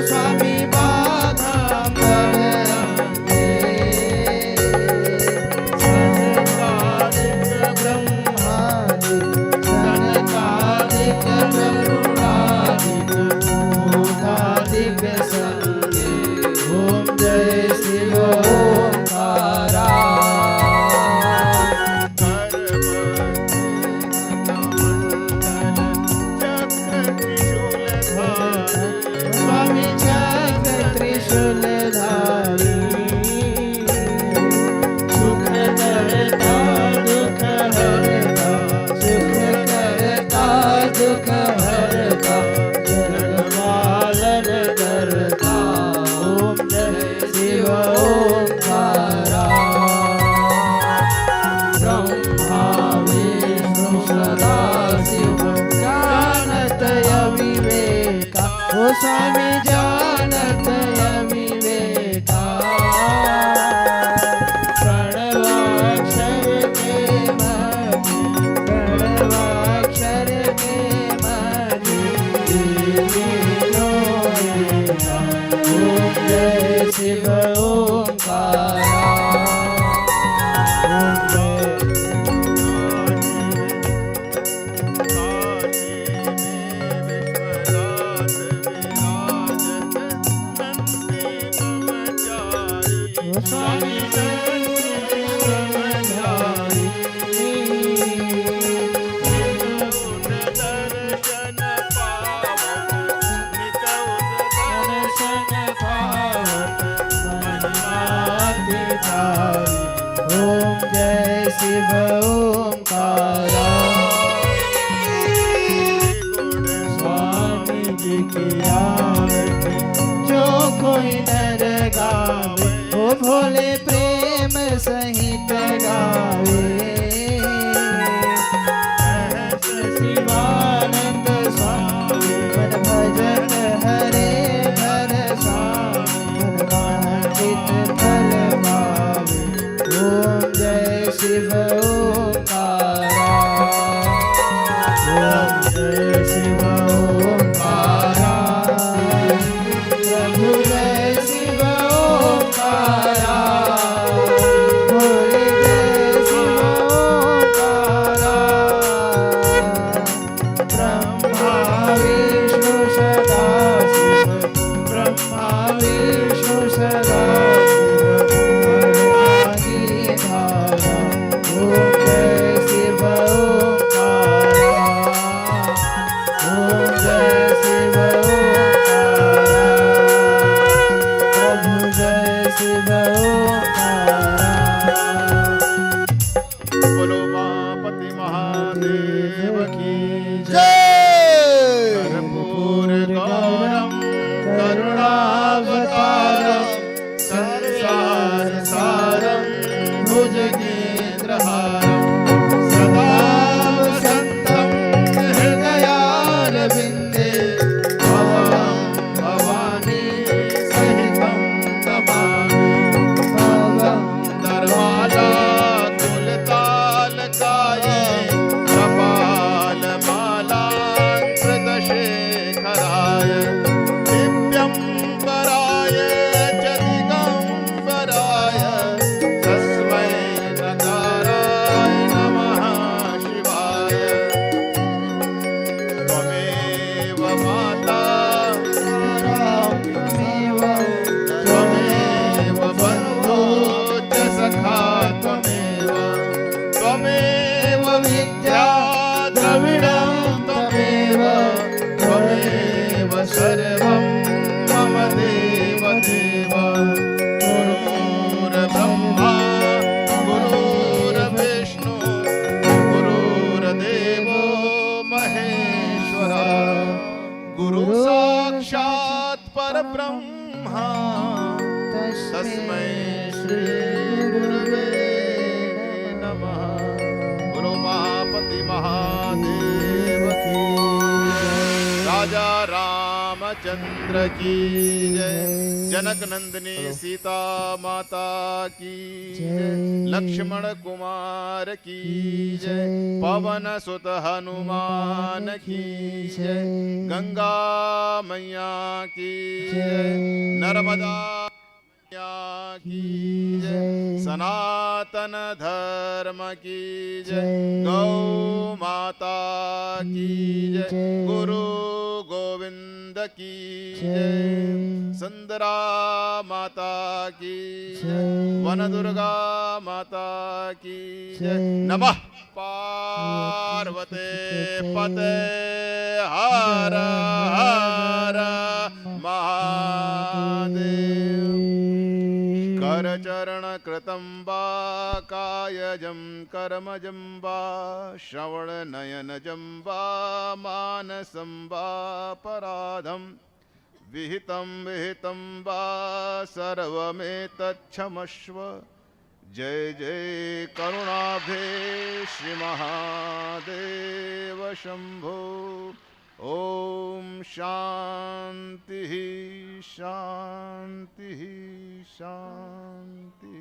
स्वामी बाधांबर अंगे सनकादिक ब्रह्मादि सनकादिक ब्रह्मादिक भूतादिक संगे ओम जय शिव ओंकारा। स्वामी चक्र त्रिशूलधारी सुख करता दुख हरता, सुख करता दुख हरता, जगपालन करता ओम जय शिव ओंकारा। ब्रह्मा विष्णु सदा शिव जानत अविवेका ओ स्वामी जानत अविवेका। प्रणवाक्षर के मधि प्रणवाक्षर के मधि लीनो एका ओम जय शिव ओंकारा। ओम जय जय शिव ओंकारा। स्वामी जी की आरती जो कोई नर गावे, वो भोले प्रेम सहित गावे। शिवानंद स्वामी मन भजन हरे भर स्वामी, मन चित फल पावे। ओम जय शिव ओंकारा। ओम जय शिव ओंकारा। प्रभु जय शिव ओंकारा। भोले जय शिव ओंकारा। ब्रह्मा विष्णु सदा शिव, ब्रह्मा विष्णु सदा शिव, हरि धारा। ओम जय शिव ओंकारा। ओम जय शिव ओंकारा। प्रभु जय शिव ओंकारा। बोलो उमापति महादेव की जय। कर्पूर गौरम करुणावतारम संसार सारम भुजगेन्द्रहारम सदा वसन्तं हृदयारविन्दे भवं भवानी सहितं नमामि। भवं दरवाला कुलतालकाये कपालमालाकृतशेखराय दिव्यम्बराय च दिगम्बराय तस्मै नकाराय नमः शिवाय। त्वमेव माता त्वमेव बन्धो च सखा त्वमेव, त्वमेव विद्या द्रविणं त्वमेव, त्वमेव सर्वं मम देव देव। गुरुर्ब्रह्मा गुरुर्विष्णु गुरुर्देवो महेश्वरा, गुरु साक्षात् परब्रह्मा तस्मै श्री गुरुवे नमः। गुरु उमापति महादेव की राजा रामचंद्र की जय। जनक नंदिनी सीता माता की जय। लक्ष्मण कुमार की जय। पवन सुत हनुमान की जय। गंगा मैया की जय। नर्मदा मैया की जय। सनातन धर्म की जय। गौ माता की जय। गुरु गोविंद की जय। सुंदरा माता की जय। वन दुर्गा माता की जय। नमः पार्वते पते हर हर महादेव। करचरण कृतं वा कायजं कर्मजं वा श्रवणनयनजं वा मानसं वा पराधं विहितं विहितं वा सर्वमेतच्छमस्व। जय जय करुणाभे श्री महादेव शंभो। ओम शांति शांति शांति।